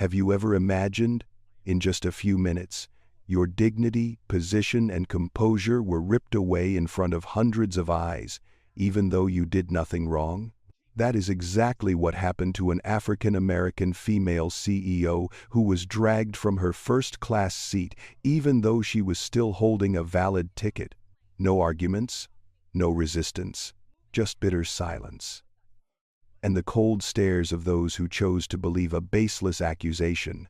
Have you ever imagined, in just a few minutes, your dignity, position, and composure were ripped away in front of hundreds of eyes, even though you did nothing wrong? That is exactly what happened to an African-American female CEO who was dragged from her first-class seat even though she was still holding a valid ticket. No arguments, no resistance, just bitter silence. And the cold stares of those who chose to believe a baseless accusation.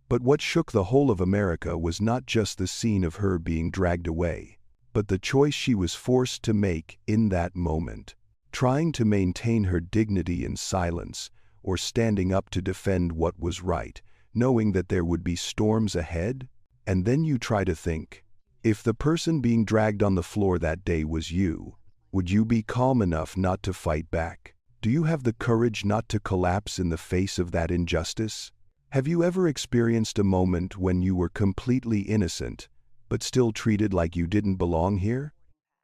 But what shook the whole of America was not just the scene of her being dragged away, but the choice she was forced to make in that moment. Trying to maintain her dignity in silence, or standing up to defend what was right, knowing that there would be storms ahead? And then you try to think, if the person being dragged on the floor that day was you, would you be calm enough not to fight back? Do you have the courage not to collapse in the face of that injustice? Have you ever experienced a moment when you were completely innocent, but still treated like you didn't belong here?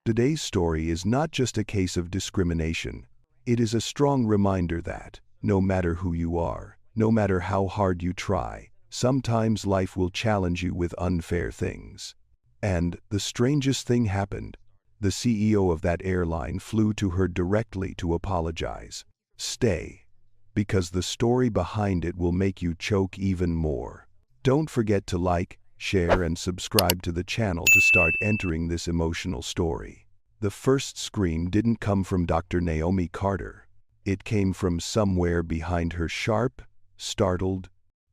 Today's story is not just a case of discrimination. It is a strong reminder that, no matter who you are, no matter how hard you try, sometimes life will challenge you with unfair things. And the strangest thing happened. The CEO of that airline flew to her directly to apologize. Stay, because the story behind it will make you choke even more. Don't forget to like, share, and subscribe to the channel to start entering this emotional story. The first scream didn't come from Dr. Naomi Carter. It came from somewhere behind her, sharp, startled,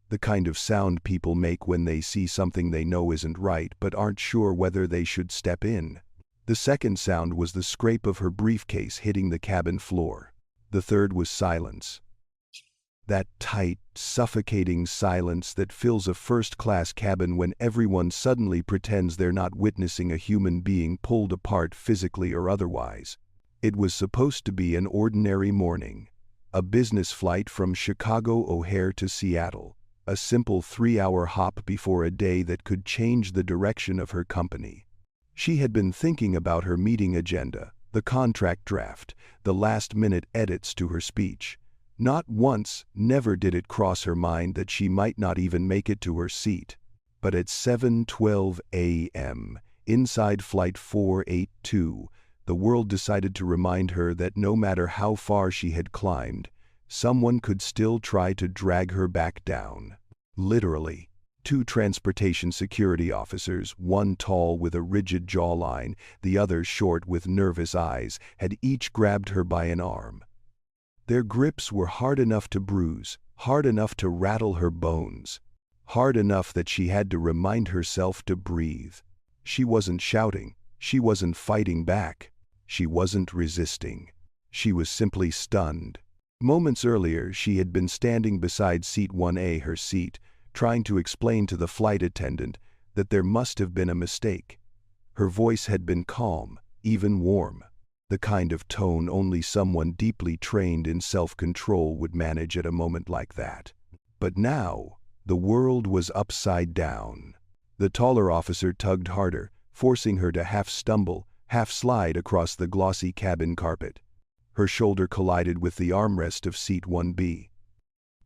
the kind of sound people make when they see something they know isn't right but aren't sure whether they should step in. The second sound was the scrape of her briefcase hitting the cabin floor. The third was silence. That tight, suffocating silence that fills a first-class cabin when everyone suddenly pretends they're not witnessing a human being pulled apart physically or otherwise. It was supposed to be an ordinary morning. A business flight from Chicago O'Hare to Seattle. A simple 3-hour hop before a day that could change the direction of her company. She had been thinking about her meeting agenda, the contract draft, the last-minute edits to her speech. Not once, never did it cross her mind that she might not even make it to her seat. But at 7:12 a.m., inside Flight 482, the world decided to remind her that no matter how far she had climbed, someone could still try to drag her back down. Literally. 2 transportation security officers, one tall with a rigid jawline, the other short with nervous eyes, had each grabbed her by an arm. Their grips were hard enough to bruise, hard enough to rattle her bones, hard enough that she had to remind herself to breathe. She wasn't shouting, she wasn't fighting back, she wasn't resisting. She was simply stunned. Moments earlier, she had been standing beside seat 1A, her seat, trying to explain to the flight attendant that there must have been a mistake. Her voice had been calm, even warm. The kind of tone only someone deeply trained in self-control would manage at a moment like that. But now, the world was upside down. The taller officer tugged harder, forcing her to half stumble, half slide across the glossy cabin carpet. Her shoulder collided with the armrest of seat 1B.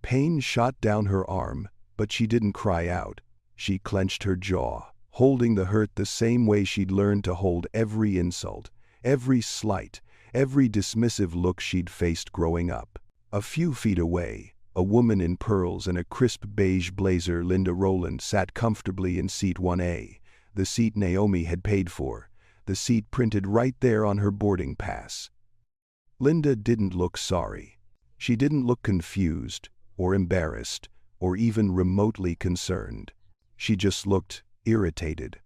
Pain shot down her arm, but she didn't cry out. She clenched her jaw, holding the hurt the same way she'd learned to hold every insult, every slight, every dismissive look she'd faced growing up. A few feet away, a woman in pearls and a crisp beige blazer, Linda Rowland, sat comfortably in seat 1A, the seat Naomi had paid for, the seat printed right there on her boarding pass. Linda didn't look sorry. She didn't look confused, or embarrassed, or even remotely concerned. She just looked irritated,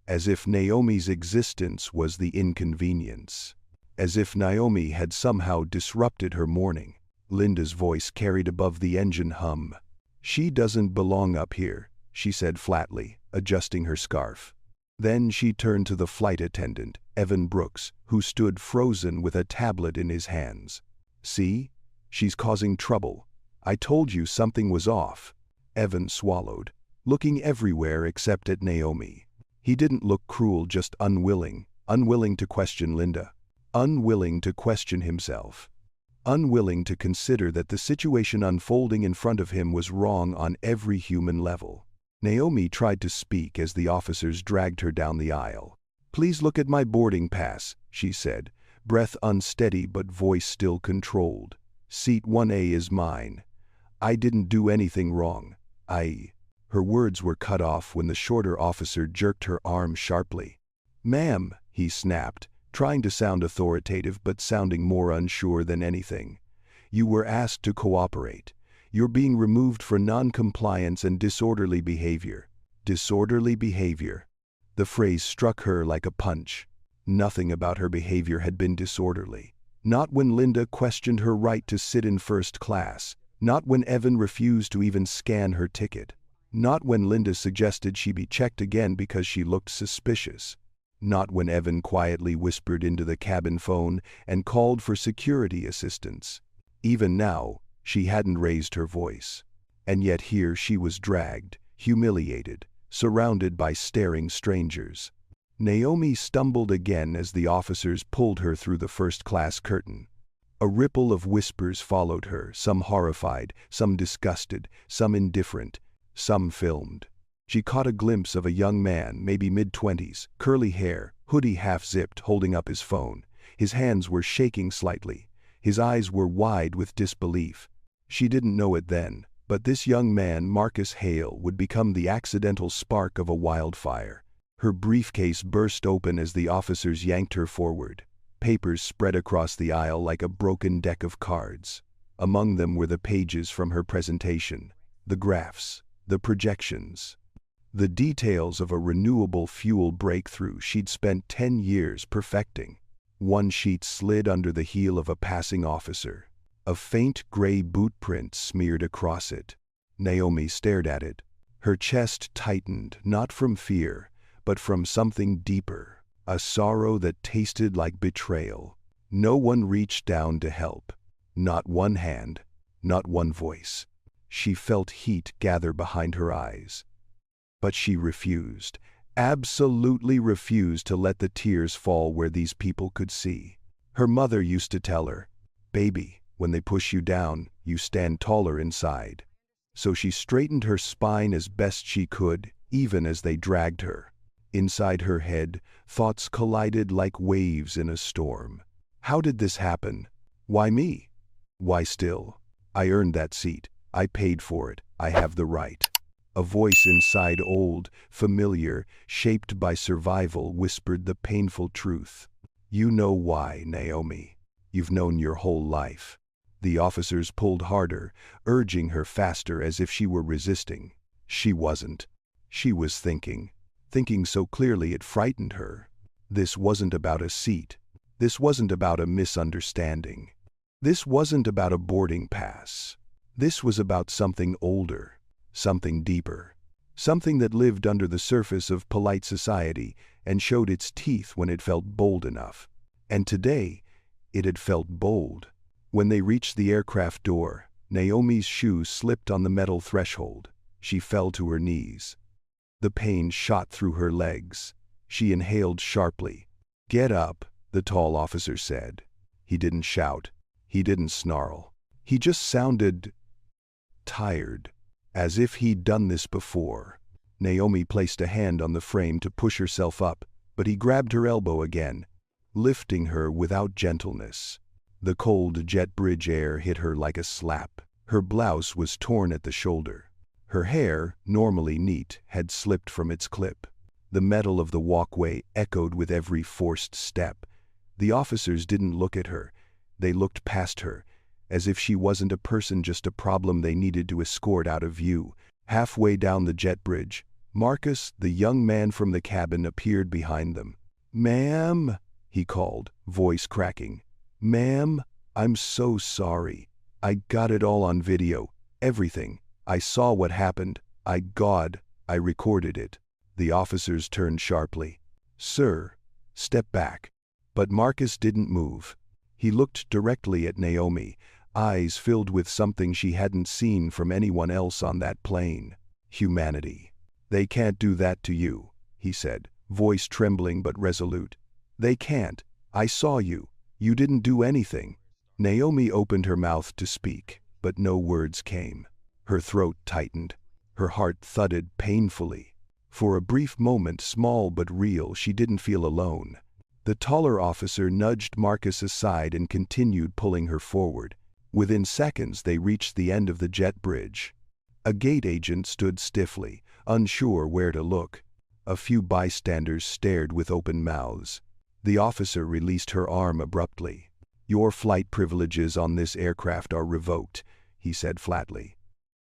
as if Naomi's existence was the inconvenience, as if Naomi had somehow disrupted her morning. Linda's voice carried above the engine hum. "She doesn't belong up here," she said flatly, adjusting her scarf. Then she turned to the flight attendant, Evan Brooks, who stood frozen with a tablet in his hands. "See? She's causing trouble. I told you something was off." Evan swallowed, looking everywhere except at Naomi. He didn't look cruel, just unwilling to question Linda, unwilling to question himself. unwilling to consider that the situation unfolding in front of him was wrong on every human level. Naomi tried to speak as the officers dragged her down the aisle. "Please look at my boarding pass," she said, breath unsteady but voice still controlled. "Seat 1A is mine. I didn't do anything wrong. Her words were cut off when the shorter officer jerked her arm sharply. "Ma'am," he snapped, trying to sound authoritative but sounding more unsure than anything. "You were asked to cooperate. You're being removed for non-compliance and disorderly behavior." Disorderly behavior. The phrase struck her like a punch. Nothing about her behavior had been disorderly. Not when Linda questioned her right to sit in first class. Not when Evan refused to even scan her ticket. Not when Linda suggested she be checked again because she looked suspicious. Not when Evan quietly whispered into the cabin phone and called for security assistance. Even now, she hadn't raised her voice. And yet here she was dragged, humiliated, surrounded by staring strangers. Naomi stumbled again as the officers pulled her through the first-class curtain. A ripple of whispers followed her, some horrified, some disgusted, some indifferent, some filmed. She caught a glimpse of a young man, maybe mid-20s, curly hair, hoodie half-zipped, holding up his phone. His hands were shaking slightly. His eyes were wide with disbelief. She didn't know it then, but this young man, Marcus Hale, would become the accidental spark of a wildfire. Her briefcase burst open as the officers yanked her forward. Papers spread across the aisle like a broken deck of cards. Among them were the pages from her presentation, the graphs, the projections. The details of a renewable fuel breakthrough she'd spent 10 years perfecting. One sheet slid under the heel of a passing officer. A faint gray boot print smeared across it. Naomi stared at it. Her chest tightened, not from fear, but from something deeper, a sorrow that tasted like betrayal. No one reached down to help. Not one hand, not one voice. She felt heat gather behind her eyes. But she refused, absolutely refused to let the tears fall where these people could see. Her mother used to tell her, "Baby, when they push you down, you stand taller inside." So she straightened her spine as best she could, even as they dragged her. Inside her head, thoughts collided like waves in a storm. How did this happen? Why me? Why still? I earned that seat. I paid for it. I have the right. A voice inside, old, familiar, shaped by survival, whispered the painful truth. "You know why, Naomi. You've known your whole life." The officers pulled harder, urging her faster as if she were resisting. She wasn't. She was thinking so clearly it frightened her. This wasn't about a seat. This wasn't about a misunderstanding. This wasn't about a boarding pass. This was about something older, something deeper, something that lived under the surface of polite society and showed its teeth when it felt bold enough. And today, it had felt bold. When they reached the aircraft door, Naomi's shoe slipped on the metal threshold. She fell to her knees. The pain shot through her legs. She inhaled sharply. "Get up," the tall officer said. He didn't shout. He didn't snarl. He just sounded tired, as if he'd done this before. Naomi placed a hand on the frame to push herself up, but he grabbed her elbow again, lifting her without gentleness. The cold jet bridge air hit her like a slap. Her blouse was torn at the shoulder. Her hair, normally neat, had slipped from its clip. The metal of the walkway echoed with every forced step. The officers didn't look at her. They looked past her, as if she wasn't a person, just a problem they needed to escort out of view. Halfway down the jet bridge, Marcus, the young man from the cabin, appeared behind them. "Ma'am," he called, voice cracking. "Ma'am, I'm so sorry. I got it all on video, everything. I saw what happened. I recorded it." The officers turned sharply. "Sir, step back." But Marcus didn't move. He looked directly at Naomi, eyes filled with something she hadn't seen from anyone else on that plane. Humanity. "They can't do that to you," he said, voice trembling but resolute. "They can't. I saw you. You didn't do anything." Naomi opened her mouth to speak, but no words came. Her throat tightened. Her heart thudded painfully. For a brief moment, small but real, she didn't feel alone. The taller officer nudged Marcus aside and continued pulling her forward. Within seconds, they reached the end of the jet bridge. A gate agent stood stiffly, unsure where to look. A few bystanders stared with open mouths. The officer released her arm abruptly. "Your flight privileges on this aircraft are revoked," he said flatly.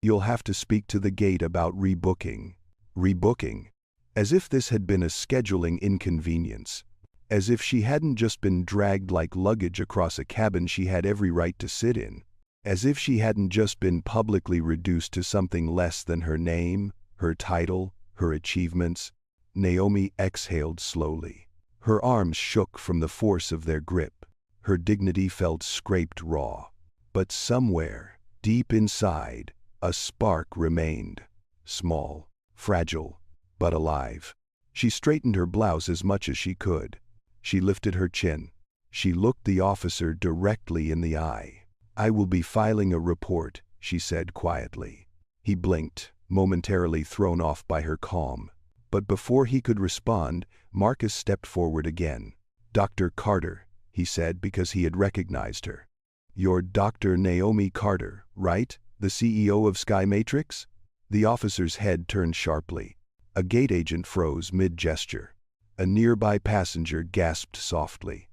"You'll have to speak to the gate about rebooking." Rebooking? As if this had been a scheduling inconvenience. As if she hadn't just been dragged like luggage across a cabin she had every right to sit in. As if she hadn't just been publicly reduced to something less than her name, her title, her achievements. Naomi exhaled slowly. Her arms shook from the force of their grip. Her dignity felt scraped raw. But somewhere, deep inside, a spark remained. Small, fragile, but alive. She straightened her blouse as much as she could. She lifted her chin. She looked the officer directly in the eye. "I will be filing a report," she said quietly. He blinked, momentarily thrown off by her calm. But before he could respond, Marcus stepped forward again. "Dr. Carter," he said because he had recognized her. "You're Dr. Naomi Carter, right? The CEO of Sky Matrix?" The officer's head turned sharply. A gate agent froze mid-gesture. A nearby passenger gasped softly.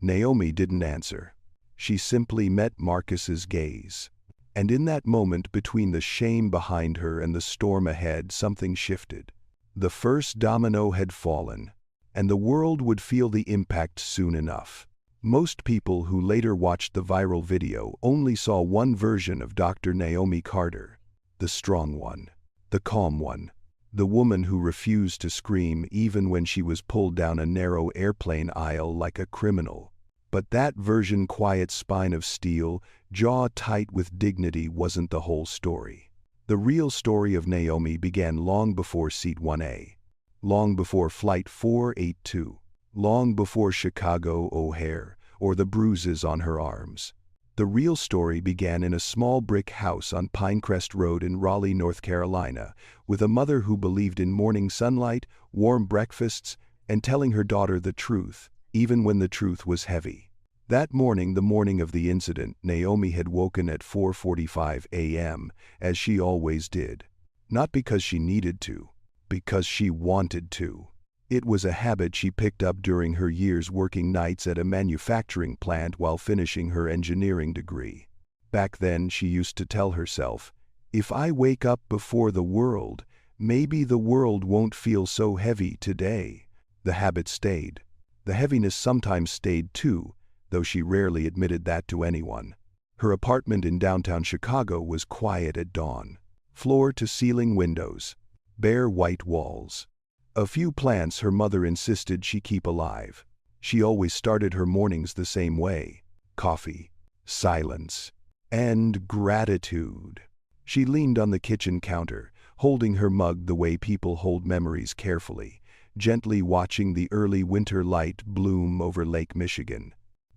Naomi didn't answer. She simply met Marcus's gaze. And in that moment, between the shame behind her and the storm ahead, something shifted. The first domino had fallen, and the world would feel the impact soon enough. Most people who later watched the viral video only saw one version of Dr. Naomi Carter. The strong one. The calm one. The woman who refused to scream even when she was pulled down a narrow airplane aisle like a criminal. But that version, quiet spine of steel, jaw tight with dignity, wasn't the whole story. The real story of Naomi began long before Seat 1A. Long before Flight 482. Long before Chicago O'Hare, or the bruises on her arms. The real story began in a small brick house on Pinecrest Road in Raleigh, North Carolina, with a mother who believed in morning sunlight, warm breakfasts, and telling her daughter the truth, even when the truth was heavy. That morning, the morning of the incident, Naomi had woken at 4:45 a.m., as she always did. Not because she needed to, because she wanted to. It was a habit she picked up during her years working nights at a manufacturing plant while finishing her engineering degree. Back then, she used to tell herself, "If I wake up before the world, maybe the world won't feel so heavy today." The habit stayed. The heaviness sometimes stayed too, though she rarely admitted that to anyone. Her apartment in downtown Chicago was quiet at dawn. Floor-to-ceiling windows. Bare white walls. A few plants her mother insisted she keep alive. She always started her mornings the same way. Coffee, silence, and gratitude. She leaned on the kitchen counter, holding her mug the way people hold memories carefully, gently watching the early winter light bloom over Lake Michigan.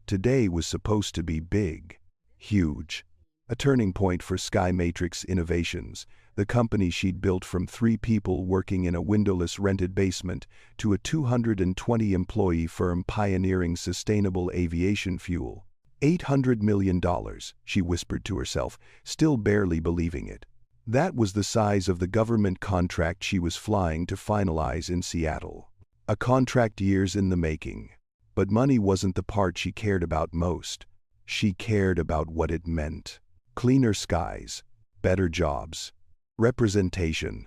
Today was supposed to be big, huge. A turning point for Sky Matrix Innovations, the company she'd built from 3 people working in a windowless rented basement to a 220-employee firm pioneering sustainable aviation fuel. $800 million, she whispered to herself, still barely believing it. That was the size of the government contract she was flying to finalize in Seattle. A contract years in the making. But money wasn't the part she cared about most. She cared about what it meant. Cleaner skies, better jobs, representation.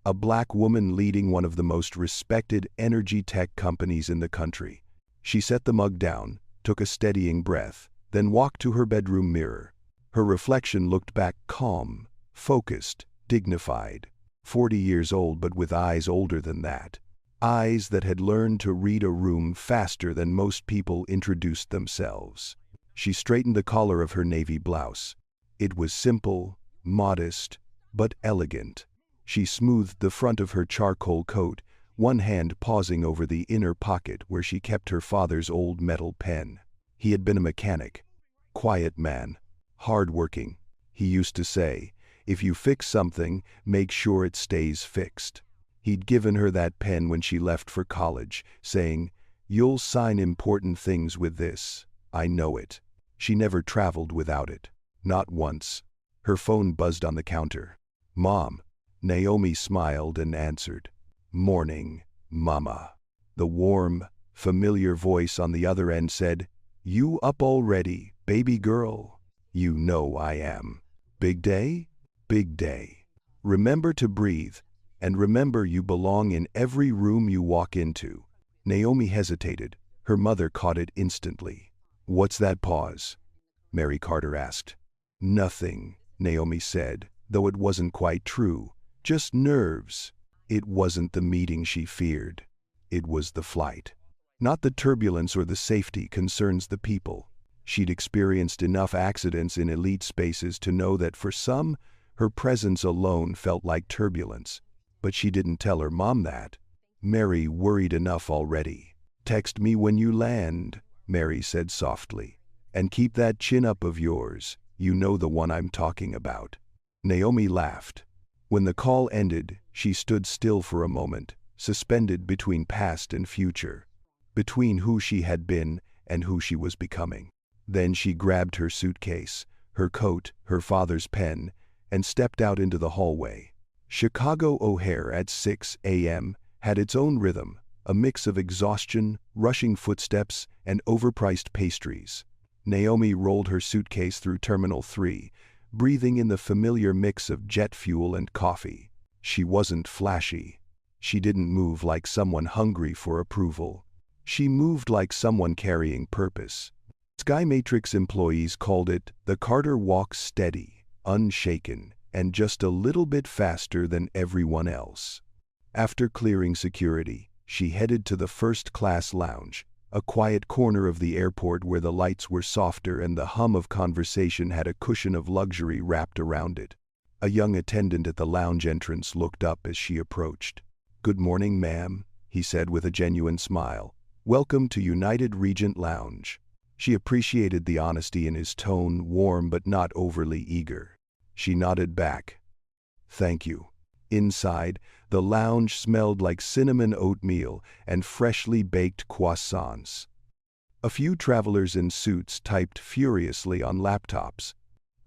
A black woman leading one of the most respected energy tech companies in the country. She set the mug down, took a steadying breath, then walked to her bedroom mirror. Her reflection looked back calm, focused, dignified. 40 years old, but with eyes older than that. Eyes that had learned to read a room faster than most people introduced themselves. She straightened the collar of her navy blouse. It was simple, modest, but elegant. She smoothed the front of her charcoal coat, one hand pausing over the inner pocket where she kept her father's old metal pen. He had been a mechanic. Quiet man. Hard-working. He used to say, if you fix something, make sure it stays fixed. He'd given her that pen when she left for college, saying, you'll sign important things with this. I know it. She never traveled without it. Not once. Her phone buzzed on the counter. Mom. Naomi smiled and answered. Morning, Mama. The warm, familiar voice on the other end said, you up already, baby girl? You know I am. Big day? Big day. Remember to breathe, and remember you belong in every room you walk into. Naomi hesitated. Her mother caught it instantly. What's that pause? Mary Carter asked. Nothing, Naomi said, though it wasn't quite true. Just nerves. It wasn't the meeting she feared. It was the flight. Not the turbulence or the safety concerns the people. She'd experienced enough accidents in elite spaces to know that for some, her presence alone felt like turbulence. But she didn't tell her mom that. Mary worried enough already. Text me when you land, Mary said softly. And keep that chin up of yours. You know the one I'm talking about. Naomi laughed. When the call ended, she stood still for a moment, suspended between past and future, between who she had been and who she was becoming. Then she grabbed her suitcase, her coat, her father's pen, and stepped out into the hallway. Chicago O'Hare at 6 a.m. had its own rhythm, a mix of exhaustion, rushing footsteps, and overpriced pastries. Naomi rolled her suitcase through Terminal 3, breathing in the familiar mix of jet fuel and coffee. She wasn't flashy. She didn't move like someone hungry for approval. She moved like someone carrying purpose. Skymatrix employees called it the Carter walk, steady, unshaken, and just a little bit faster than everyone else. After clearing security, she headed to the first-class lounge, a quiet corner of the airport where the lights were softer and the hum of conversation had a cushion of luxury wrapped around it. A young attendant at the lounge entrance looked up as she approached. "Good morning, ma'am," he said with a genuine smile. "Welcome to United Regent Lounge." She appreciated the honesty in his tone, warm but not overly eager. She nodded back. "Thank you." Inside, the lounge smelled like cinnamon oatmeal and freshly baked croissants. A few travelers in suits typed furiously on laptops.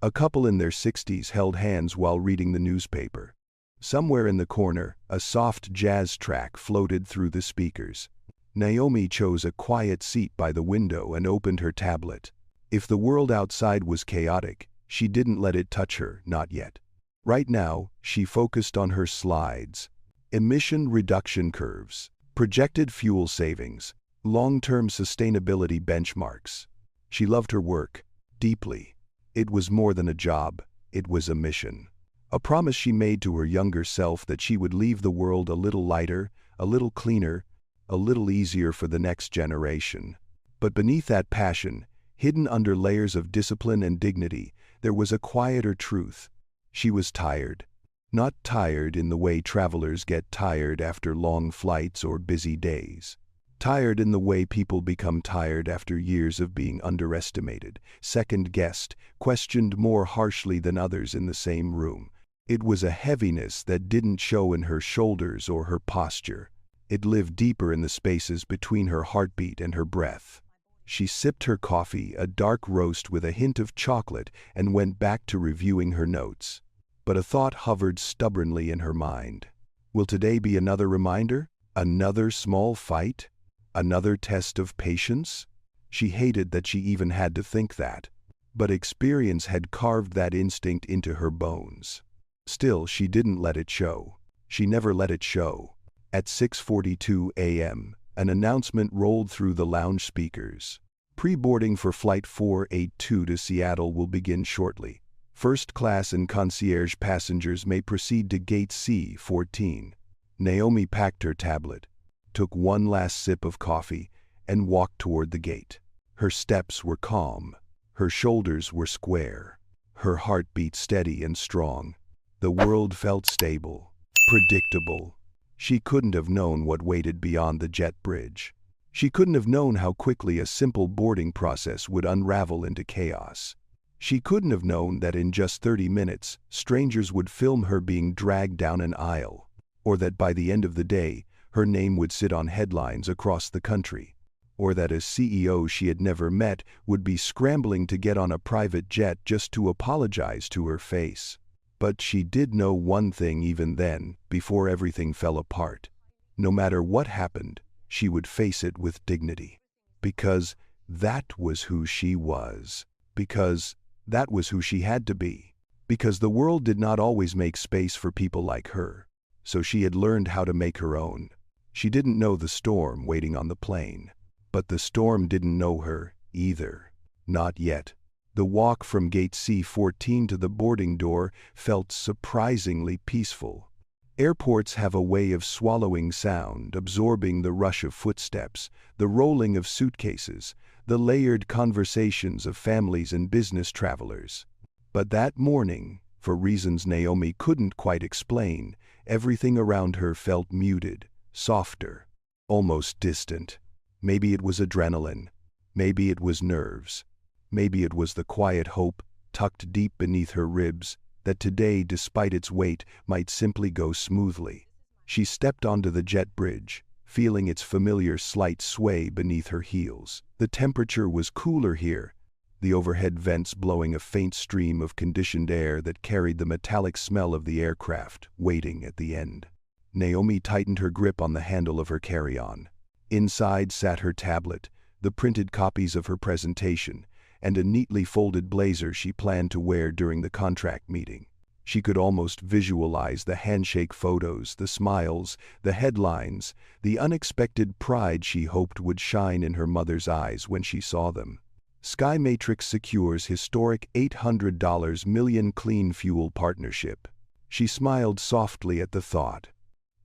A couple in their 60s held hands while reading the newspaper. Somewhere in the corner, a soft jazz track floated through the speakers. Naomi chose a quiet seat by the window and opened her tablet. If the world outside was chaotic, she didn't let it touch her, not yet. Right now, she focused on her slides. Emission reduction curves, projected fuel savings, long-term sustainability benchmarks. She loved her work, deeply. It was more than a job, it was a mission. A promise she made to her younger self that she would leave the world a little lighter, a little cleaner, a little easier for the next generation. But beneath that passion, hidden under layers of discipline and dignity, there was a quieter truth. She was tired. Not tired in the way travelers get tired after long flights or busy days. Tired in the way people become tired after years of being underestimated, second-guessed, questioned more harshly than others in the same room. It was a heaviness that didn't show in her shoulders or her posture. It lived deeper in the spaces between her heartbeat and her breath. She sipped her coffee, a dark roast with a hint of chocolate, and went back to reviewing her notes. But a thought hovered stubbornly in her mind. Will today be another reminder? Another small fight? Another test of patience? She hated that she even had to think that. But experience had carved that instinct into her bones. Still, she didn't let it show. She never let it show. At 6:42 a.m., an announcement rolled through the lounge speakers. Pre-boarding for Flight 482 to Seattle will begin shortly. First class and concierge passengers may proceed to Gate C-14. Naomi packed her tablet, took one last sip of coffee, and walked toward the gate. Her steps were calm. Her shoulders were square. Her heart beat steady and strong. The world felt stable, predictable. She couldn't have known what waited beyond the jet bridge. She couldn't have known how quickly a simple boarding process would unravel into chaos. She couldn't have known that in just 30 minutes, strangers would film her being dragged down an aisle, or that by the end of the day, her name would sit on headlines across the country, or that a CEO she had never met would be scrambling to get on a private jet just to apologize to her face. But she did know one thing even then, before everything fell apart. No matter what happened, she would face it with dignity. Because that was who she was. Because that was who she had to be. Because the world did not always make space for people like her. So she had learned how to make her own. She didn't know the storm waiting on the plane. But the storm didn't know her, either. Not yet. The walk from gate C-14 to the boarding door felt surprisingly peaceful. Airports have a way of swallowing sound, absorbing the rush of footsteps, the rolling of suitcases, the layered conversations of families and business travelers. But that morning, for reasons Naomi couldn't quite explain, everything around her felt muted, softer, almost distant. Maybe it was adrenaline. Maybe it was nerves. Maybe it was the quiet hope, tucked deep beneath her ribs, that today, despite its weight, might simply go smoothly. She stepped onto the jet bridge, feeling its familiar slight sway beneath her heels. The temperature was cooler here, the overhead vents blowing a faint stream of conditioned air that carried the metallic smell of the aircraft waiting at the end. Naomi tightened her grip on the handle of her carry-on. Inside sat her tablet, the printed copies of her presentation, and a neatly folded blazer she planned to wear during the contract meeting. She could almost visualize the handshake photos, the smiles, the headlines, the unexpected pride she hoped would shine in her mother's eyes when she saw them. Sky Matrix secures historic $800 million clean fuel partnership. She smiled softly at the thought.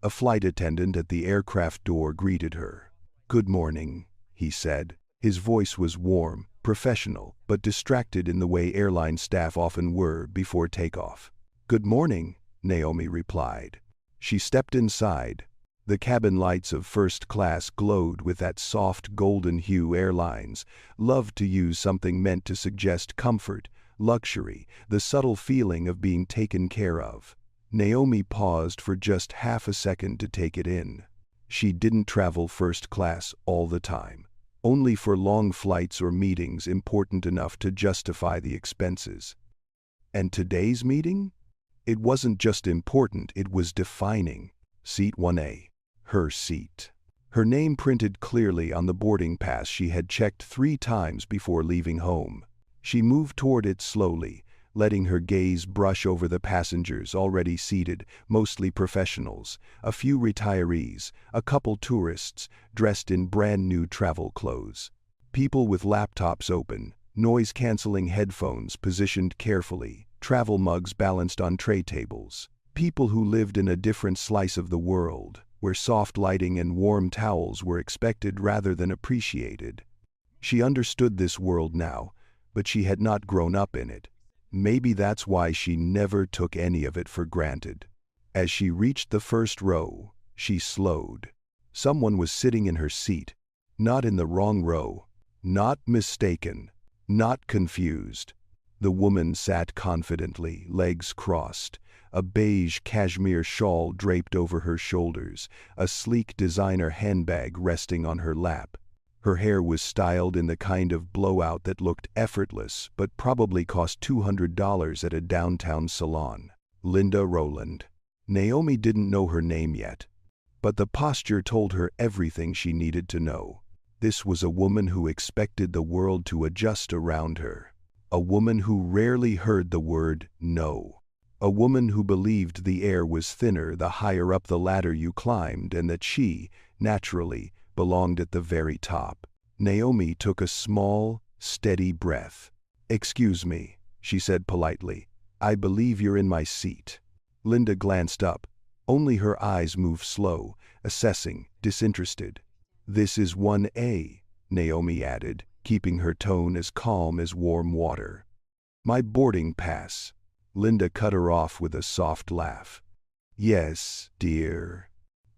A flight attendant at the aircraft door greeted her. "Good morning," he said. His voice was warm, professional, but distracted in the way airline staff often were before takeoff. "Good morning," Naomi replied. She stepped inside. The cabin lights of first class glowed with that soft golden hue airlines loved to use, something meant to suggest comfort, luxury, the subtle feeling of being taken care of. Naomi paused for just half a second to take it in. She didn't travel first class all the time. Only for long flights or meetings important enough to justify the expenses. And today's meeting? It wasn't just important, it was defining. Seat 1A. Her seat. Her name printed clearly on the boarding pass she had checked 3 times before leaving home. She moved toward it slowly, letting her gaze brush over the passengers already seated, mostly professionals, a few retirees, a couple tourists, dressed in brand-new travel clothes. People with laptops open, noise-canceling headphones positioned carefully, travel mugs balanced on tray tables. People who lived in a different slice of the world, where soft lighting and warm towels were expected rather than appreciated. She understood this world now, but she had not grown up in it. Maybe that's why she never took any of it for granted. As she reached the first row, she slowed. Someone was sitting in her seat, not in the wrong row, not mistaken, not confused. The woman sat confidently, legs crossed, a beige cashmere shawl draped over her shoulders, a sleek designer handbag resting on her lap. Her hair was styled in the kind of blowout that looked effortless but probably cost $200 at a downtown salon. Linda Rowland. Naomi didn't know her name yet, but the posture told her everything she needed to know. This was a woman who expected the world to adjust around her. A woman who rarely heard the word no. A woman who believed the air was thinner the higher up the ladder you climbed and that she, naturally, belonged at the very top. Naomi took a small, steady breath. "Excuse me," she said politely. "I believe you're in my seat." Linda glanced up. Only her eyes moved slow, assessing, disinterested. "This is 1A," Naomi added, keeping her tone as calm as warm water. "My boarding pass." Linda cut her off with a soft laugh. "Yes, dear.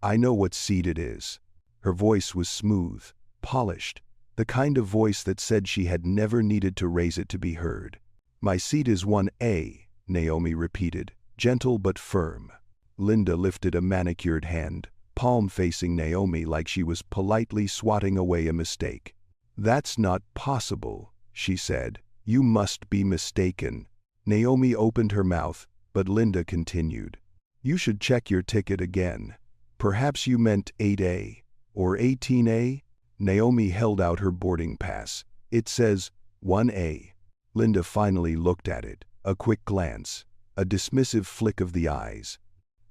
I know what seat it is." Her voice was smooth, polished, the kind of voice that said she had never needed to raise it to be heard. "My seat is 1A, Naomi repeated, gentle but firm. Linda lifted a manicured hand, palm facing Naomi like she was politely swatting away a mistake. "That's not possible," she said. "You must be mistaken." Naomi opened her mouth, but Linda continued. "You should check your ticket again. Perhaps you meant 8A or 18A? Naomi held out her boarding pass. "It says 1A. Linda finally looked at it, a quick glance, a dismissive flick of the eyes.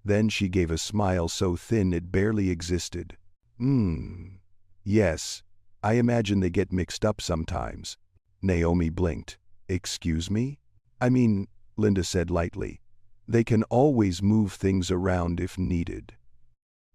Then she gave a smile so thin it barely existed. Yes, I imagine they get mixed up sometimes." Naomi blinked. "Excuse me?" "I mean," Linda said lightly, "they can always move things around if needed.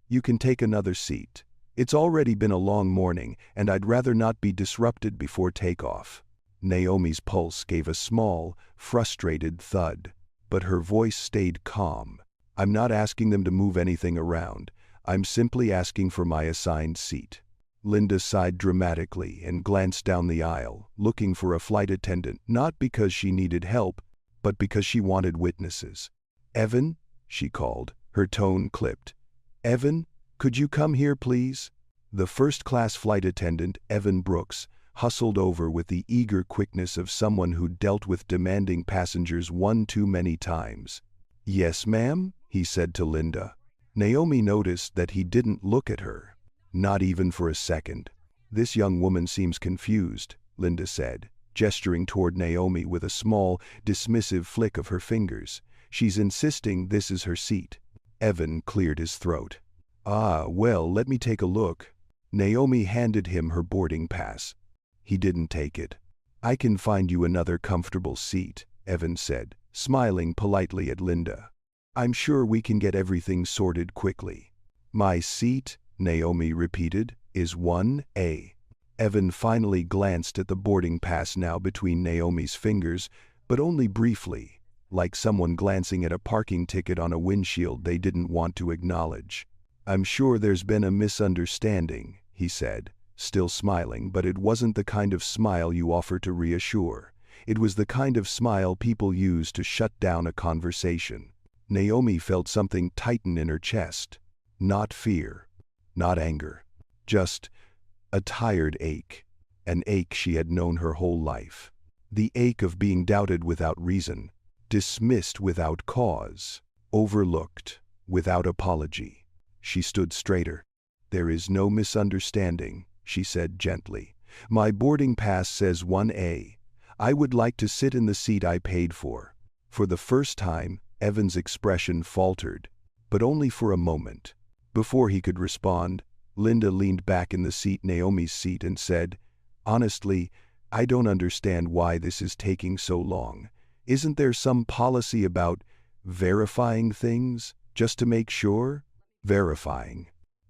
You can take another seat. It's already been a long morning, and I'd rather not be disrupted before takeoff." Naomi's pulse gave a small, frustrated thud, but her voice stayed calm. "I'm not asking them to move anything around. I'm simply asking for my assigned seat." Linda sighed dramatically and glanced down the aisle, looking for a flight attendant, not because she needed help, but because she wanted witnesses. "Evan?" she called, her tone clipped. "Evan, could you come here, please?" The first-class flight attendant, Evan Brooks, hustled over with the eager quickness of someone who dealt with demanding passengers one too many times. "Yes, ma'am," he said to Linda. Naomi noticed that he didn't look at her. Not even for a second. "This young woman seems confused," Linda said, gesturing toward Naomi with a small, dismissive flick of her fingers. "She's insisting this is her seat." Evan cleared his throat. "Ah, well, let me take a look." Naomi handed him her boarding pass. He didn't take it. "I can find you another comfortable seat," Evan said, smiling politely at Linda. "I'm sure we can get everything sorted quickly." "My seat," Naomi repeated, "is 1A. Evan finally glanced at the boarding pass now between Naomi's fingers, but only briefly, like someone glancing at a parking ticket on a windshield they didn't want to acknowledge. "I'm sure there's been a misunderstanding," he said, still smiling, but it wasn't the kind of smile you offer to reassure. It was the kind of smile people use to shut down a conversation. Naomi felt something tighten in her chest. Not fear, not anger, just a tired ache. An ache she had known her whole life. The ache of being doubted without reason, dismissed without cause, overlooked without apology. She stood straighter. "There is no misunderstanding," she said gently. "My boarding pass says 1A. I would like to sit in the seat I paid for." For the first time, Evan's expression faltered, but only for a moment. Before he could respond, Linda leaned back in the seat, Naomi's seat, and said, "Honestly, I don't understand why this is taking so long. Isn't there some policy about verifying things, just to make sure?" Verifying.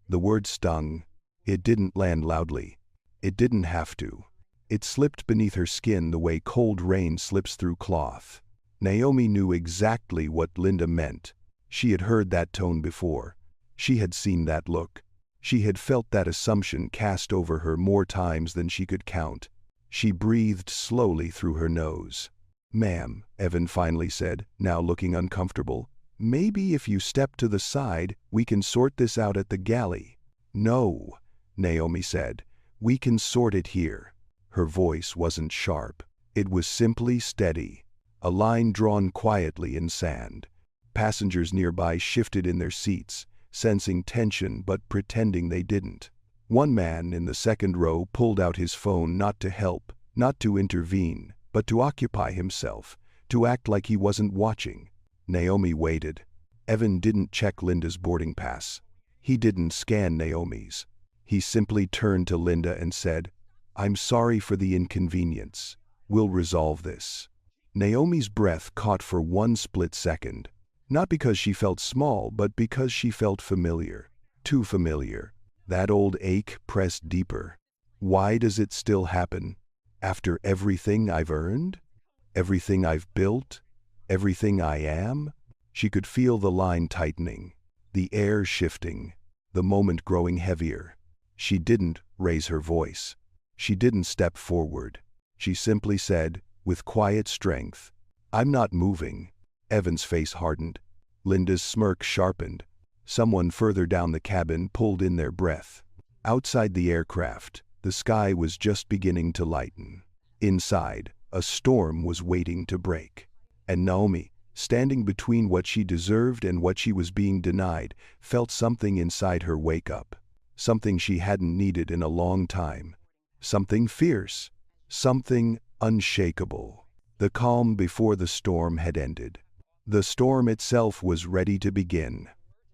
The word stung. It didn't land loudly. It didn't have to. It slipped beneath her skin the way cold rain slips through cloth. Naomi knew exactly what Linda meant. She had heard that tone before. She had seen that look. She had felt that assumption cast over her more times than she could count. She breathed slowly through her nose. "Ma'am," Evan finally said, now looking uncomfortable, "maybe if you step to the side, we can sort this out at the galley." "No," Naomi said. "We can sort it here." Her voice wasn't sharp. It was simply steady. A line drawn quietly in sand. Passengers nearby shifted in their seats, sensing tension but pretending they didn't. One man in the second row pulled out his phone, not to help, not to intervene, but to occupy himself, to act like he wasn't watching. Naomi waited. Evan didn't check Linda's boarding pass. He didn't scan Naomi's. He simply turned to Linda and said, "I'm sorry for the inconvenience. We'll resolve this." Naomi's breath caught for one split second. Not because she felt small, but because she felt familiar. Too familiar. That old ache pressed deeper. Why does it still happen? After everything I've earned? Everything I've built? Everything I am? She could feel the line tightening, the air shifting, the moment growing heavier. She didn't raise her voice. She didn't step forward. She simply said, with quiet strength, "I'm not moving." Evan's face hardened. Linda's smirk sharpened. Someone further down the cabin pulled in their breath. Outside the aircraft, the sky was just beginning to lighten. Inside, a storm was waiting to break. And Naomi, standing between what she deserved and what she was being denied, felt something inside her wake up. Something she hadn't needed in a long time. Something fierce. Something unshakable. The calm before the storm had ended. The storm itself was ready to begin.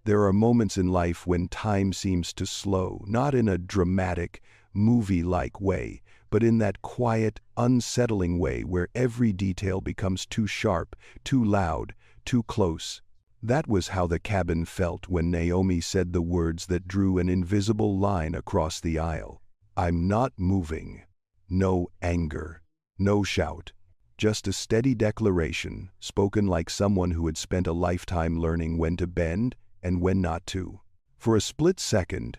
There are moments in life when time seems to slow, not in a dramatic, movie-like way, but in that quiet, unsettling way where every detail becomes too sharp, too loud, too close. That was how the cabin felt when Naomi said the words that drew an invisible line across the aisle. "I'm not moving." No anger. No shout. Just a steady declaration, spoken like someone who had spent a lifetime learning when to bend and when not to. For a split second,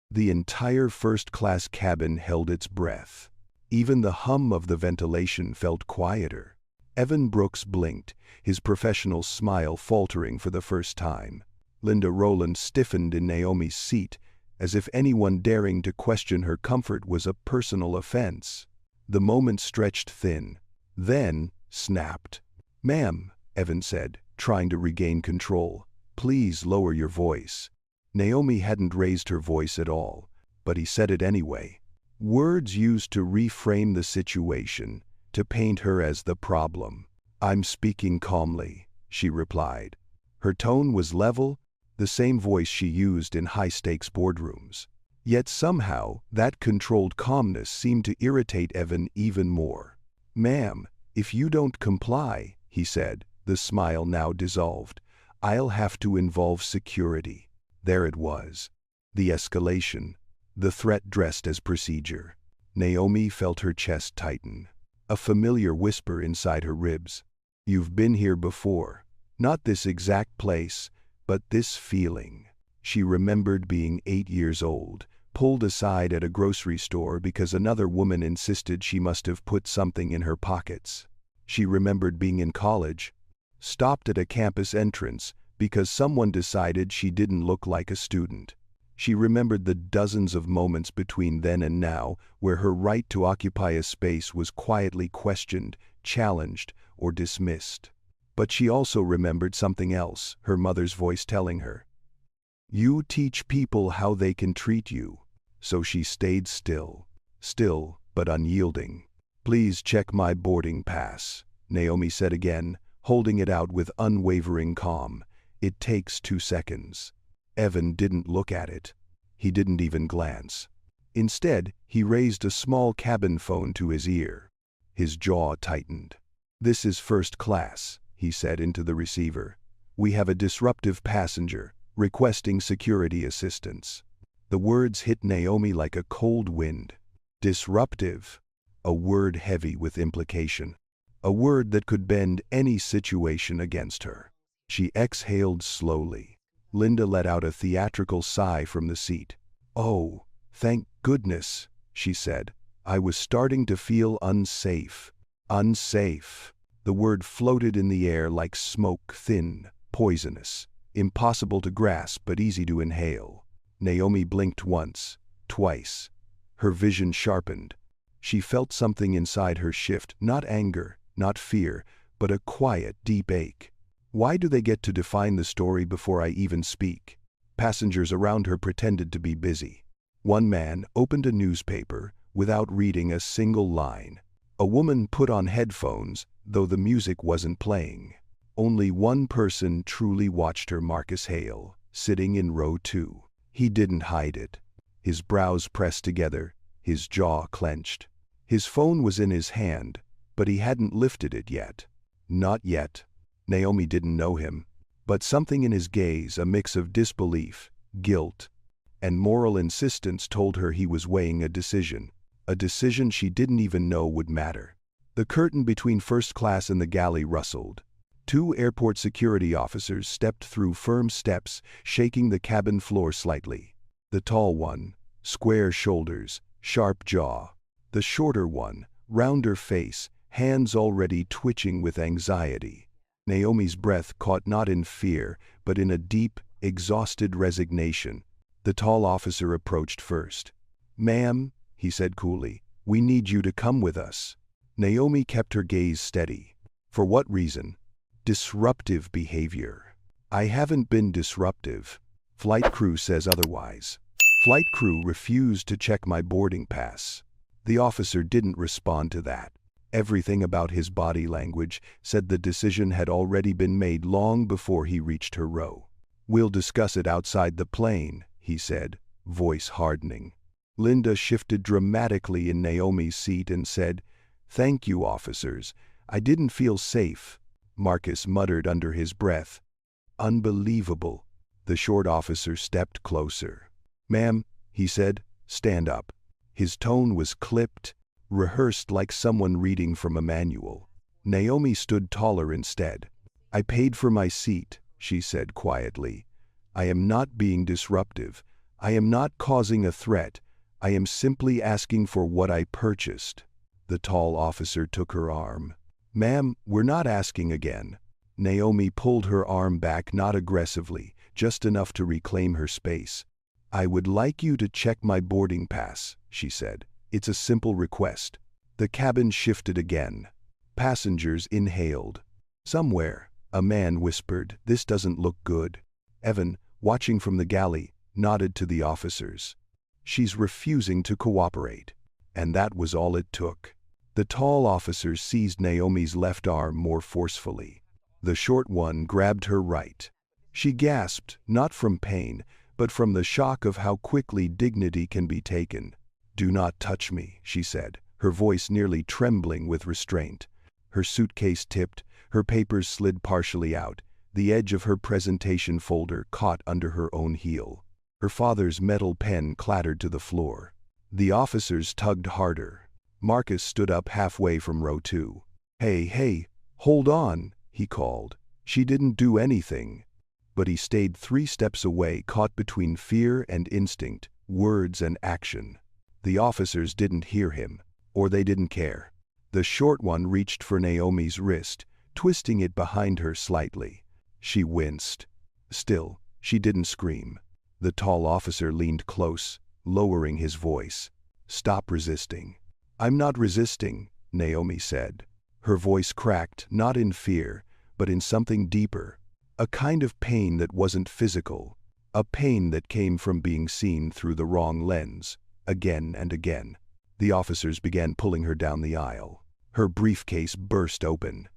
the entire first-class cabin held its breath. Even the hum of the ventilation felt quieter. Evan Brooks blinked, his professional smile faltering for the first time. Linda Rowland stiffened in Naomi's seat, as if anyone daring to question her comfort was a personal offense. The moment stretched thin, then snapped. "Ma'am," Evan said, trying to regain control, "please lower your voice." Naomi hadn't raised her voice at all, but he said it anyway. Words used to reframe the situation, to paint her as the problem. "I'm speaking calmly," she replied. Her tone was level, the same voice she used in high-stakes boardrooms. Yet somehow, that controlled calmness seemed to irritate Evan even more. "Ma'am, if you don't comply," he said, the smile now dissolved, "I'll have to involve security." There it was. The escalation. The threat dressed as procedure. Naomi felt her chest tighten. A familiar whisper inside her ribs. "You've been here before. Not this exact place, but this feeling." She remembered being 8 years old, pulled aside at a grocery store because another woman insisted she must have put something in her pockets. She remembered being in college, stopped at a campus entrance because someone decided she didn't look like a student. She remembered the dozens of moments between then and now where her right to occupy a space was quietly questioned, challenged, or dismissed. But she also remembered something else, her mother's voice telling her, "You teach people how they can treat you." So she stayed still but unyielding. "Please check my boarding pass," Naomi said again, holding it out with unwavering calm. "It takes 2 seconds." Evan didn't look at it. He didn't even glance. Instead, he raised a small cabin phone to his ear. His jaw tightened. "This is first class," he said into the receiver. "We have a disruptive passenger, requesting security assistance." The words hit Naomi like a cold wind. Disruptive. A word heavy with implication. A word that could bend any situation against her. She exhaled slowly. Linda let out a theatrical sigh from the seat. "Oh, thank goodness," she said. "I was starting to feel unsafe." Unsafe. The word floated in the air like smoke, thin, poisonous, impossible to grasp but easy to inhale. Naomi blinked once, twice. Her vision sharpened. She felt something inside her shift, not anger, not fear, but a quiet, deep ache. Why do they get to define the story before I even speak? Passengers around her pretended to be busy. One man opened a newspaper without reading a single line. A woman put on headphones, though the music wasn't playing. Only one person truly watched her, Marcus Hale, sitting in row 2. He didn't hide it. His brows pressed together, his jaw clenched. His phone was in his hand, but he hadn't lifted it yet. Not yet. Naomi didn't know him, but something in his gaze, a mix of disbelief, guilt, and moral insistence told her he was weighing a decision she didn't even know would matter. The curtain between first class and the galley rustled. 2 airport security officers stepped through firm steps, shaking the cabin floor slightly. The tall one, Square shoulders, sharp jaw. The shorter one, rounder face, hands already twitching with anxiety. Naomi's breath caught not in fear, but in a deep, exhausted resignation. The tall officer approached first. "Ma'am," he said coolly, "we need you to come with us." Naomi kept her gaze steady. "For what reason?" "Disruptive behavior." "I haven't been disruptive. Flight crew says otherwise." "Flight crew refused to check my boarding pass." The officer didn't respond to that. Everything about his body language said the decision had already been made long before he reached her row. "We'll discuss it outside the plane," he said, voice hardening. Linda shifted dramatically in Naomi's seat and said, "Thank you, officers. I didn't feel safe." Marcus muttered under his breath. "Unbelievable." The short officer stepped closer. "Ma'am," he said, "stand up." His tone was clipped, rehearsed like someone reading from a manual. Naomi stood taller instead. "I paid for my seat," she said quietly. "I am not being disruptive. I am not causing a threat. I am simply asking for what I purchased." The tall officer took her arm. "Ma'am, we're not asking again." Naomi pulled her arm back, not aggressively, just enough to reclaim her space. "I would like you to check my boarding pass," she said. "It's a simple request." The cabin shifted again. Passengers inhaled. Somewhere, a man whispered, "This doesn't look good." Evan, watching from the galley, nodded to the officers. "She's refusing to cooperate." And that was all it took. The tall officer seized Naomi's left arm more forcefully. The short one grabbed her right. She gasped, not from pain, but from the shock of how quickly dignity can be taken. "Do not touch me," she said, her voice nearly trembling with restraint. Her suitcase tipped, her papers slid partially out, the edge of her presentation folder caught under her own heel. Her father's metal pen clattered to the floor. The officers tugged harder. Marcus stood up halfway from row 2. Hey, hold on," he called. "She didn't do anything." But he stayed 3 steps away, caught between fear and instinct, words and action. The officers didn't hear him, or they didn't care. The short one reached for Naomi's wrist, twisting it behind her slightly. She winced. Still, she didn't scream. The tall officer leaned close, lowering his voice. "Stop resisting." "I'm not resisting," Naomi said. Her voice cracked, not in fear, but in something deeper. A kind of pain that wasn't physical. A pain that came from being seen through the wrong lens, again and again. The officers began pulling her down the aisle. Her briefcase burst open.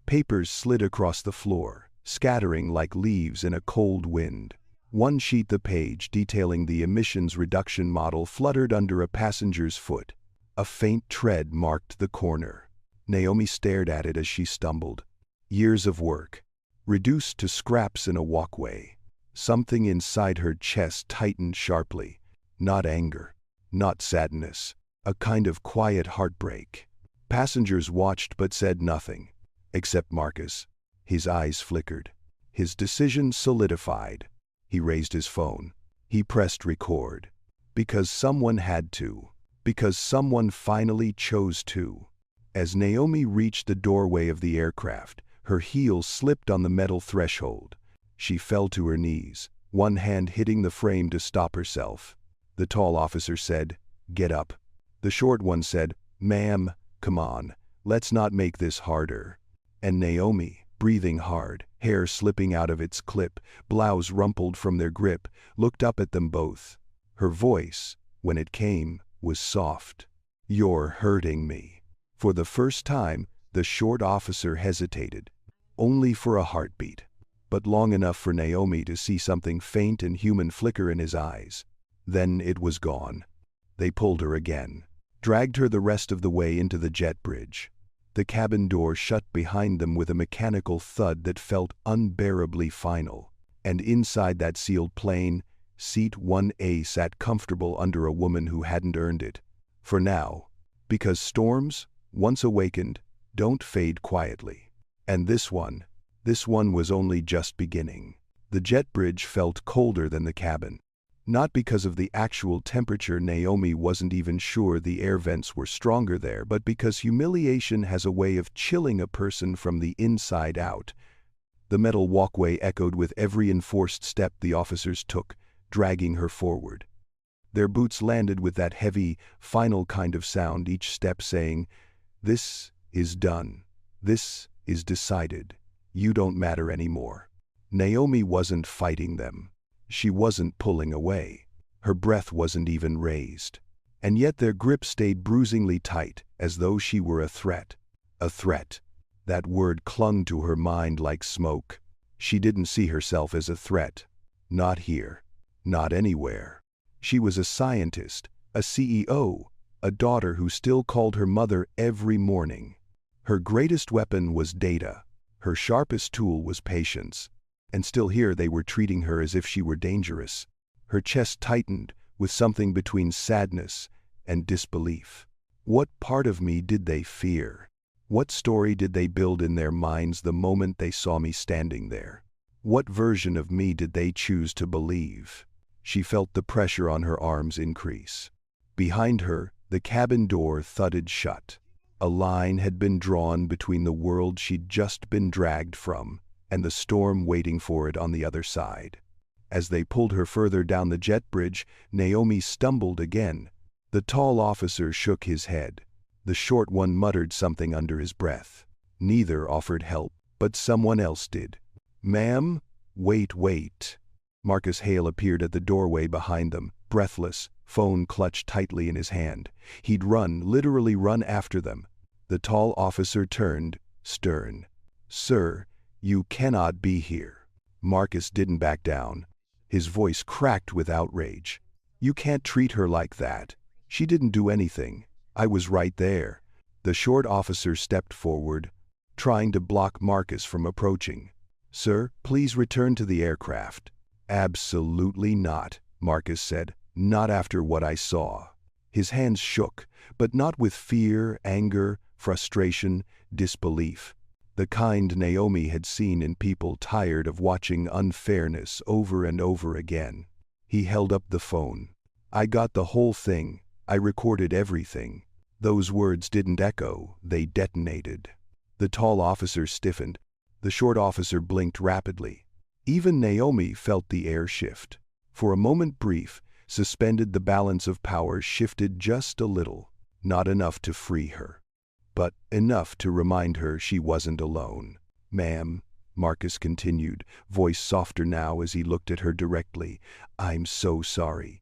Papers slid across the floor, scattering like leaves in a cold wind. One sheet, the page detailing the emissions reduction model, fluttered under a passenger's foot. A faint tread marked the corner. Naomi stared at it as she stumbled. Years of work, reduced to scraps in a walkway. Something inside her chest tightened sharply. Not anger, not sadness, a kind of quiet heartbreak. Passengers watched but said nothing, except Marcus. His eyes flickered. His decision solidified. He raised his phone. He pressed record. Because someone had to. Because someone finally chose to. As Naomi reached the doorway of the aircraft, her heels slipped on the metal threshold. She fell to her knees, one hand hitting the frame to stop herself. The tall officer said, "Get up." The short one said, "Ma'am, come on, let's not make this harder." And Naomi, breathing hard, hair slipping out of its clip, blouse rumpled from their grip, looked up at them both. Her voice, when it came, was soft. "You're hurting me." For the first time, the short officer hesitated. Only for a heartbeat, but long enough for Naomi to see something faint and human flicker in his eyes. Then it was gone. They pulled her again, dragged her the rest of the way into the jet bridge. The cabin door shut behind them with a mechanical thud that felt unbearably final. And inside that sealed plane, Seat 1A sat comfortable under a woman who hadn't earned it. For now. Because storms, once awakened, don't fade quietly. And this one was only just beginning. The jet bridge felt colder than the cabin. Not because of the actual temperature. Naomi wasn't even sure the air vents were stronger there, but because humiliation has a way of chilling a person from the inside out. The metal walkway echoed with every enforced step the officers took, dragging her forward. Their boots landed with that heavy, final kind of sound, each step saying, "This is done. This is decided. You don't matter anymore." Naomi wasn't fighting them. She wasn't pulling away. Her breath wasn't even raised. And yet their grip stayed bruisingly tight, as though she were a threat. A threat. That word clung to her mind like smoke. She didn't see herself as a threat. Not here. Not anywhere. She was a scientist, a CEO, a daughter who still called her mother every morning. Her greatest weapon was data. Her sharpest tool was patience. And still here they were treating her as if she were dangerous. Her chest tightened with something between sadness and disbelief. What part of me did they fear? What story did they build in their minds the moment they saw me standing there? What version of me did they choose to believe? She felt the pressure on her arms increase. Behind her, the cabin door thudded shut. A line had been drawn between the world she'd just been dragged from and the storm waiting for it on the other side. As they pulled her further down the jet bridge, Naomi stumbled again. The tall officer shook his head. The short one muttered something under his breath. Neither offered help, but someone else did. "Ma'am, wait." Marcus Hale appeared at the doorway behind them, breathless, phone clutched tightly in his hand. He'd run, literally run after them. The tall officer turned, stern. "Sir, you cannot be here." Marcus didn't back down. His voice cracked with outrage. "You can't treat her like that. She didn't do anything. I was right there." The short officer stepped forward, trying to block Marcus from approaching. "Sir, please return to the aircraft." "Absolutely not," Marcus said. "Not after what I saw." His hands shook, but not with fear, anger, frustration, disbelief. The kind Naomi had seen in people tired of watching unfairness over and over again. He held up the phone. "I got the whole thing. I recorded everything." Those words didn't echo, they detonated. The tall officer stiffened. The short officer blinked rapidly. Even Naomi felt the air shift. For a moment brief, suspended, the balance of power shifted just a little. Not enough to free her, but enough to remind her she wasn't alone. "Ma'am," Marcus continued, voice softer now as he looked at her directly, "I'm so sorry.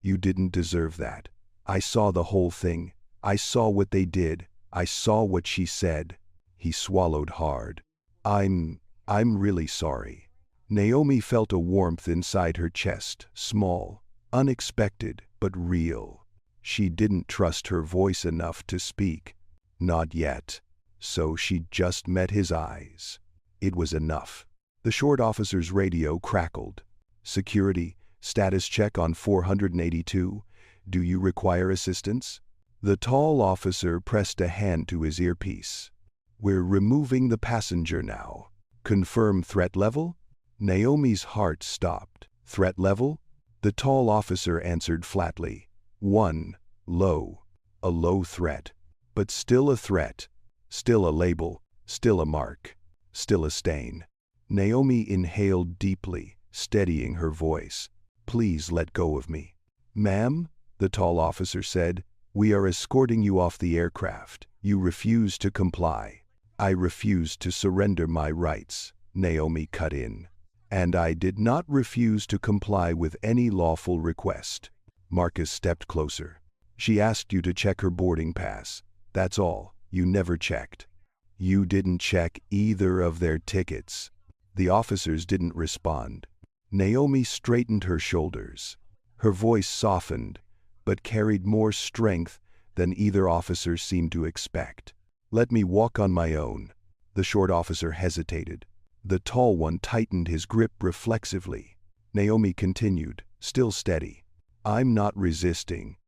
You didn't deserve that. I saw the whole thing. I saw what they did. I saw what she said." He swallowed hard. I'm really sorry." Naomi felt a warmth inside her chest, small, unexpected, but real. She didn't trust her voice enough to speak. Not yet. So she just met his eyes. It was enough. The short officer's radio crackled. "Security, status check on 482. Do you require assistance?" The tall officer pressed a hand to his earpiece. "We're removing the passenger now. Confirm threat level?" Naomi's heart stopped. "Threat level?" The tall officer answered flatly. 1, low. A low threat. But still a threat. Still a label. Still a mark. Still a stain. Naomi inhaled deeply, steadying her voice. "Please let go of me." "Ma'am," the tall officer said, "we are escorting you off the aircraft. You refuse to comply." "I refuse to surrender my rights," Naomi cut in. "And I did not refuse to comply with any lawful request." Marcus stepped closer. "She asked you to check her boarding pass. That's all. You never checked." "You didn't check either of their tickets." The officers didn't respond. Naomi straightened her shoulders. Her voice softened, but carried more strength than either officer seemed to expect. "Let me walk on my own." The short officer hesitated. The tall one tightened his grip reflexively. Naomi continued, still steady. "I'm not resisting.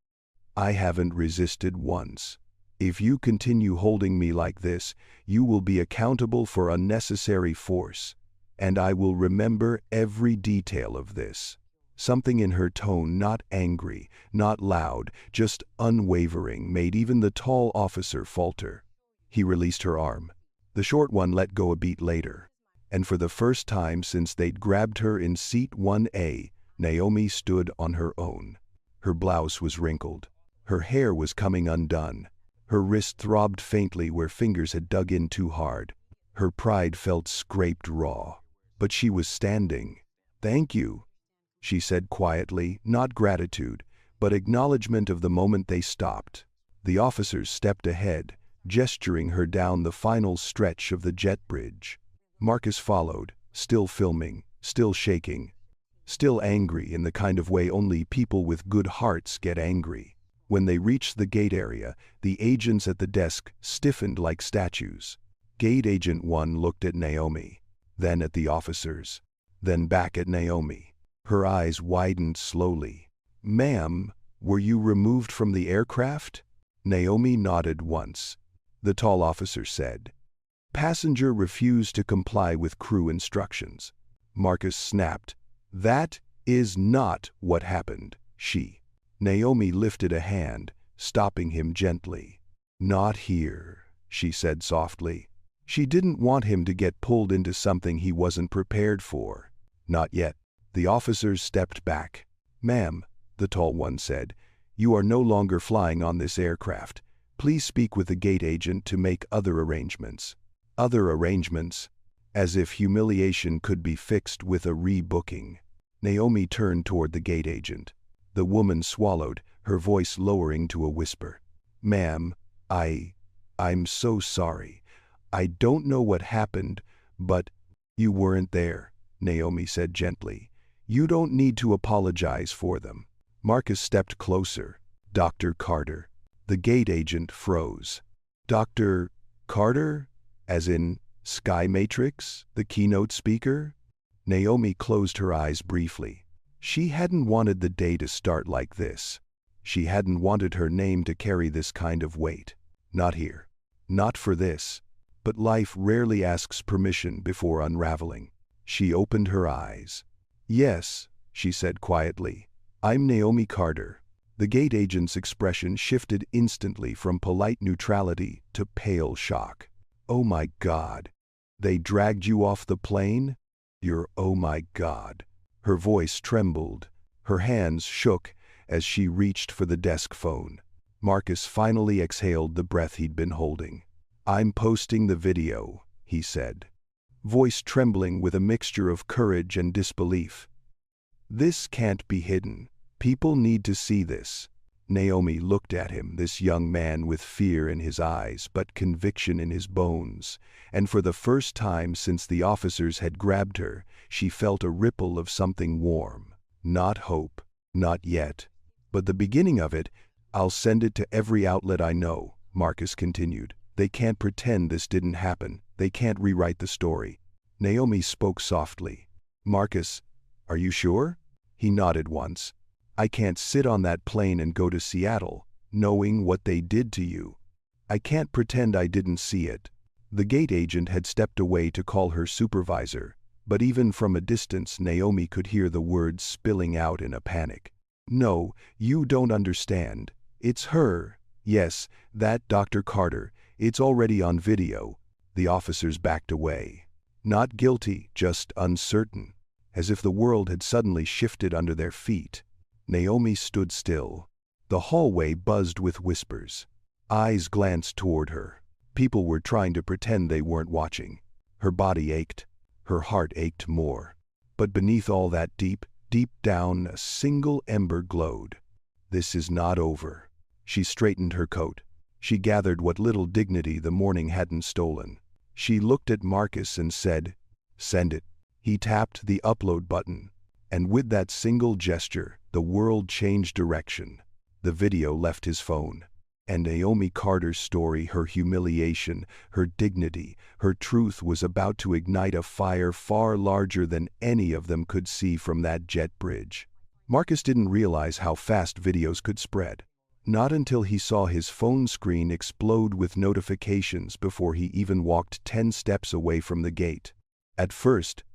I haven't resisted once. If you continue holding me like this, you will be accountable for unnecessary force, and I will remember every detail of this." Something in her tone, not angry, not loud, just unwavering, made even the tall officer falter. He released her arm. The short one let go a beat later. And for the first time since they'd grabbed her in seat 1A, Naomi stood on her own. Her blouse was wrinkled. Her hair was coming undone. Her wrist throbbed faintly where fingers had dug in too hard. Her pride felt scraped raw. But she was standing. "Thank you," she said quietly, not gratitude, but acknowledgement of the moment they stopped. The officers stepped ahead, gesturing her down the final stretch of the jet bridge. Marcus followed, still filming, still shaking, still angry in the kind of way only people with good hearts get angry. When they reached the gate area, the agents at the desk stiffened like statues. Gate Agent 1 looked at Naomi, then at the officers, then back at Naomi. Her eyes widened slowly. "Ma'am, were you removed from the aircraft?" Naomi nodded once. The tall officer said, "Passenger refused to comply with crew instructions." Marcus snapped, "That is not what happened." Naomi lifted a hand, stopping him gently. "Not here," she said softly. She didn't want him to get pulled into something he wasn't prepared for. Not yet. The officers stepped back. "Ma'am," the tall one said, "you are no longer flying on this aircraft. Please speak with the gate agent to make other arrangements." Other arrangements? As if humiliation could be fixed with a rebooking. Naomi turned toward the gate agent. The woman swallowed, her voice lowering to a whisper. "Ma'am, I'm so sorry. I don't know what happened, but—" "You weren't there," Naomi said gently. "You don't need to apologize for them." Marcus stepped closer. "Dr. Carter." The gate agent froze. "Dr. Carter? As in Sky Matrix, the keynote speaker?" Naomi closed her eyes briefly. She hadn't wanted the day to start like this. She hadn't wanted her name to carry this kind of weight. Not here. Not for this. But life rarely asks permission before unraveling. She opened her eyes. "Yes," she said quietly. "I'm Naomi Carter." The gate agent's expression shifted instantly from polite neutrality to pale shock. "Oh my God. They dragged you off the plane? Oh my God." Her voice trembled. Her hands shook as she reached for the desk phone. Marcus finally exhaled the breath he'd been holding. "I'm posting the video," he said, voice trembling with a mixture of courage and disbelief. "This can't be hidden. People need to see this." Naomi looked at him, this young man with fear in his eyes but conviction in his bones, and for the first time since the officers had grabbed her, she felt a ripple of something warm. Not hope, not yet, but the beginning of it. "I'll send it to every outlet I know," Marcus continued. "They can't pretend this didn't happen. They can't rewrite the story." Naomi spoke softly. "Marcus, are you sure?" He nodded once. "I can't sit on that plane and go to Seattle, knowing what they did to you. I can't pretend I didn't see it." The gate agent had stepped away to call her supervisor, but even from a distance Naomi could hear the words spilling out in a panic. "No, you don't understand. It's her. Yes, that Dr. Carter. It's already on video." The officers backed away. Not guilty, just uncertain, as if the world had suddenly shifted under their feet. Naomi stood still. The hallway buzzed with whispers. Eyes glanced toward her. People were trying to pretend they weren't watching. Her body ached. Her heart ached more. But beneath all that deep down, a single ember glowed. "This is not over." She straightened her coat. She gathered what little dignity the morning hadn't stolen. She looked at Marcus and said, "Send it." He tapped the upload button. And with that single gesture, the world changed direction. The video left his phone. And Naomi Carter's story, her humiliation, her dignity, her truth was about to ignite a fire far larger than any of them could see from that jet bridge. Marcus didn't realize how fast videos could spread. Not until he saw his phone screen explode with notifications before he even walked 10 steps away from the gate. At first,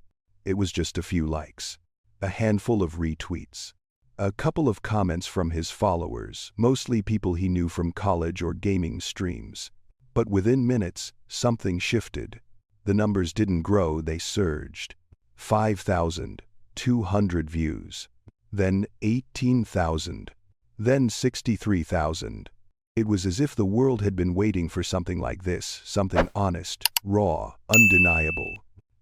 it was just a few likes. A handful of retweets. A couple of comments from his followers, mostly people he knew from college or gaming streams. But within minutes, something shifted. The numbers didn't grow, they surged. 5,200 views. Then 18,000. Then 63,000. It was as if the world had been waiting for something like this, something honest, raw, undeniable.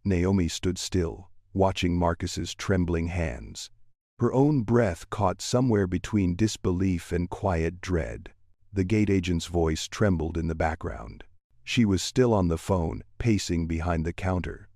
Naomi stood still, watching Marcus's trembling hands. Her own breath caught somewhere between disbelief and quiet dread. The gate agent's voice trembled in the background. She was still on the phone, pacing behind the counter.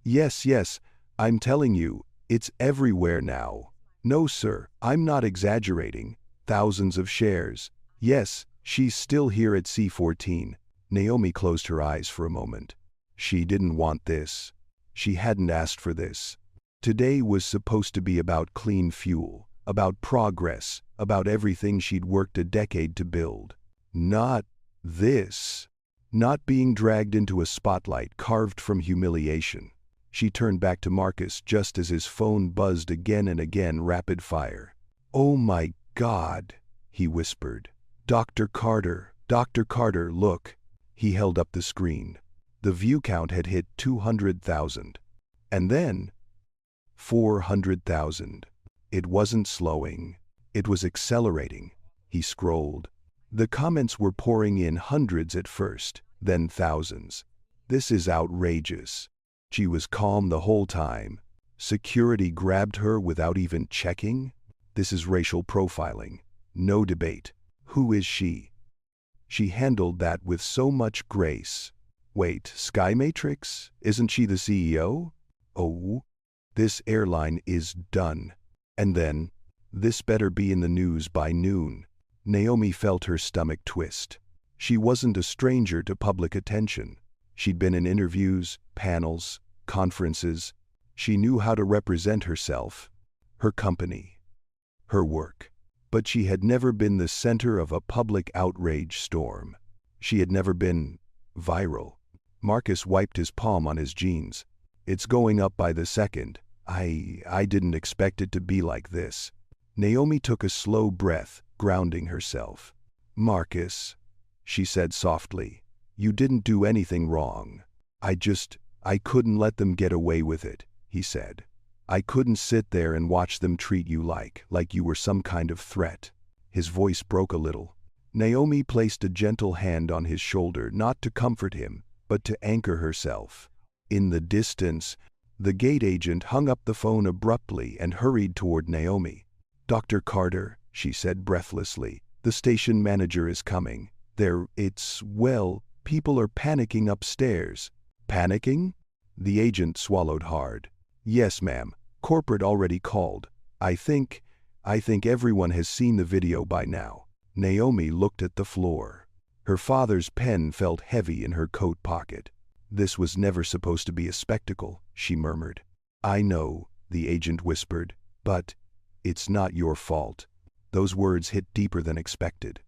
Yes, I'm telling you, it's everywhere now. No, sir, I'm not exaggerating. Thousands of shares. Yes, she's still here at C14. Naomi closed her eyes for a moment. She didn't want this. She hadn't asked for this. Today was supposed to be about clean fuel, about progress, about everything she'd worked a decade to build. Not this. Not being dragged into a spotlight carved from humiliation. She turned back to Marcus just as his phone buzzed again and again, rapid fire. "Oh my God," he whispered. Dr. Carter, look." He held up the screen. The view count had hit 200,000. And then 400,000. It wasn't slowing. It was accelerating. He scrolled. The comments were pouring in, hundreds at first, then thousands. "This is outrageous." She was calm the whole time. Security grabbed her without even checking? This is racial profiling. No debate. Who is she? She handled that with so much grace. Wait, Sky Matrix? Isn't she the CEO? Oh, this airline is done. And then, this better be in the news by noon. Naomi felt her stomach twist. She wasn't a stranger to public attention. She'd been in interviews, panels, conferences. She knew how to represent herself, her company, her work. But she had never been the center of a public outrage storm. She had never been viral. Marcus wiped his palm on his jeans. "It's going up by the second. I didn't expect it to be like this." Naomi took a slow breath, grounding herself. "Marcus," she said softly, "you didn't do anything wrong. I couldn't let them get away with it," he said. "I couldn't sit there and watch them treat you like you were some kind of threat." His voice broke a little. Naomi placed a gentle hand on his shoulder, not to comfort him, but to anchor herself. In the distance, the gate agent hung up the phone abruptly and hurried toward Naomi. "Dr. Carter," she said breathlessly, "the station manager is coming. People are panicking upstairs." "Panicking?" The agent swallowed hard. "Yes, ma'am. Corporate already called. I think everyone has seen the video by now." Naomi looked at the floor. Her father's pen felt heavy in her coat pocket. "This was never supposed to be a spectacle," she murmured. "I know," the agent whispered, "but it's not your fault." Those words hit deeper than expected.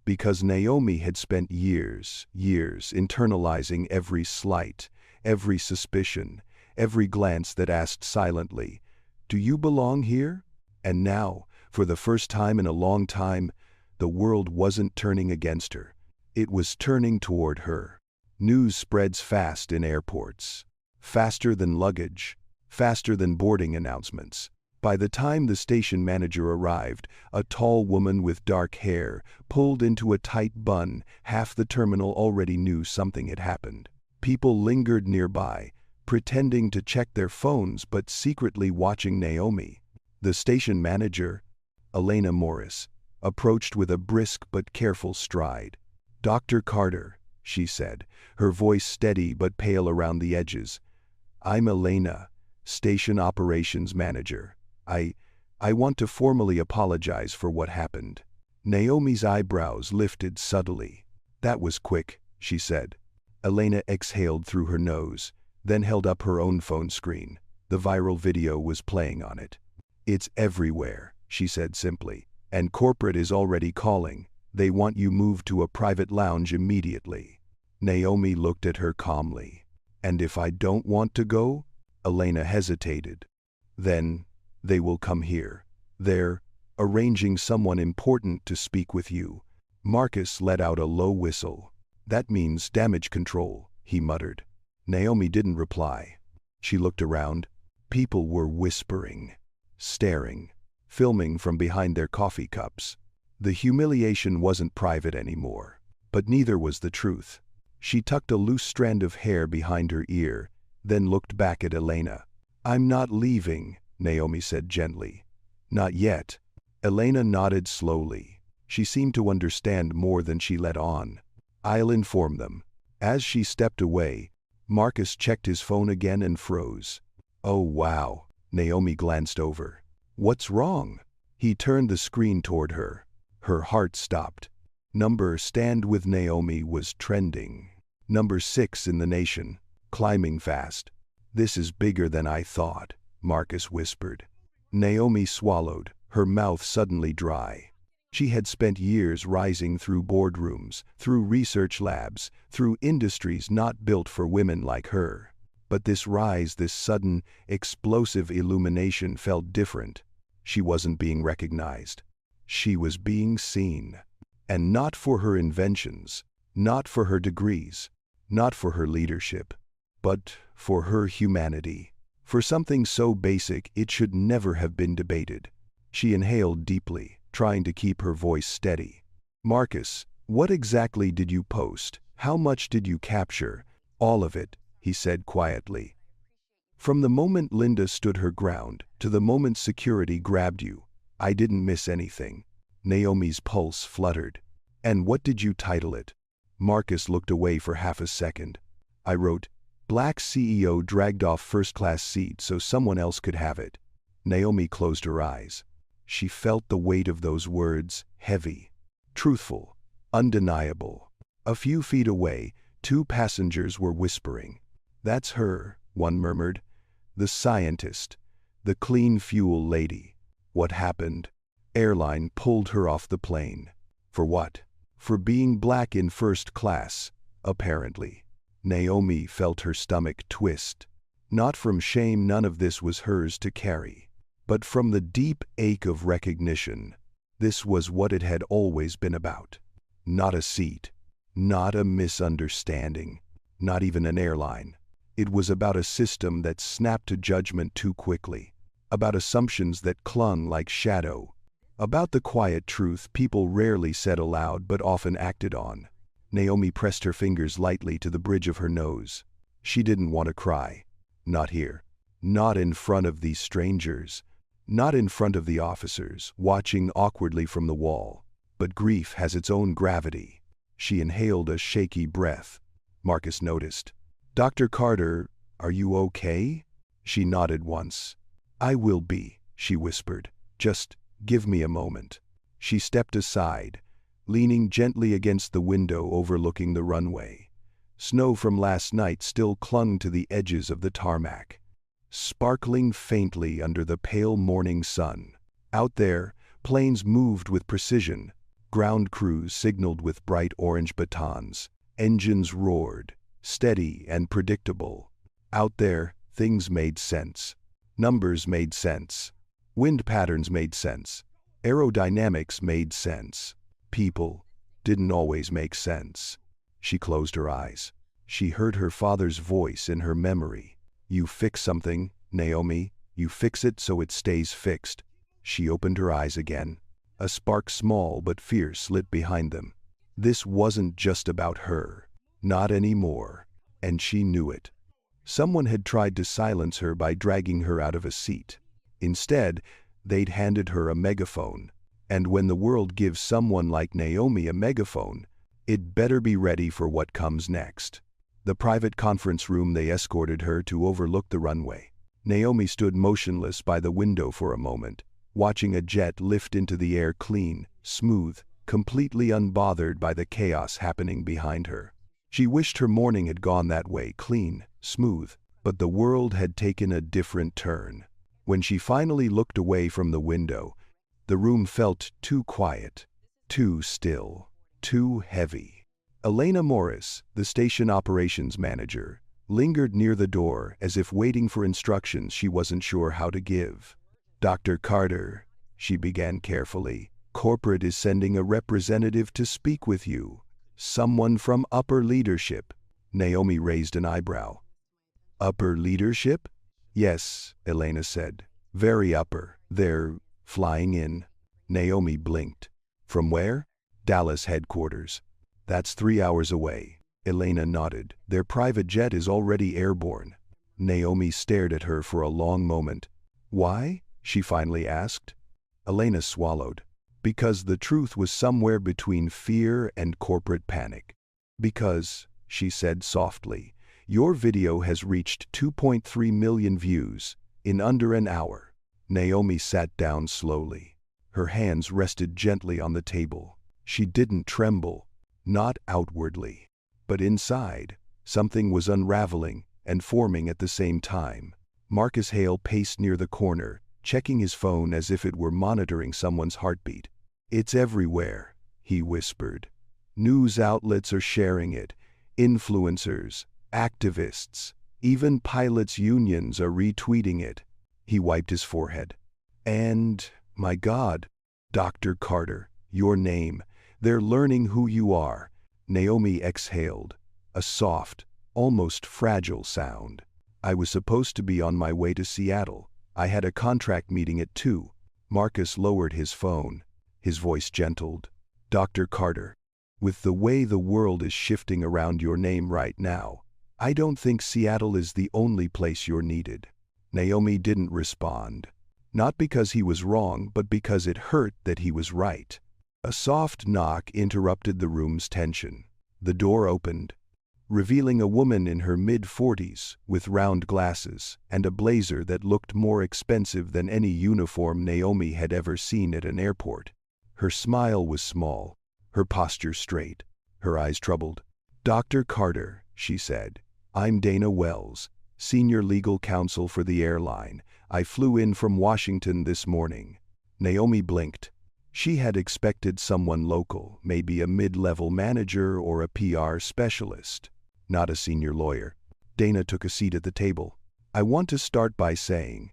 Because Naomi had spent years internalizing every slight, every suspicion, every glance that asked silently, "Do you belong here?" And now, for the first time in a long time, the world wasn't turning against her. It was turning toward her. News spreads fast in airports. Faster than luggage, faster than boarding announcements. By the time the station manager arrived, a tall woman with dark hair, pulled into a tight bun, half the terminal already knew something had happened. People lingered nearby, pretending to check their phones but secretly watching Naomi. The station manager, Elena Morris, approached with a brisk but careful stride. "Dr. Carter," she said, her voice steady but pale around the edges. "I'm Elena, station operations manager. I want to formally apologize for what happened." Naomi's eyebrows lifted subtly. "That was quick," she said. Elena exhaled through her nose, then held up her own phone screen. The viral video was playing on it. "It's everywhere," she said simply, "and corporate is already calling. They want you moved to a private lounge immediately." Naomi looked at her calmly. "And if I don't want to go?" Elena hesitated. They will come here. They're arranging someone important to speak with you. Marcus let out a low whistle. That means damage control, he muttered. Naomi didn't reply. She looked around. People were whispering, staring, filming from behind their coffee cups. The humiliation wasn't private anymore, but neither was the truth. She tucked a loose strand of hair behind her ear, then looked back at Elena. "I'm not leaving," Naomi said gently. "Not yet." Elena nodded slowly. She seemed to understand more than she let on. "I'll inform them." As she stepped away, Marcus checked his phone again and froze. "Oh wow." Naomi glanced over. "What's wrong?" He turned the screen toward her. Her heart stopped. Number Stand with Naomi was trending. Number 6 in the nation, climbing fast. "This is bigger than I thought," Marcus whispered. Naomi swallowed, her mouth suddenly dry. She had spent years rising through boardrooms, through research labs, through industries not built for women like her. But this rise, this sudden, explosive illumination felt different. She wasn't being recognized. She was being seen. And not for her inventions, not for her degrees, not for her leadership, but for her humanity. For something so basic it should never have been debated. She inhaled deeply, trying to keep her voice steady. "Marcus, what exactly did you post? How much did you capture?" "All of it," he said quietly. "From the moment Linda stood her ground to the moment security grabbed you, I didn't miss anything." Naomi's pulse fluttered. "And what did you title it?" Marcus looked away for half a second. "I wrote, 'Black CEO dragged off first-class seat so someone else could have it.'" Naomi closed her eyes. She felt the weight of those words, heavy, truthful, undeniable. A few feet away, 2 passengers were whispering. "That's her," one murmured. "The scientist. The clean fuel lady." "What happened?" "Airline pulled her off the plane." "For what?" "For being black in first class, apparently." Naomi felt her stomach twist. Not from shame, none of this was hers to carry, but from the deep ache of recognition. This was what it had always been about. Not a seat, not a misunderstanding, not even an airline. It was about a system that snapped to judgment too quickly, about assumptions that clung like shadow, about the quiet truth people rarely said aloud but often acted on. Naomi pressed her fingers lightly to the bridge of her nose. She didn't want to cry. Not here. Not in front of these strangers. Not in front of the officers, watching awkwardly from the wall. But grief has its own gravity. She inhaled a shaky breath. Marcus noticed. "Dr. Carter, are you okay?" She nodded once. "I will be," she whispered. "Just give me a moment." She stepped aside, leaning gently against the window overlooking the runway. Snow from last night still clung to the edges of the tarmac, sparkling faintly under the pale morning sun. Out there, planes moved with precision. Ground crews signaled with bright orange batons. Engines roared, steady and predictable. Out there, things made sense. Numbers made sense. Wind patterns made sense. Aerodynamics made sense. People didn't always make sense. She closed her eyes. She heard her father's voice in her memory. "You fix something, Naomi. You fix it so it stays fixed." She opened her eyes again. A spark, small but fierce, lit behind them. This wasn't just about her. Not anymore. And she knew it. Someone had tried to silence her by dragging her out of a seat. Instead, they'd handed her a megaphone. And when the world gives someone like Naomi a megaphone, it better be ready for what comes next. The private conference room they escorted her to overlooked the runway. Naomi stood motionless by the window for a moment, watching a jet lift into the air clean, smooth, completely unbothered by the chaos happening behind her. She wished her morning had gone that way, clean, smooth, but the world had taken a different turn. When she finally looked away from the window, the room felt too quiet, too still, too heavy. Elena Morris, the station operations manager, lingered near the door as if waiting for instructions she wasn't sure how to give. Dr. Carter, she began carefully, corporate is sending a representative to speak with you. Someone from upper leadership. Naomi raised an eyebrow. Upper leadership? Yes, Elena said. Very upper. They're flying in. Naomi blinked. From where? Dallas headquarters. That's 3 hours away. Elena nodded. Their private jet is already airborne. Naomi stared at her for a long moment. Why? She finally asked. Elena swallowed. Because the truth was somewhere between fear and corporate panic. Because, she said softly, your video has reached 2.3 million views in under an hour. Naomi sat down slowly. Her hands rested gently on the table. She didn't tremble, not outwardly. But inside, something was unraveling and forming at the same time. Marcus Hale paced near the corner, checking his phone as if it were monitoring someone's heartbeat. It's everywhere, he whispered. News outlets are sharing it. Influencers, activists, even pilots' unions are retweeting it. He wiped his forehead. And, my God, Dr. Carter, your name. They're learning who you are. Naomi exhaled, a soft, almost fragile sound. I was supposed to be on my way to Seattle. I had a contract meeting at 2. Marcus lowered his phone. His voice gentled. Dr. Carter, with the way the world is shifting around your name right now, I don't think Seattle is the only place you're needed. Naomi didn't respond. Not because he was wrong, but because it hurt that he was right. A soft knock interrupted the room's tension. The door opened, revealing a woman in her mid-40s with round glasses and a blazer that looked more expensive than any uniform Naomi had ever seen at an airport. Her smile was small, her posture straight, her eyes troubled. Dr. Carter, she said, I'm Dana Wells, senior legal counsel for the airline. I flew in from Washington this morning. Naomi blinked. She had expected someone local, maybe a mid-level manager or a PR specialist, not a senior lawyer. Dana took a seat at the table. I want to start by saying,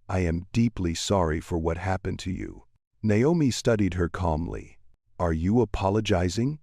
I am deeply sorry for what happened to you. Naomi studied her calmly. Are you apologizing?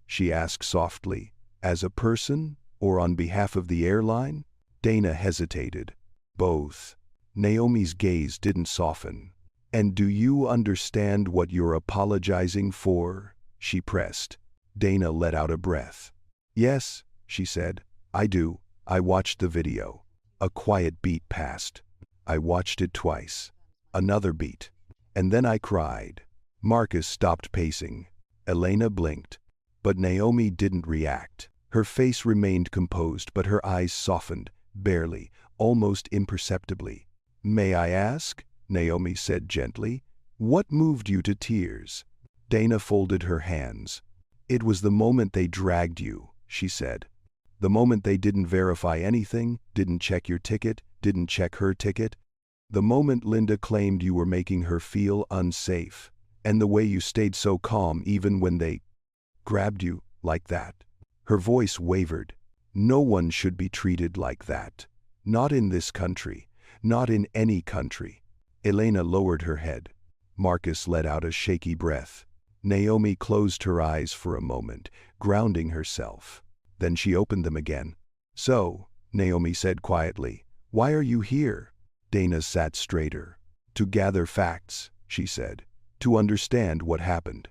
She asked softly. As a person, or on behalf of the airline? Dana hesitated. Both. Naomi's gaze didn't soften. And do you understand what you're apologizing for? She pressed. Dana let out a breath. Yes, she said. I do. I watched the video. A quiet beat passed. I watched it twice. Another beat. And then I cried. Marcus stopped pacing. Elena blinked. But Naomi didn't react. Her face remained composed, but her eyes softened, barely, almost imperceptibly. May I ask? Naomi said gently. What moved you to tears? Dana folded her hands. It was the moment they dragged you, she said. The moment they didn't verify anything, didn't check your ticket, didn't check her ticket. The moment Linda claimed you were making her feel unsafe. And the way you stayed so calm even when they grabbed you like that. Her voice wavered. No one should be treated like that. Not in this country. Not in any country. Elena lowered her head. Marcus let out a shaky breath. Naomi closed her eyes for a moment, grounding herself. Then she opened them again. So, Naomi said quietly, why are you here? Dana sat straighter. To gather facts, she said. To understand what happened.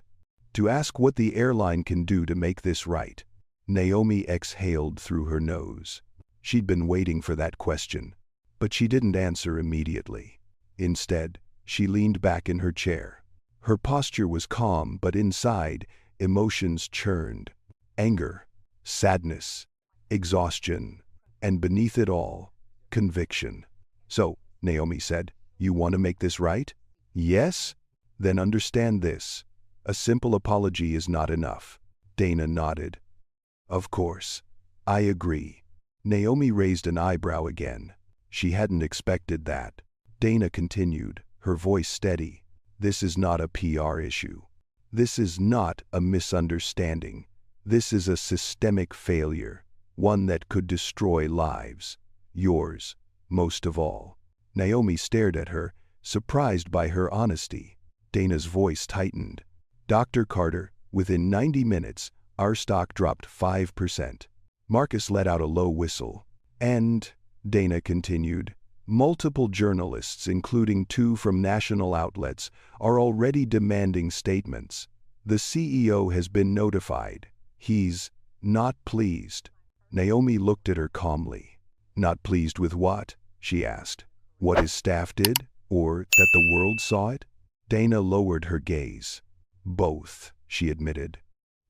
To ask what the airline can do to make this right. Naomi exhaled through her nose. She'd been waiting for that question. But she didn't answer immediately. Instead, she leaned back in her chair. Her posture was calm, but inside, emotions churned. Anger, sadness, exhaustion, and beneath it all, conviction. So, Naomi said, you want to make this right? Yes? Then understand this. A simple apology is not enough. Dana nodded. Of course. I agree. Naomi raised an eyebrow again. She hadn't expected that. Dana continued, her voice steady. This is not a PR issue. This is not a misunderstanding. This is a systemic failure, one that could destroy lives. Yours, most of all. Naomi stared at her, surprised by her honesty. Dana's voice tightened. Dr. Carter, within 90 minutes, our stock dropped 5%. Marcus let out a low whistle. And, Dana continued, multiple journalists, including 2 from national outlets, are already demanding statements. The CEO has been notified. He's not pleased. Naomi looked at her calmly. Not pleased with what? She asked. What his staff did? Or that the world saw it? Dana lowered her gaze. Both, she admitted.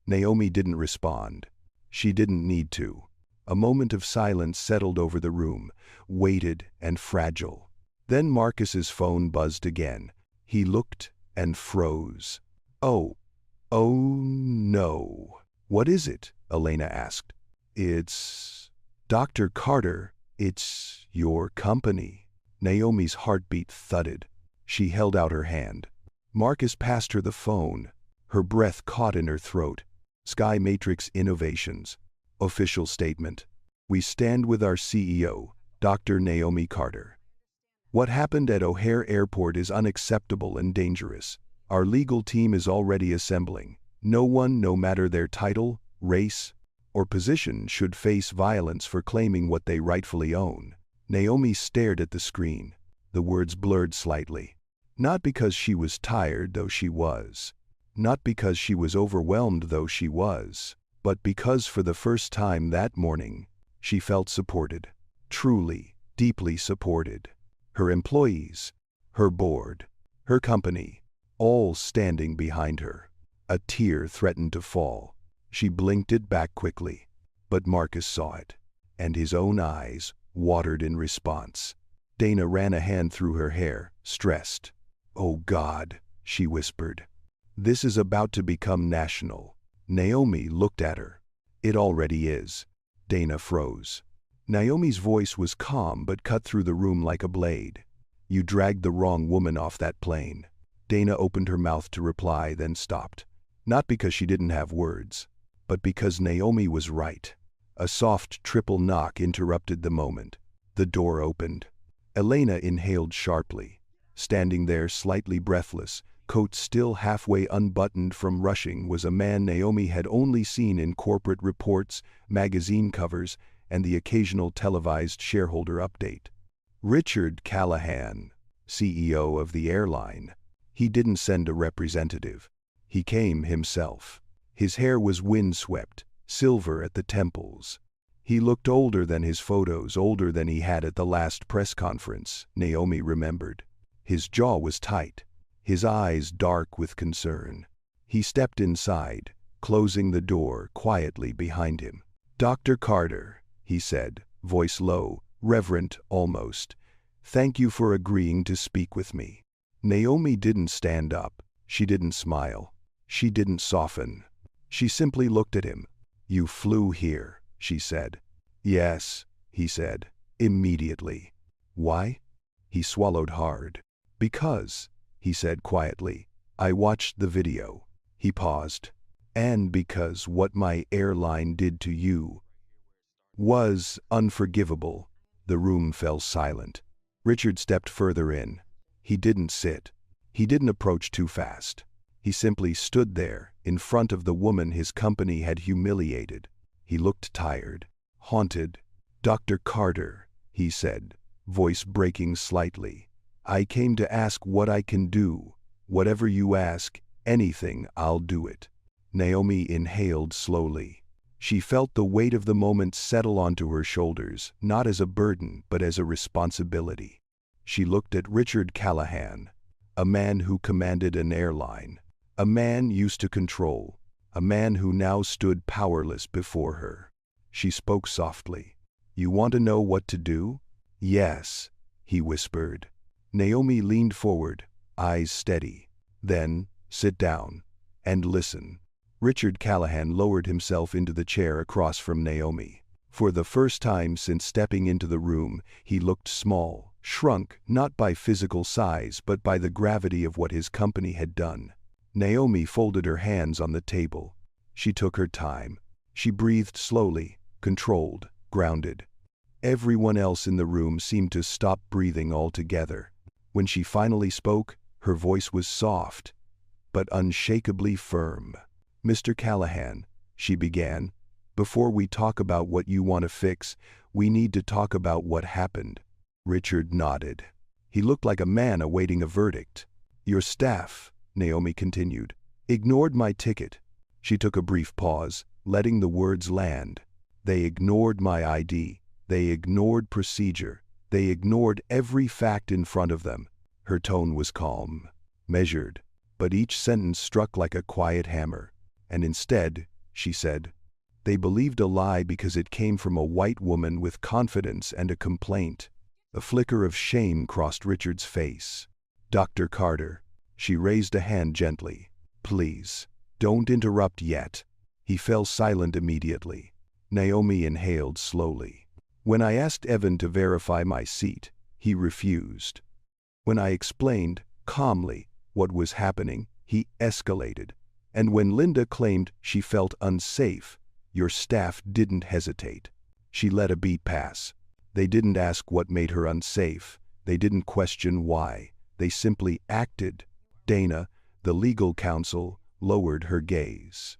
Naomi didn't respond. She didn't need to. A moment of silence settled over the room, weighted and fragile. Then Marcus's phone buzzed again. He looked and froze. Oh no. What is it? Elena asked. It's Dr. Carter. It's your company. Naomi's heartbeat thudded. She held out her hand. Marcus passed her the phone. Her breath caught in her throat. Sky Matrix Innovations. Official statement. We stand with our CEO, Dr. Naomi Carter. What happened at O'Hare Airport is unacceptable and dangerous. Our legal team is already assembling. No one, no matter their title, race, or position, should face violence for claiming what they rightfully own. Naomi stared at the screen. The words blurred slightly. Not because she was tired, though she was. Not because she was overwhelmed, though she was. But because for the first time that morning, she felt supported. Truly, deeply supported. Her employees, her board, her company, all standing behind her. A tear threatened to fall. She blinked it back quickly. But Marcus saw it, and his own eyes watered in response. Dana ran a hand through her hair, stressed. Oh God, she whispered. This is about to become national. Naomi looked at her. It already is. Dana froze. Naomi's voice was calm but cut through the room like a blade. You dragged the wrong woman off that plane. Dana opened her mouth to reply, then stopped. Not because she didn't have words, but because Naomi was right. A soft triple knock interrupted the moment. The door opened. Elena inhaled sharply. Standing there, slightly breathless, coat still halfway unbuttoned from rushing, was a man Naomi had only seen in corporate reports, magazine covers, and the occasional televised shareholder update. Richard Callahan, CEO of the airline. He didn't send a representative. He came himself. His hair was windswept, silver at the temples. He looked older than his photos, older than he had at the last press conference, Naomi remembered. His jaw was tight, his eyes dark with concern. He stepped inside, closing the door quietly behind him. Dr. Carter, he said, voice low, reverent almost. Thank you for agreeing to speak with me. Naomi didn't stand up. She didn't smile. She didn't soften. She simply looked at him. You flew here, she said. Yes, he said, immediately. Why? He swallowed hard. Because, he said quietly, I watched the video. He paused. And because what my airline did to you was unforgivable. The room fell silent. Richard stepped further in. He didn't sit. He didn't approach too fast. He simply stood there, in front of the woman his company had humiliated. He looked tired, haunted. Dr. Carter, he said, voice breaking slightly. I came to ask what I can do. Whatever you ask, anything, I'll do it. Naomi inhaled slowly. She felt the weight of the moment settle onto her shoulders, not as a burden, but as a responsibility. She looked at Richard Callahan, a man who commanded an airline, a man used to control, a man who now stood powerless before her. She spoke softly. You want to know what to do? Yes, he whispered. Naomi leaned forward, eyes steady. Then, sit down and listen. Richard Callahan lowered himself into the chair across from Naomi. For the first time since stepping into the room, he looked small, shrunk not by physical size but by the gravity of what his company had done. Naomi folded her hands on the table. She took her time. She breathed slowly, controlled, grounded. Everyone else in the room seemed to stop breathing altogether. When she finally spoke, her voice was soft, but unshakably firm. "Mr. Callahan," she began, "before we talk about what you want to fix, we need to talk about what happened." Richard nodded. He looked like a man awaiting a verdict. "Your staff," Naomi continued, "ignored my ticket." She took a brief pause, letting the words land. "They ignored my ID. They ignored procedure. They ignored every fact in front of them." Her tone was calm, measured, but each sentence struck like a quiet hammer. "And instead," she said, "they believed a lie because it came from a white woman with confidence and a complaint." A flicker of shame crossed Richard's face. "Dr. Carter," she raised a hand gently, "please, don't interrupt yet." He fell silent immediately. Naomi inhaled slowly. "When I asked Evan to verify my seat, he refused. When I explained, calmly, what was happening, he escalated. And when Linda claimed she felt unsafe, your staff didn't hesitate." She let a beat pass. "They didn't ask what made her unsafe. They didn't question why. They simply acted." Dana, the legal counsel, lowered her gaze.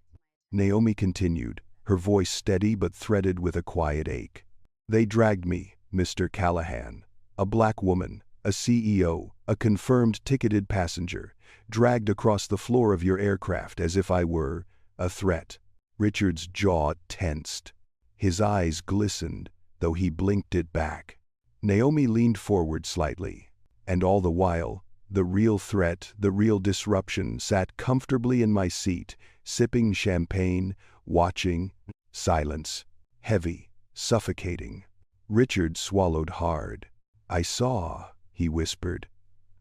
Naomi continued, her voice steady but threaded with a quiet ache. "They dragged me, Mr. Callahan. A black woman, a CEO, a confirmed ticketed passenger, dragged across the floor of your aircraft as if I were a threat." Richard's jaw tensed. His eyes glistened, though he blinked it back. Naomi leaned forward slightly. "And all the while, the real threat, the real disruption, sat comfortably in my seat, sipping champagne, watching." Silence. Heavy, suffocating. Richard swallowed hard. "I saw," he whispered.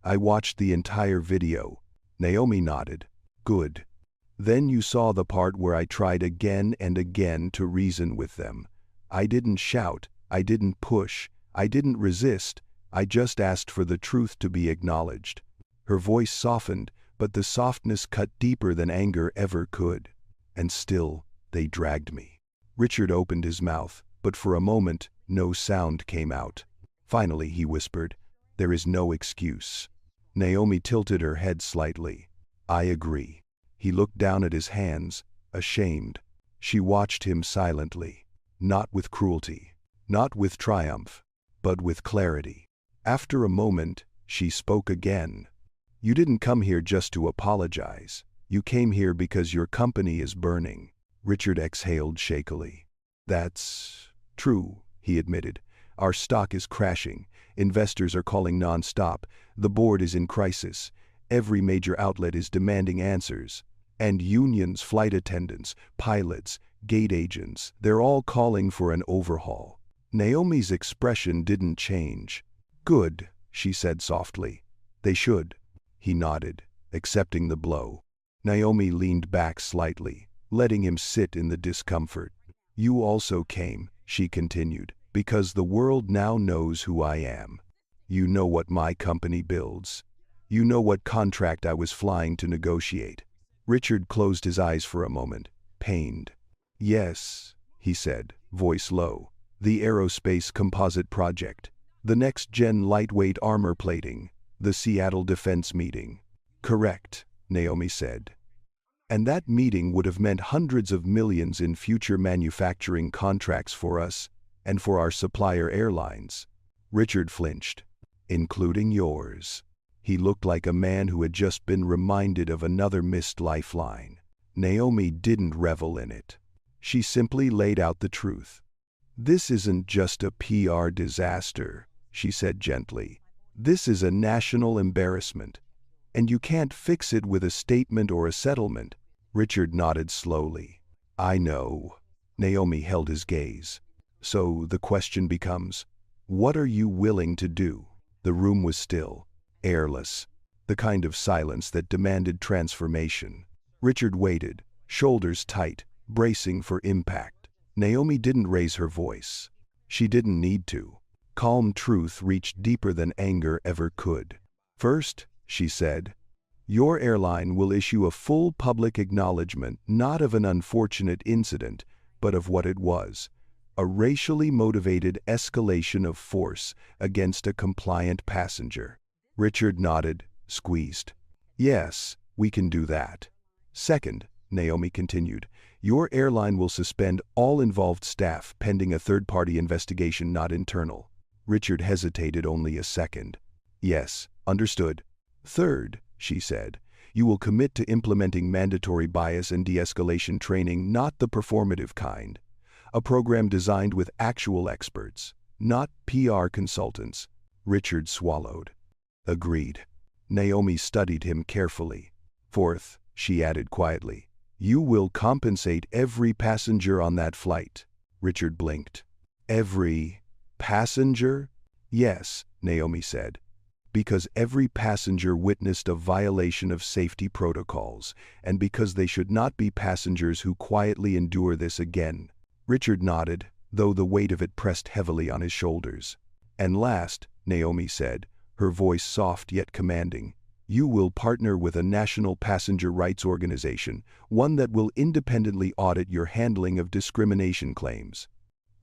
"I watched the entire video." Naomi nodded. "Good. Then you saw the part where I tried again and again to reason with them. I didn't shout, I didn't push, I didn't resist, I just asked for the truth to be acknowledged." Her voice softened, but the softness cut deeper than anger ever could. "And still, they dragged me." Richard opened his mouth, but for a moment, no sound came out. Finally, he whispered, "There is no excuse." Naomi tilted her head slightly. "I agree." He looked down at his hands, ashamed. She watched him silently. Not with cruelty, not with triumph, but with clarity. After a moment, she spoke again. "You didn't come here just to apologize. You came here because your company is burning." Richard exhaled shakily. "That's true," he admitted. "Our stock is crashing. Investors are calling nonstop. The board is in crisis. Every major outlet is demanding answers. And unions, flight attendants, pilots, gate agents, they're all calling for an overhaul." Naomi's expression didn't change. "Good," she said softly. "They should." He nodded, accepting the blow. Naomi leaned back slightly, letting him sit in the discomfort. "You also came," she continued, "because the world now knows who I am. You know what my company builds. You know what contract I was flying to negotiate." Richard closed his eyes for a moment, pained. "Yes," he said, voice low. "The aerospace composite project. The next-gen lightweight armor plating. The Seattle defense meeting." "Correct," Naomi said. "And that meeting would have meant hundreds of millions in future manufacturing contracts for us and for our supplier airlines." Richard flinched. "Including yours." He looked like a man who had just been reminded of another missed lifeline. Naomi didn't revel in it. She simply laid out the truth. "This isn't just a PR disaster," she said gently. "This is a national embarrassment. And you can't fix it with a statement or a settlement." Richard nodded slowly. "I know." Naomi held his gaze. "So the question becomes, what are you willing to do?" The room was still, airless, the kind of silence that demanded transformation. Richard waited, shoulders tight, bracing for impact. Naomi didn't raise her voice. She didn't need to. Calm truth reached deeper than anger ever could. "First," she said, "your airline will issue a full public acknowledgement not of an unfortunate incident, but of what it was. A racially motivated escalation of force against a compliant passenger." Richard nodded, squeezed. Yes, we can do that. Second, Naomi continued, your airline will suspend all involved staff pending a third-party investigation not internal. Richard hesitated only a second. Yes, understood. Third, she said, you will commit to implementing mandatory bias and de-escalation training, not the performative kind. A program designed with actual experts, not PR consultants. Richard swallowed. Agreed. Naomi studied him carefully. Fourth, she added quietly, you will compensate every passenger on that flight. Richard blinked. Every passenger? Yes, Naomi said. Because every passenger witnessed a violation of safety protocols, and because they should not be passengers who quietly endure this again. Richard nodded, though the weight of it pressed heavily on his shoulders. And last, Naomi said, her voice soft yet commanding, you will partner with a national passenger rights organization, one that will independently audit your handling of discrimination claims.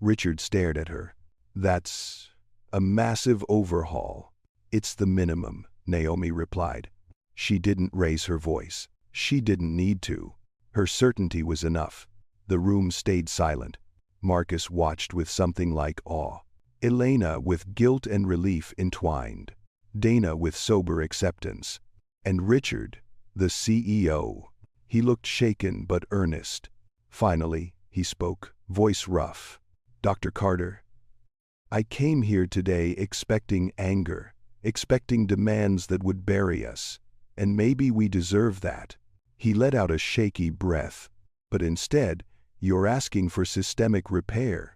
Richard stared at her. That's a massive overhaul. It's the minimum, Naomi replied. She didn't raise her voice. She didn't need to. Her certainty was enough. The room stayed silent. Marcus watched with something like awe. Elena with guilt and relief entwined. Dana with sober acceptance. And Richard, the CEO. He looked shaken but earnest. Finally, he spoke, voice rough. Dr. Carter, I came here today expecting anger, expecting demands that would bury us, and maybe we deserve that. He let out a shaky breath. But instead, you're asking for systemic repair.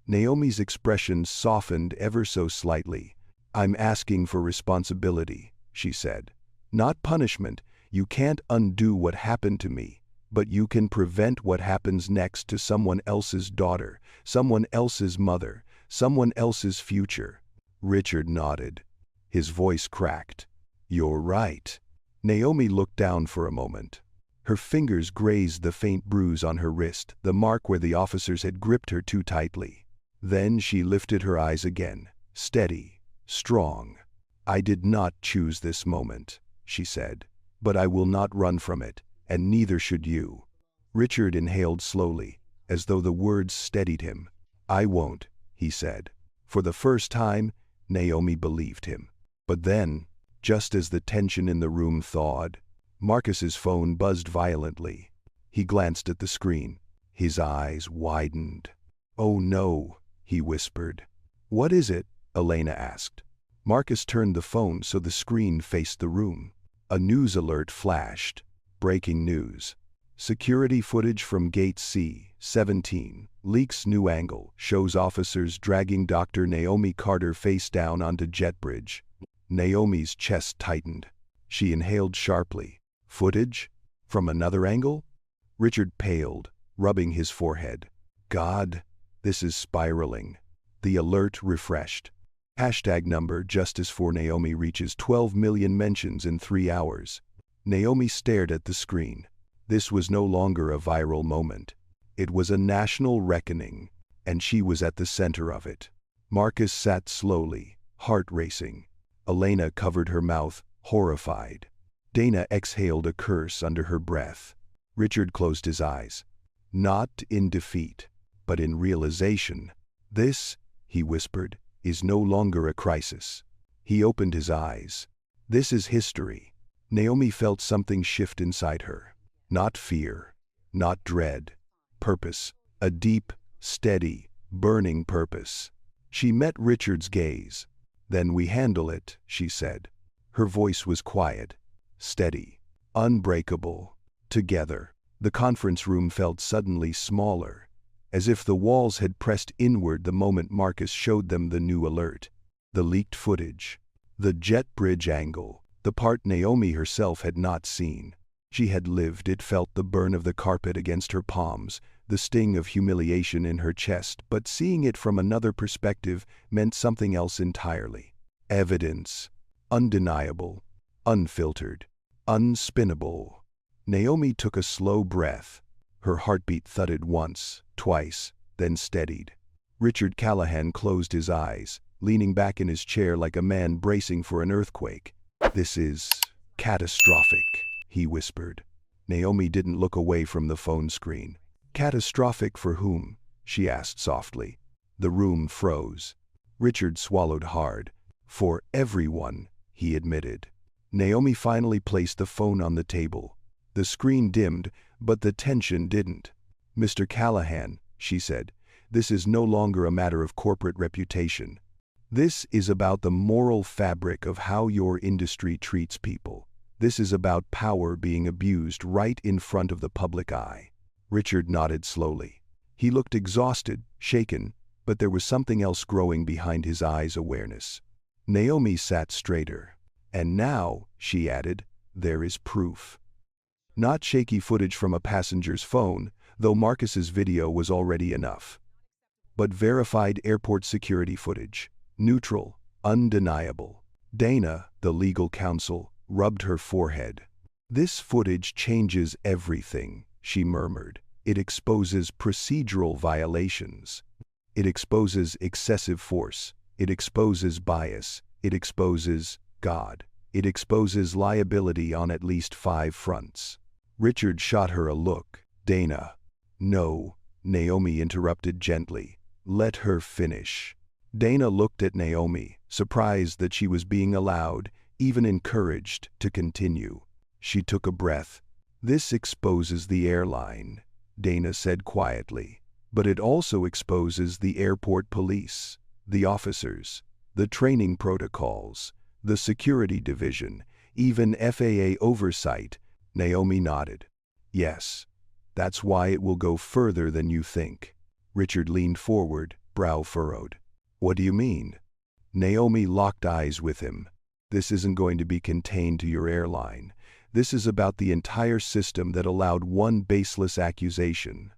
Naomi's expression softened ever so slightly. I'm asking for responsibility, she said. Not punishment. You can't undo what happened to me, but you can prevent what happens next to someone else's daughter, someone else's mother, someone else's future. Richard nodded. His voice cracked. You're right. Naomi looked down for a moment. Her fingers grazed the faint bruise on her wrist, the mark where the officers had gripped her too tightly. Then she lifted her eyes again, steady, strong. I did not choose this moment, she said, but I will not run from it, and neither should you. Richard inhaled slowly, as though the words steadied him. I won't, he said. For the first time, Naomi believed him. But then, just as the tension in the room thawed, Marcus's phone buzzed violently. He glanced at the screen. His eyes widened. Oh no, he whispered. What is it? Elena asked. Marcus turned the phone so the screen faced the room. A news alert flashed. Breaking news. Security footage from Gate C-17 leaks new angle, shows officers dragging Dr. Naomi Carter face down onto jet bridge. Naomi's chest tightened. She inhaled sharply. Footage? From another angle? Richard paled, rubbing his forehead. God, this is spiraling. The alert refreshed. Hashtag number Justice for Naomi reaches 12 million mentions in 3 hours. Naomi stared at the screen. This was no longer a viral moment. It was a national reckoning, and she was at the center of it. Marcus sat slowly, heart racing. Elena covered her mouth, horrified. Dana exhaled a curse under her breath. Richard closed his eyes. Not in defeat, but in realization. This, he whispered, is no longer a crisis. He opened his eyes. This is history. Naomi felt something shift inside her. Not fear, not dread. Purpose. A deep, steady, burning purpose. She met Richard's gaze. Then we handle it, she said. Her voice was quiet, steady, unbreakable. Together. The conference room felt suddenly smaller, as if the walls had pressed inward the moment Marcus showed them the new alert. The leaked footage. The jet bridge angle. The part Naomi herself had not seen. She had lived it, felt the burn of the carpet against her palms, the sting of humiliation in her chest, but seeing it from another perspective meant something else entirely. Evidence. Undeniable. Unfiltered. Unspinnable. Naomi took a slow breath. Her heartbeat thudded once, twice, then steadied. Richard Callahan closed his eyes, leaning back in his chair like a man bracing for an earthquake. This is catastrophic, he whispered. Naomi didn't look away from the phone screen. Catastrophic for whom? She asked softly. The room froze. Richard swallowed hard. For everyone, he admitted. Naomi finally placed the phone on the table. The screen dimmed, but the tension didn't. Mr. Callahan, she said, this is no longer a matter of corporate reputation. This is about the moral fabric of how your industry treats people. This is about power being abused right in front of the public eye. Richard nodded slowly. He looked exhausted, shaken, but there was something else growing behind his eyes' awareness. Naomi sat straighter. And now, she added, there is proof. Not shaky footage from a passenger's phone, though Marcus's video was already enough. But verified airport security footage. Neutral, undeniable. Dana, the legal counsel, rubbed her forehead. This footage changes everything, she murmured. It exposes procedural violations. It exposes excessive force. It exposes bias. It exposes God. It exposes liability on at least 5 fronts. Richard shot her a look. Dana. No, Naomi interrupted gently. Let her finish. Dana looked at Naomi, surprised that she was being allowed, even encouraged, to continue. She took a breath. This exposes the airline, Dana said quietly. But it also exposes the airport police, the officers, the training protocols, the security division, even FAA oversight. Naomi nodded. Yes, that's why it will go further than you think. Richard leaned forward, brow furrowed. What do you mean? Naomi locked eyes with him. This isn't going to be contained to your airline. This is about the entire system that allowed one baseless accusation.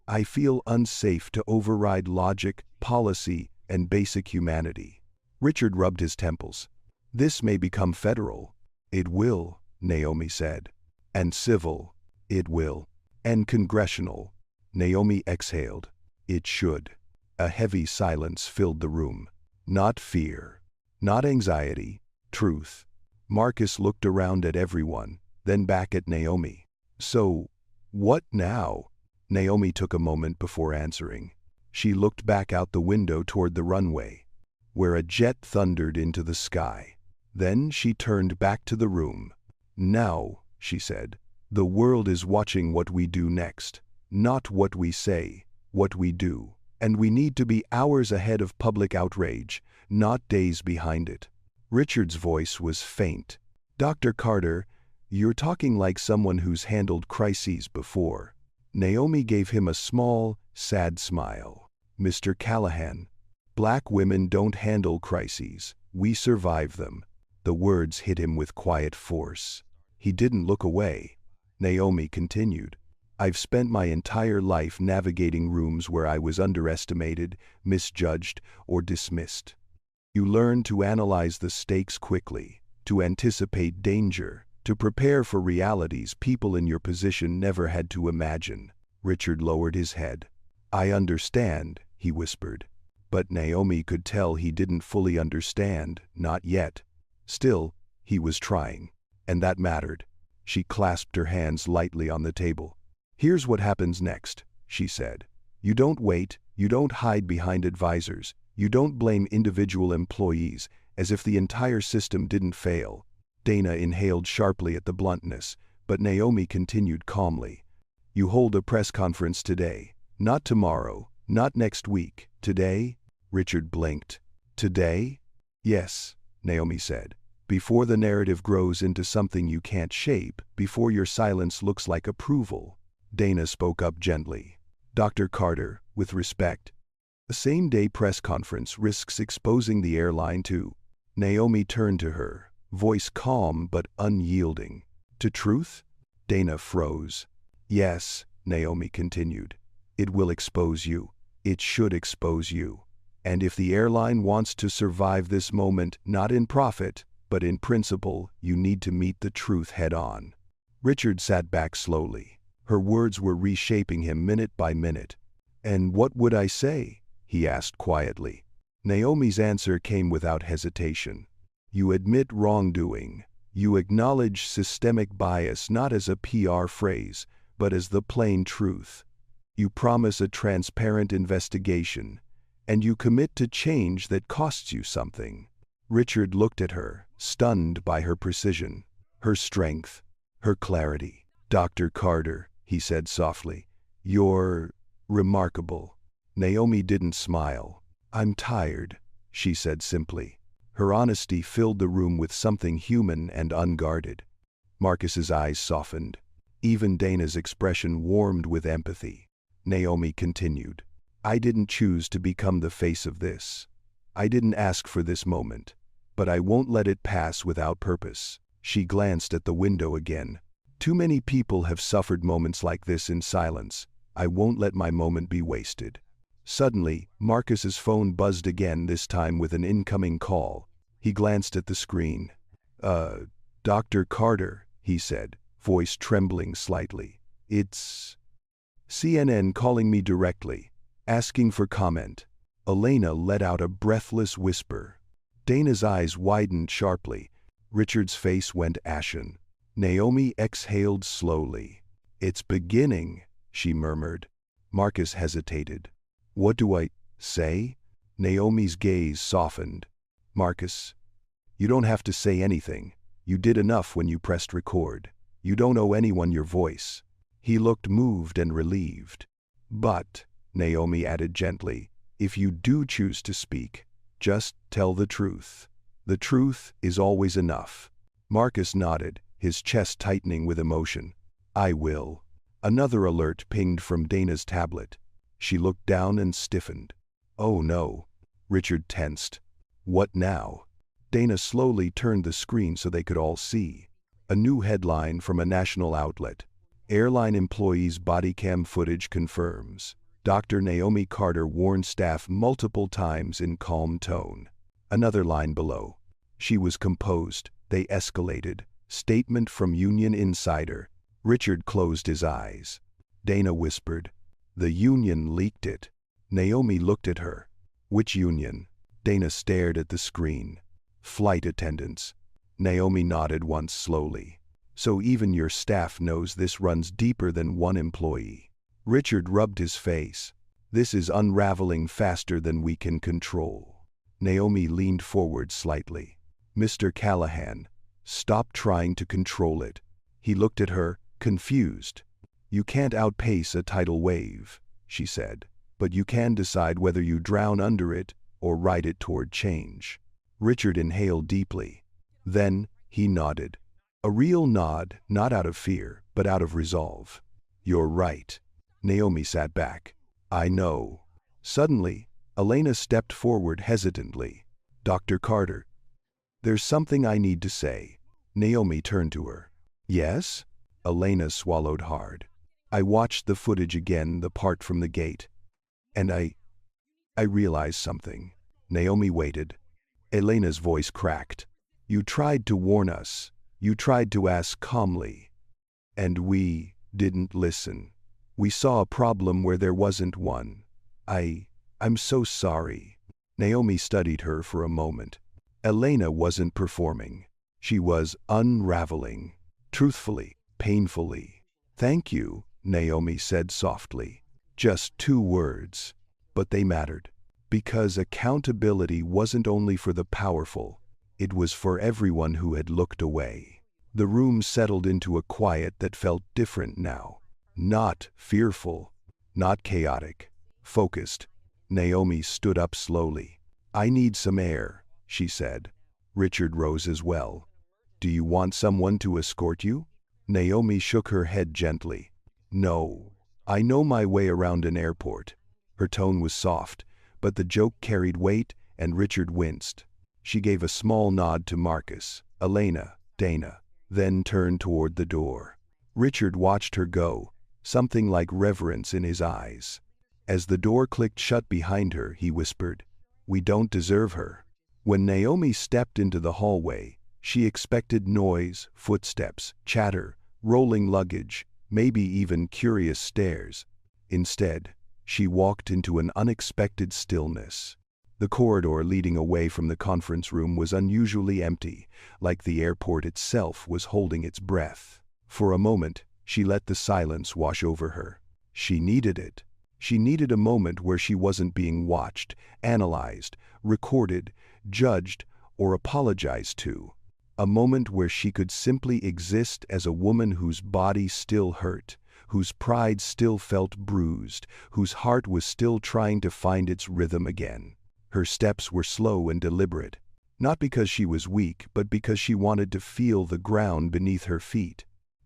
I feel unsafe to override logic, policy, and basic humanity. Richard rubbed his temples. This may become federal. It will, Naomi said. And civil. It will. And congressional. Naomi exhaled. It should. A heavy silence filled the room. Not fear. Not anxiety. Truth. Marcus looked around at everyone, then back at Naomi. So, what now? Naomi took a moment before answering. She looked back out the window toward the runway, where a jet thundered into the sky. Then she turned back to the room. Now, she said, the world is watching what we do next. Not what we say, what we do. And we need to be hours ahead of public outrage, not days behind it. Richard's voice was faint. Dr. Carter, you're talking like someone who's handled crises before. Naomi gave him a small, sad smile. Mr. Callahan, black women don't handle crises. We survive them. The words hit him with quiet force. He didn't look away. Naomi continued. I've spent my entire life navigating rooms where I was underestimated, misjudged, or dismissed. You learn to analyze the stakes quickly, to anticipate danger, to prepare for realities people in your position never had to imagine. Richard lowered his head. I understand, he whispered. But Naomi could tell he didn't fully understand, not yet. Still, he was trying. And that mattered. She clasped her hands lightly on the table. Here's what happens next, she said. You don't wait, you don't hide behind advisors, you don't blame individual employees as if the entire system didn't fail. Dana inhaled sharply at the bluntness, but Naomi continued calmly. You hold a press conference today, not tomorrow, not next week, today? Richard blinked. Today? Yes, Naomi said. Before the narrative grows into something you can't shape, before your silence looks like approval. Dana spoke up gently. Dr. Carter, with respect. A same-day press conference risks exposing the airline to. Naomi turned to her, voice calm but unyielding. To truth? Dana froze. Yes, Naomi continued. It will expose you. It should expose you. And if the airline wants to survive this moment, not in profit, but in principle, you need to meet the truth head-on. Richard sat back slowly. Her words were reshaping him minute by minute. And what would I say? He asked quietly. Naomi's answer came without hesitation. You admit wrongdoing. You acknowledge systemic bias not as a PR phrase, but as the plain truth. You promise a transparent investigation, and you commit to change that costs you something. Richard looked at her, stunned by her precision, her strength, her clarity. Dr. Carter, he said softly, you're remarkable. Naomi didn't smile. I'm tired, she said simply. Her honesty filled the room with something human and unguarded. Marcus's eyes softened. Even Dana's expression warmed with empathy. Naomi continued, I didn't choose to become the face of this. I didn't ask for this moment, but I won't let it pass without purpose. She glanced at the window again. Too many people have suffered moments like this in silence. I won't let my moment be wasted. Suddenly, Marcus's phone buzzed again, this time with an incoming call. He glanced at the screen. Dr. Carter, he said, voice trembling slightly. It's CNN calling me directly, asking for comment. Elena let out a breathless whisper. Dana's eyes widened sharply. Richard's face went ashen. Naomi exhaled slowly. It's beginning, she murmured. Marcus hesitated. What do I say? Naomi's gaze softened. Marcus, you don't have to say anything. You did enough when you pressed record. You don't owe anyone your voice. He looked moved and relieved. But, Naomi added gently, if you do choose to speak, just tell the truth. The truth is always enough. Marcus nodded, his chest tightening with emotion. I will. Another alert pinged from Dana's tablet. She looked down and stiffened. Oh no. Richard tensed. What now? Dana slowly turned the screen so they could all see. A new headline from a national outlet. Airline employees' body cam footage confirms. Dr. Naomi Carter warned staff multiple times in calm tone. Another line below. She was composed. They escalated. Statement from union insider. Richard closed his eyes. Dana whispered. The union leaked it. Naomi looked at her. Which union? Dana stared at the screen. Flight attendants. Naomi nodded once slowly. So even your staff knows this runs deeper than one employee. Richard rubbed his face. This is unraveling faster than we can control. Naomi leaned forward slightly. Mr. Callahan, stop trying to control it. He looked at her, confused. You can't outpace a tidal wave, she said, but you can decide whether you drown under it or ride it toward change. Richard inhaled deeply. Then, he nodded. A real nod, not out of fear, but out of resolve. You're right. Naomi sat back. I know. Suddenly, Elena stepped forward hesitantly. Dr. Carter. There's something I need to say. Naomi turned to her. Yes? Elena swallowed hard. I watched the footage again, the part from the gate. And I realized something. Naomi waited. Elena's voice cracked. You tried to warn us. You tried to ask calmly. And we didn't listen. We saw a problem where there wasn't one. I'm so sorry. Naomi studied her for a moment. Elena wasn't performing. She was unraveling. Truthfully, painfully. Thank you, Naomi said softly. Just 2 words. But they mattered. Because accountability wasn't only for the powerful. It was for everyone who had looked away. The room settled into a quiet that felt different now. Not fearful. Not chaotic. Focused. Naomi stood up slowly. I need some air, she said. Richard rose as well. Do you want someone to escort you? Naomi shook her head gently. No. I know my way around an airport. Her tone was soft, but the joke carried weight, and Richard winced. She gave a small nod to Marcus, Elena, Dana, then turned toward the door. Richard watched her go, something like reverence in his eyes. As the door clicked shut behind her, he whispered, We don't deserve her. When Naomi stepped into the hallway, she expected noise, footsteps, chatter, rolling luggage, maybe even curious stares. Instead, she walked into an unexpected stillness. The corridor leading away from the conference room was unusually empty, like the airport itself was holding its breath. For a moment, she let the silence wash over her. She needed it. She needed a moment where she wasn't being watched, analyzed, recorded, judged, or apologized to. A moment where she could simply exist as a woman whose body still hurt, whose pride still felt bruised, whose heart was still trying to find its rhythm again. Her steps were slow and deliberate, not because she was weak, but because she wanted to feel the ground beneath her feet,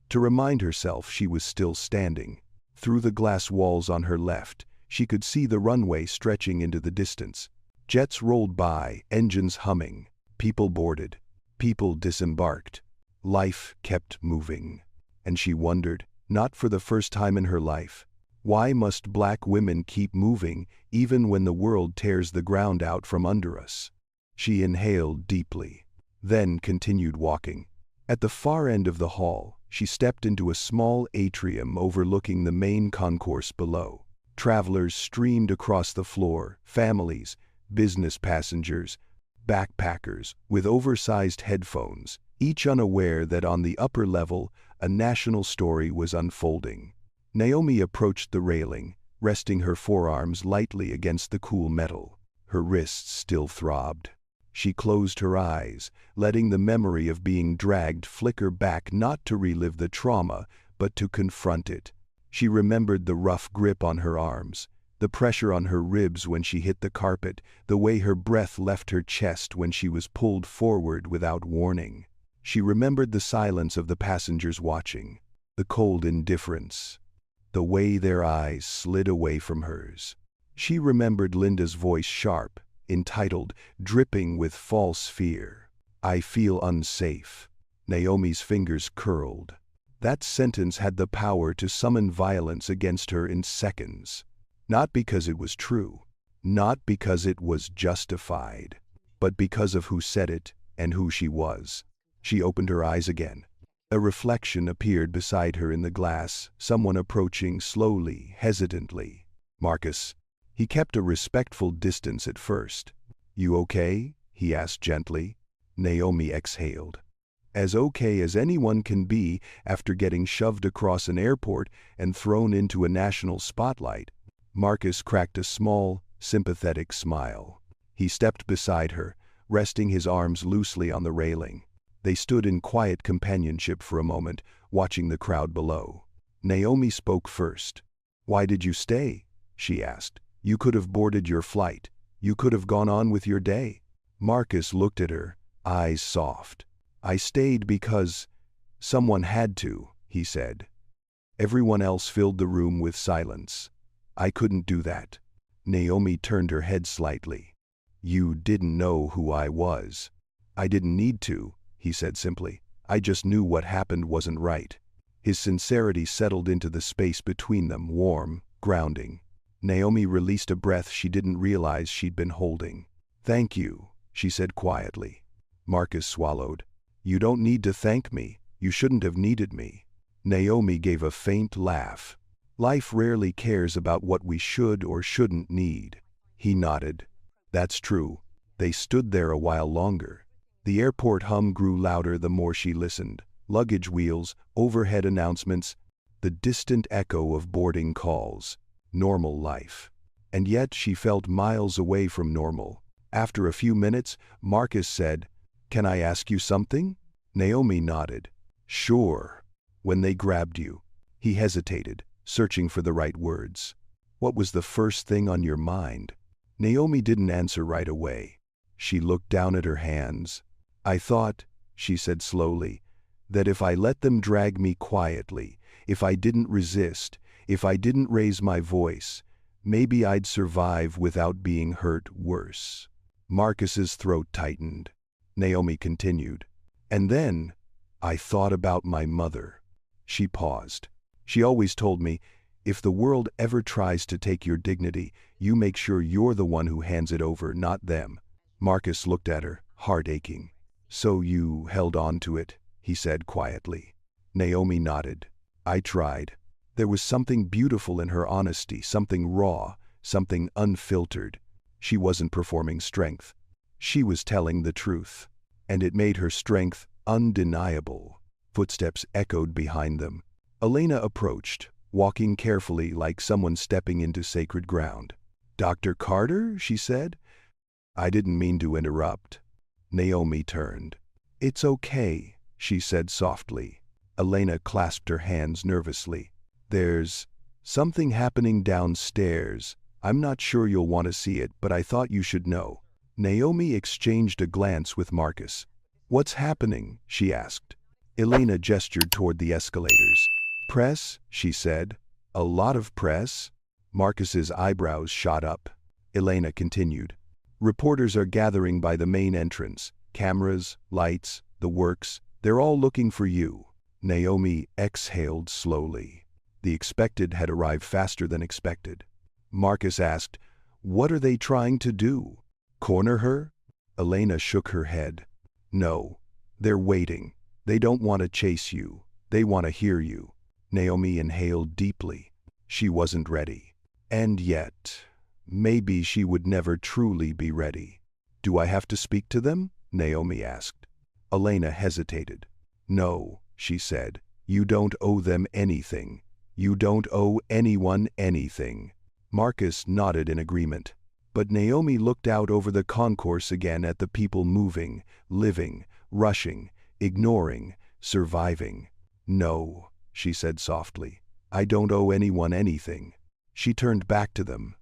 to remind herself she was still standing. Through the glass walls on her left, she could see the runway stretching into the distance. Jets rolled by, engines humming, people boarded, people disembarked. Life kept moving. And she wondered, not for the first time in her life, why must black women keep moving even when the world tears the ground out from under us? She inhaled deeply, then continued walking. At the far end of the hall, she stepped into a small atrium overlooking the main concourse below. Travelers streamed across the floor, families, business passengers, backpackers with oversized headphones, each unaware that on the upper level, a national story was unfolding. Naomi approached the railing, resting her forearms lightly against the cool metal. Her wrists still throbbed. She closed her eyes, letting the memory of being dragged flicker back, not to relive the trauma, but to confront it. She remembered the rough grip on her arms, the pressure on her ribs when she hit the carpet, the way her breath left her chest when she was pulled forward without warning. She remembered the silence of the passengers watching, the cold indifference, the way their eyes slid away from hers. She remembered Linda's voice, sharp, entitled, dripping with false fear. "I feel unsafe." Naomi's fingers curled. That sentence had the power to summon violence against her in seconds. Not because it was true, not because it was justified, but because of who said it and who she was. She opened her eyes again. A reflection appeared beside her in the glass, someone approaching slowly, hesitantly. Marcus. He kept a respectful distance at first. "You okay?" he asked gently. Naomi exhaled. As okay as anyone can be after getting shoved across an airport and thrown into a national spotlight. Marcus cracked a small, sympathetic smile. He stepped beside her, resting his arms loosely on the railing. They stood in quiet companionship for a moment, watching the crowd below. Naomi spoke first. "Why did you stay?" she asked. "You could have boarded your flight. You could have gone on with your day." Marcus looked at her, eyes soft. "I stayed because someone had to," he said. Everyone else filled the room with silence. "I couldn't do that." Naomi turned her head slightly. "You didn't know who I was." "I didn't need to," he said simply. "I just knew what happened wasn't right." His sincerity settled into the space between them, warm, grounding. Naomi released a breath she didn't realize she'd been holding. "Thank you," she said quietly. Marcus swallowed. "You don't need to thank me. You shouldn't have needed me." Naomi gave a faint laugh. "Life rarely cares about what we should or shouldn't need." He nodded. "That's true." They stood there a while longer. The airport hum grew louder the more she listened. Luggage wheels, overhead announcements, the distant echo of boarding calls. Normal life. And yet she felt miles away from normal. After a few minutes, Marcus said, "Can I ask you something?" Naomi nodded. "Sure." "When they grabbed you," he hesitated, searching for the right words. "What was the first thing on your mind?" Naomi didn't answer right away. She looked down at her hands. "I thought," she said slowly, "that if I let them drag me quietly, if I didn't resist, if I didn't raise my voice, maybe I'd survive without being hurt worse." Marcus's throat tightened. Naomi continued. "And then, I thought about my mother." She paused. "She always told me, if the world ever tries to take your dignity, you make sure you're the one who hands it over, not them." Marcus looked at her, heart aching. "So you held on to it," he said quietly. Naomi nodded. "I tried." There was something beautiful in her honesty, something raw, something unfiltered. She wasn't performing strength. She was telling the truth. And it made her strength undeniable. Footsteps echoed behind them. Elena approached, walking carefully like someone stepping into sacred ground. "Dr. Carter?" she said. "I didn't mean to interrupt." Naomi turned. "It's okay," she said softly. Elena clasped her hands nervously. "There's something happening downstairs. I'm not sure you'll want to see it, but I thought you should know." Naomi exchanged a glance with Marcus. "What's happening?" she asked. Elena gestured toward the escalators. "Press," she said. "A lot of press?" Marcus's eyebrows shot up. Elena continued. "Reporters are gathering by the main entrance. Cameras, lights, the works. They're all looking for you." Naomi exhaled slowly. The expected had arrived faster than expected. Marcus asked, "What are they trying to do? Corner her?" Elena shook her head. "No. They're waiting. They don't want to chase you. They want to hear you." Naomi inhaled deeply. She wasn't ready. And yet, maybe she would never truly be ready. "Do I have to speak to them?" Naomi asked. Elena hesitated. "No," she said. "You don't owe them anything. You don't owe anyone anything." Marcus nodded in agreement. But Naomi looked out over the concourse again at the people moving, living, rushing, ignoring, surviving. "No," she said softly. "I don't owe anyone anything." She turned back to them.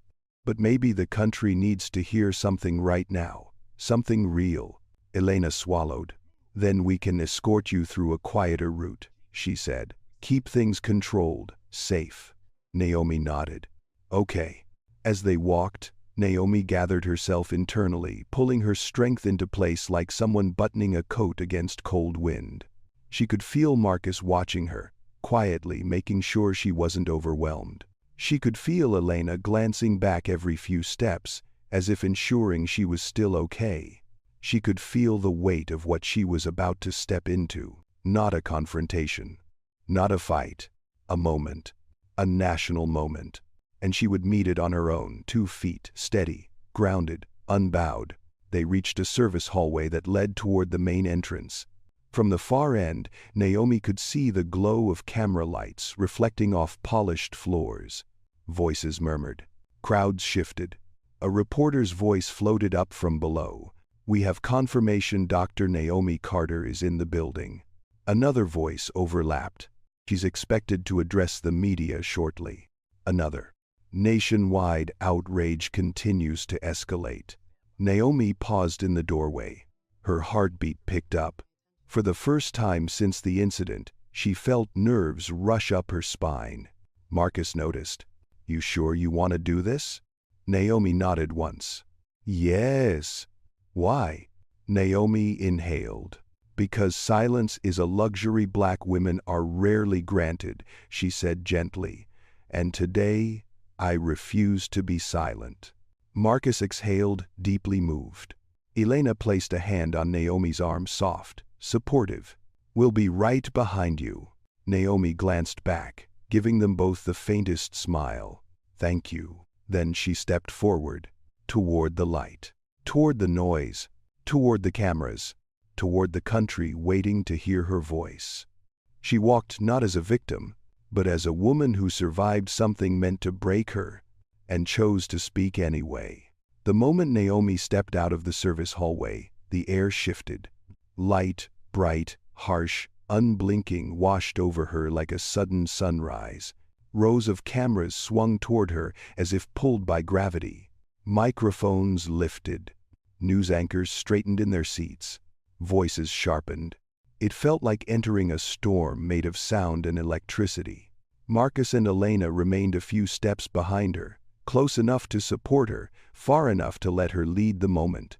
"But maybe the country needs to hear something right now. Something real." Elena swallowed. "Then we can escort you through a quieter route," she said. "Keep things controlled, safe." Naomi nodded. "Okay." As they walked, Naomi gathered herself internally, pulling her strength into place like someone buttoning a coat against cold wind. She could feel Marcus watching her, quietly making sure she wasn't overwhelmed. She could feel Elena glancing back every few steps, as if ensuring she was still okay. She could feel the weight of what she was about to step into. Not a confrontation. Not a fight. A moment. A national moment. And she would meet it on her own, 2 feet, steady, grounded, unbowed. They reached a service hallway that led toward the main entrance. From the far end, Naomi could see the glow of camera lights reflecting off polished floors. Voices murmured. Crowds shifted. A reporter's voice floated up from below. "We have confirmation Dr. Naomi Carter is in the building." Another voice overlapped. "She's expected to address the media shortly." Another. "Nationwide outrage continues to escalate." Naomi paused in the doorway. Her heartbeat picked up. For the first time since the incident, she felt nerves rush up her spine. Marcus noticed. "You sure you want to do this?" Naomi nodded once. "Yes." "Why?" Naomi inhaled. "Because silence is a luxury Black women are rarely granted," she said gently. "And today, I refuse to be silent." Marcus exhaled, deeply moved. Elena placed a hand on Naomi's arm, soft, supportive. "We'll be right behind you." Naomi glanced back, giving them both the faintest smile. "Thank you." Then she stepped forward, toward the light, toward the noise, toward the cameras, toward the country waiting to hear her voice. She walked not as a victim, but as a woman who survived something meant to break her, and chose to speak anyway. The moment Naomi stepped out of the service hallway, the air shifted. Light, bright, harsh, unblinking, washed over her like a sudden sunrise. Rows of cameras swung toward her as if pulled by gravity. Microphones lifted. News anchors straightened in their seats. Voices sharpened. It felt like entering a storm made of sound and electricity. Marcus and Elena remained a few steps behind her, close enough to support her, far enough to let her lead the moment.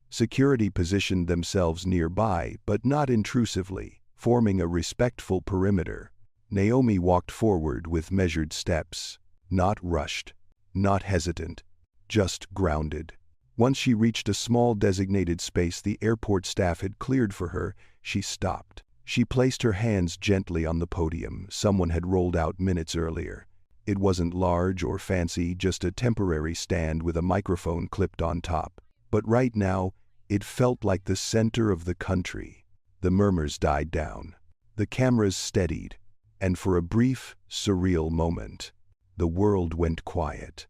Security positioned themselves nearby, but not intrusively, forming a respectful perimeter. Naomi walked forward with measured steps, not rushed, not hesitant, just grounded. Once she reached a small designated space the airport staff had cleared for her, she stopped. She placed her hands gently on the podium someone had rolled out minutes earlier. It wasn't large or fancy, just a temporary stand with a microphone clipped on top. But right now, it felt like the center of the country. The murmurs died down. The cameras steadied. And for a brief, surreal moment, the world went quiet.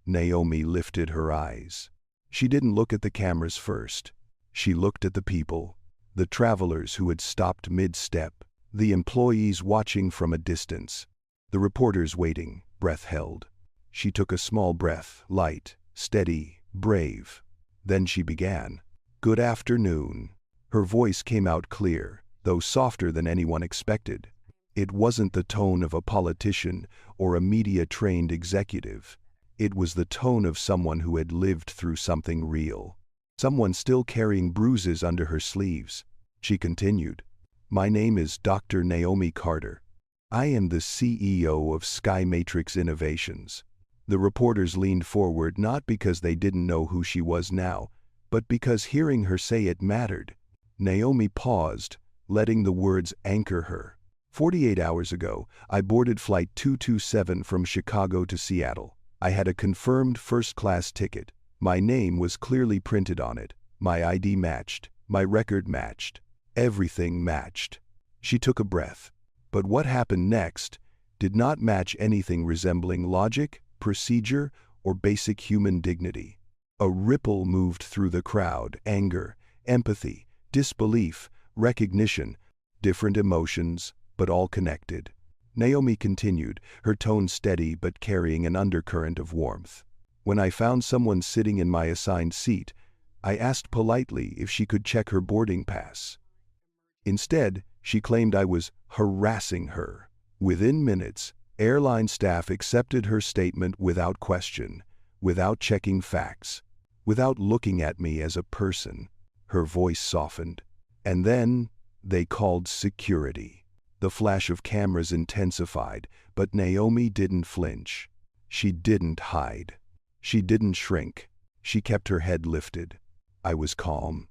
Naomi lifted her eyes. She didn't look at the cameras first. She looked at the people, the travelers who had stopped mid-step, the employees watching from a distance, the reporters waiting, breath held. She took a small breath, light, steady, brave. Then she began. "Good afternoon." Her voice came out clear, though softer than anyone expected. It wasn't the tone of a politician or a media-trained executive. It was the tone of someone who had lived through something real. Someone still carrying bruises under her sleeves. She continued, "My name is Dr. Naomi Carter. I am the CEO of Sky Matrix Innovations." The reporters leaned forward not because they didn't know who she was now, but because hearing her say it mattered. Naomi paused, letting the words anchor her. 48 hours ago, I boarded Flight 227 from Chicago to Seattle. I had a confirmed first-class ticket. My name was clearly printed on it. My ID matched. My record matched. Everything matched. She took a breath. But what happened next did not match anything resembling logic, procedure, or basic human dignity. A ripple moved through the crowd, anger, empathy, disbelief, recognition, different emotions, but all connected. Naomi continued, her tone steady but carrying an undercurrent of warmth. When I found someone sitting in my assigned seat, I asked politely if she could check her boarding pass. Instead, she claimed I was harassing her. Within minutes, airline staff accepted her statement without question, without checking facts, without looking at me as a person. Her voice softened. And then, they called security. The flash of cameras intensified, but Naomi didn't flinch. She didn't hide. She didn't shrink. She kept her head lifted. I was calm.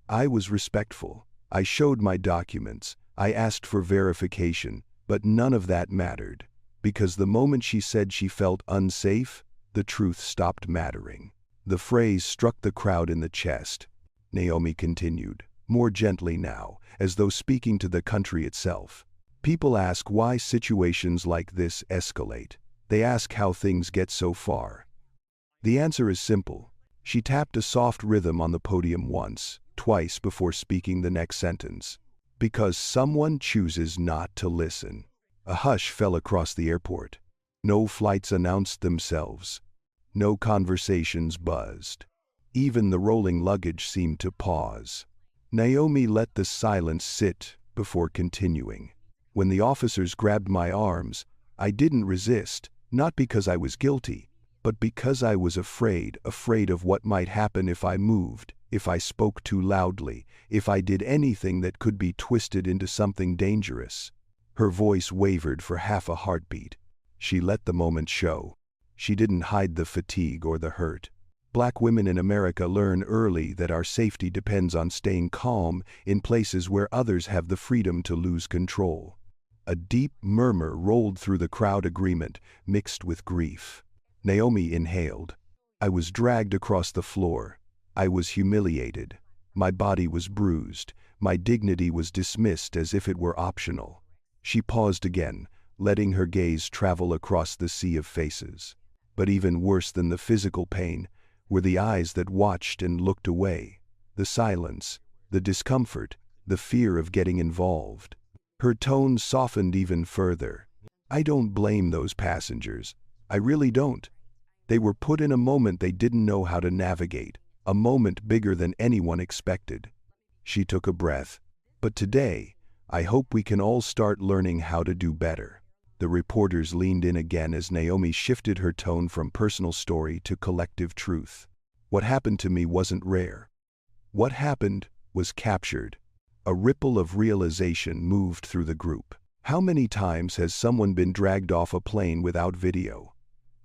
I was respectful. I showed my documents. I asked for verification, but none of that mattered. Because the moment she said she felt unsafe, the truth stopped mattering. The phrase struck the crowd in the chest. Naomi continued, more gently now, as though speaking to the country itself. People ask why situations like this escalate. They ask how things get so far. The answer is simple. She tapped a soft rhythm on the podium once, twice before speaking the next sentence. Because someone chooses not to listen. A hush fell across the airport. No flights announced themselves. No conversations buzzed. Even the rolling luggage seemed to pause. Naomi let the silence sit before continuing. When the officers grabbed my arms, I didn't resist, not because I was guilty, but because I was afraid of what might happen if I moved, if I spoke too loudly, if I did anything that could be twisted into something dangerous. Her voice wavered for half a heartbeat. She let the moment show. She didn't hide the fatigue or the hurt. Black women in America learn early that our safety depends on staying calm in places where others have the freedom to lose control. A deep murmur rolled through the crowd, agreement mixed with grief. Naomi inhaled. I was dragged across the floor. I was humiliated. My body was bruised. My dignity was dismissed as if it were optional. She paused again, letting her gaze travel across the sea of faces. But even worse than the physical pain were the eyes that watched and looked away. The silence, the discomfort, the fear of getting involved. Her tone softened even further. I don't blame those passengers. I really don't. They were put in a moment they didn't know how to navigate, a moment bigger than anyone expected. She took a breath. But today, I hope we can all start learning how to do better. The reporters leaned in again as Naomi shifted her tone from personal story to collective truth. What happened to me wasn't rare. What happened was captured. A ripple of realization moved through the group. How many times has someone been dragged off a plane without video?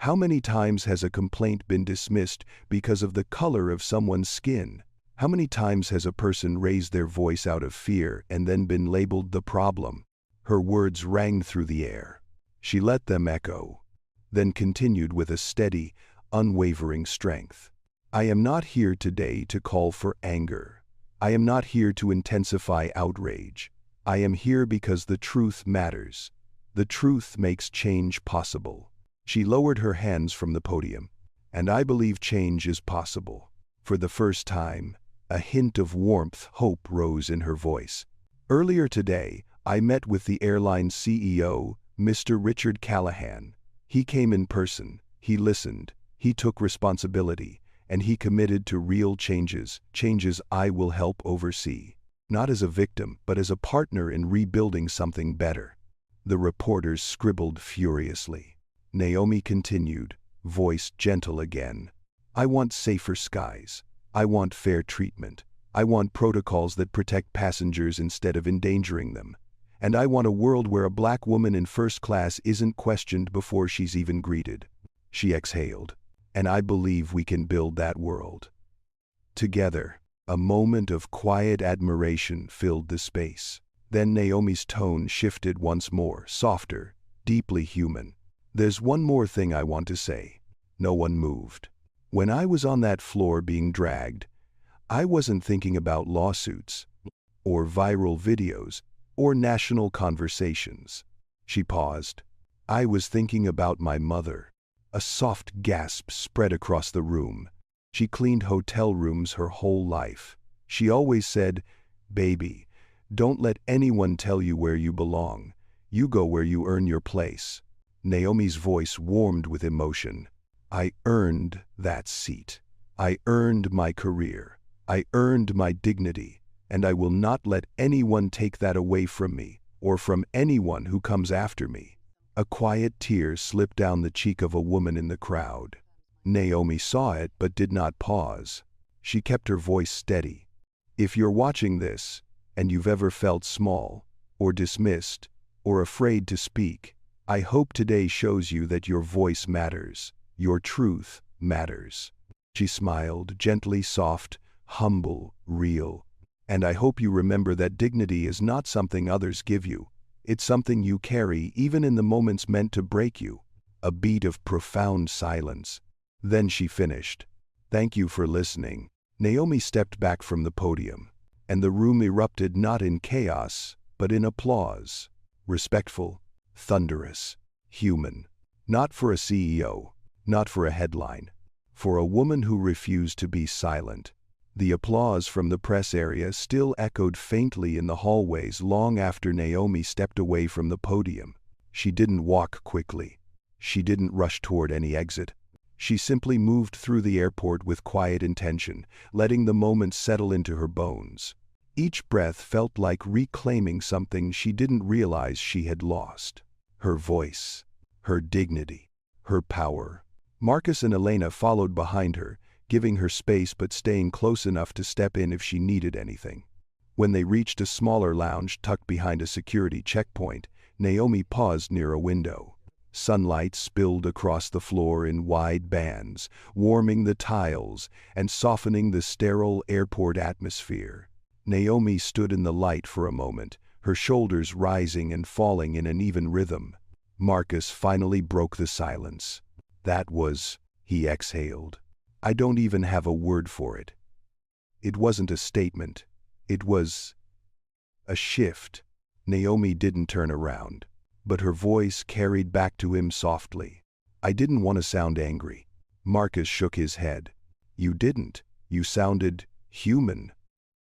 How many times has a complaint been dismissed because of the color of someone's skin? How many times has a person raised their voice out of fear and then been labeled the problem? Her words rang through the air. She let them echo. then continued with a steady, unwavering strength. I am not here today to call for anger. I am not here to intensify outrage. I am here because the truth matters. The truth makes change possible. She lowered her hands from the podium. And I believe change is possible. For the first time, a hint of warmth, hope rose in her voice. Earlier today, I met with the airline's CEO, Mr. Richard Callahan. He came in person, he listened, he took responsibility, and he committed to real changes, changes I will help oversee. Not as a victim, but as a partner in rebuilding something better. The reporters scribbled furiously. Naomi continued, voice gentle again. I want safer skies. I want fair treatment. I want protocols that protect passengers instead of endangering them. And I want a world where a black woman in first class isn't questioned before she's even greeted. She exhaled. And I believe we can build that world. Together, a moment of quiet admiration filled the space. Then Naomi's tone shifted once more, softer, deeply human. There's one more thing I want to say. No one moved. When I was on that floor being dragged, I wasn't thinking about lawsuits, or viral videos, or national conversations. She paused. I was thinking about my mother. A soft gasp spread across the room. She cleaned hotel rooms her whole life. She always said, "Baby, don't let anyone tell you where you belong. You go where you earn your place." Naomi's voice warmed with emotion. I earned that seat. I earned my career. I earned my dignity, and I will not let anyone take that away from me, or from anyone who comes after me. A quiet tear slipped down the cheek of a woman in the crowd. Naomi saw it but did not pause. She kept her voice steady. If you're watching this, and you've ever felt small, or dismissed, or afraid to speak, I hope today shows you that your voice matters. Your truth matters. She smiled, gently soft, humble, real. And I hope you remember that dignity is not something others give you. It's something you carry even in the moments meant to break you. A beat of profound silence. Then she finished. Thank you for listening. Naomi stepped back from the podium, and the room erupted not in chaos, but in applause. Respectful, thunderous, human. Not for a CEO. Not for a headline. For a woman who refused to be silent. The applause from the press area still echoed faintly in the hallways long after Naomi stepped away from the podium. She didn't walk quickly. She didn't rush toward any exit. She simply moved through the airport with quiet intention, letting the moment settle into her bones. Each breath felt like reclaiming something she didn't realize she had lost. Her voice, her dignity, her power. Marcus and Elena followed behind her, giving her space but staying close enough to step in if she needed anything. When they reached a smaller lounge tucked behind a security checkpoint, Naomi paused near a window. Sunlight spilled across the floor in wide bands, warming the tiles and softening the sterile airport atmosphere. Naomi stood in the light for a moment, her shoulders rising and falling in an even rhythm. Marcus finally broke the silence. That was, he exhaled. I don't even have a word for it. It wasn't a statement. It was a shift. Naomi didn't turn around, but her voice carried back to him softly. I didn't want to sound angry. Marcus shook his head. You didn't. You sounded human.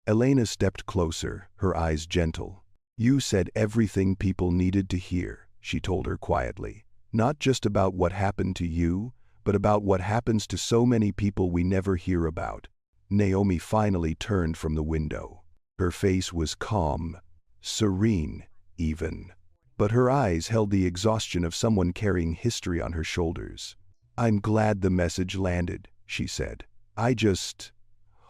Elena stepped closer, her eyes gentle. You said everything people needed to hear, she told her quietly. Not just about what happened to you, but about what happens to so many people we never hear about. Naomi finally turned from the window. Her face was calm, serene, even. But her eyes held the exhaustion of someone carrying history on her shoulders. I'm glad the message landed, she said. I just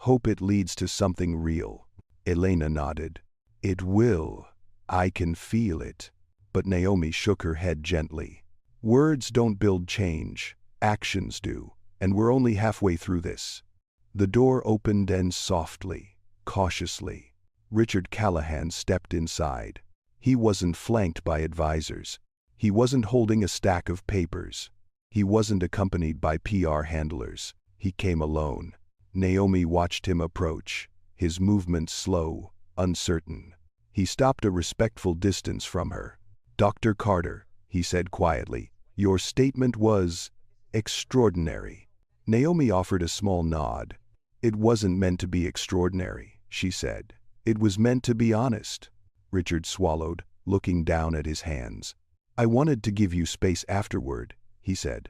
hope it leads to something real. Elena nodded. It will. I can feel it. But Naomi shook her head gently. Words don't build change. Actions do. And we're only halfway through this. The door opened and softly, cautiously, Richard Callahan stepped inside. He wasn't flanked by advisors. He wasn't holding a stack of papers. He wasn't accompanied by PR handlers. He came alone. Naomi watched him approach, his movements slow, uncertain. He stopped a respectful distance from her. "Dr. Carter," he said quietly, "your statement was extraordinary." Naomi offered a small nod. "It wasn't meant to be extraordinary," she said. "It was meant to be honest." Richard swallowed, looking down at his hands. "I wanted to give you space afterward," he said.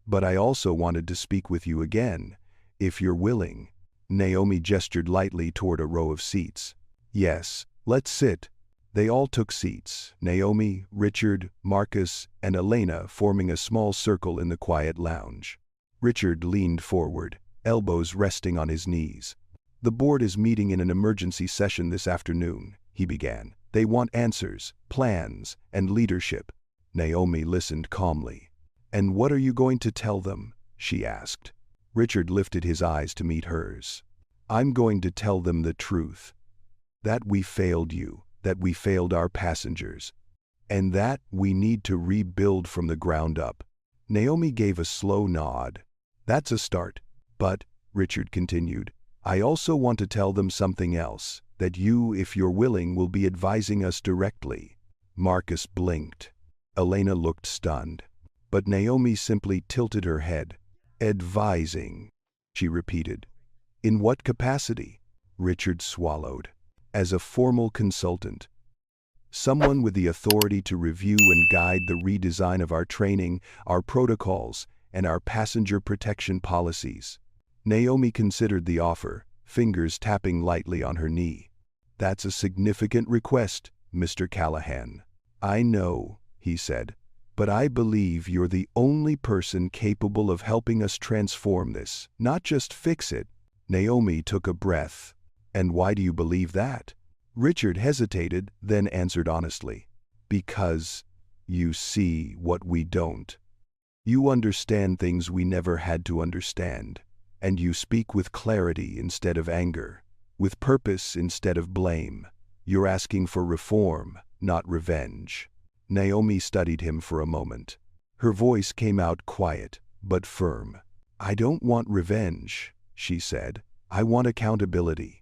"But I also wanted to speak with you again, if you're willing." Naomi gestured lightly toward a row of seats. "Yes, let's sit." They all took seats, Naomi, Richard, Marcus, and Elena forming a small circle in the quiet lounge. Richard leaned forward, elbows resting on his knees. "The board is meeting in an emergency session this afternoon," he began. "They want answers, plans, and leadership." Naomi listened calmly. "And what are you going to tell them?" she asked. Richard lifted his eyes to meet hers. "I'm going to tell them the truth. That we failed you, that we failed our passengers, and that we need to rebuild from the ground up." Naomi gave a slow nod. "That's a start. But," Richard continued, "I also want to tell them something else, that you, if you're willing, will be advising us directly." Marcus blinked. Elena looked stunned. But Naomi simply tilted her head. "Advising," she repeated. "In what capacity?" Richard swallowed. "As a formal consultant. Someone with the authority to review and guide the redesign of our training, our protocols, and our passenger protection policies." Naomi considered the offer, fingers tapping lightly on her knee. "That's a significant request, Mr. Callahan." "I know," he said, "but I believe you're the only person capable of helping us transform this, not just fix it." Naomi took a breath. "And why do you believe that?" Richard hesitated, then answered honestly. "Because you see what we don't. You understand things we never had to understand, and you speak with clarity instead of anger, with purpose instead of blame. You're asking for reform, not revenge." Naomi studied him for a moment. Her voice came out quiet, but firm. "I don't want revenge," she said. "I want accountability.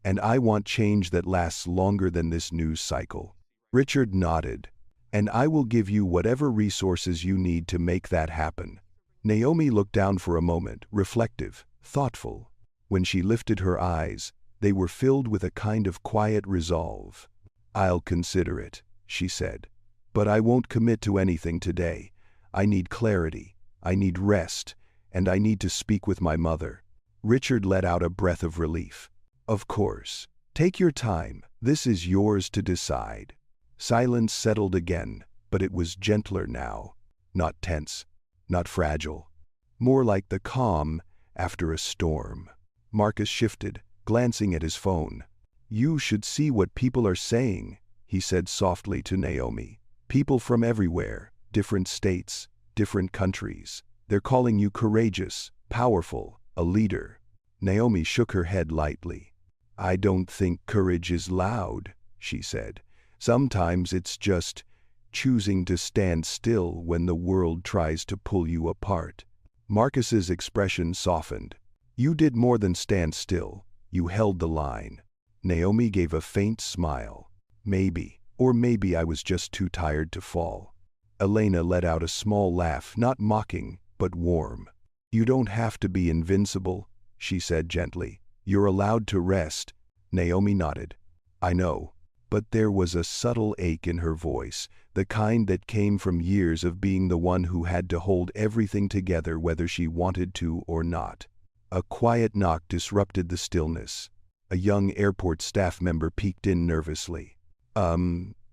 And I want change that lasts longer than this news cycle." Richard nodded. "And I will give you whatever resources you need to make that happen." Naomi looked down for a moment, reflective, thoughtful. When she lifted her eyes, they were filled with a kind of quiet resolve. "I'll consider it," she said. "But I won't commit to anything today. I need clarity, I need rest, and I need to speak with my mother." Richard let out a breath of relief. "Of course. Take your time. This is yours to decide." Silence settled again, but it was gentler now. Not tense, not fragile. More like the calm after a storm. Marcus shifted, glancing at his phone. "You should see what people are saying," he said softly to Naomi. "People from everywhere, different states, different countries. They're calling you courageous, powerful, a leader." Naomi shook her head lightly. "I don't think courage is loud," she said. "Sometimes it's just choosing to stand still when the world tries to pull you apart." Marcus's expression softened. "You did more than stand still. You held the line." Naomi gave a faint smile. "Maybe. Or maybe I was just too tired to fall." Elena let out a small laugh, not mocking, but warm. "You don't have to be invincible," she said gently. "You're allowed to rest." Naomi nodded. "I know." But there was a subtle ache in her voice, the kind that came from years of being the one who had to hold everything together whether she wanted to or not. A quiet knock disrupted the stillness. A young airport staff member peeked in nervously.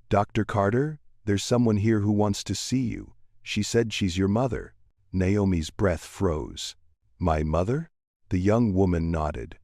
Dr. Carter? There's someone here who wants to see you. She said she's your mother." Naomi's breath froze. "My mother?" The young woman nodded.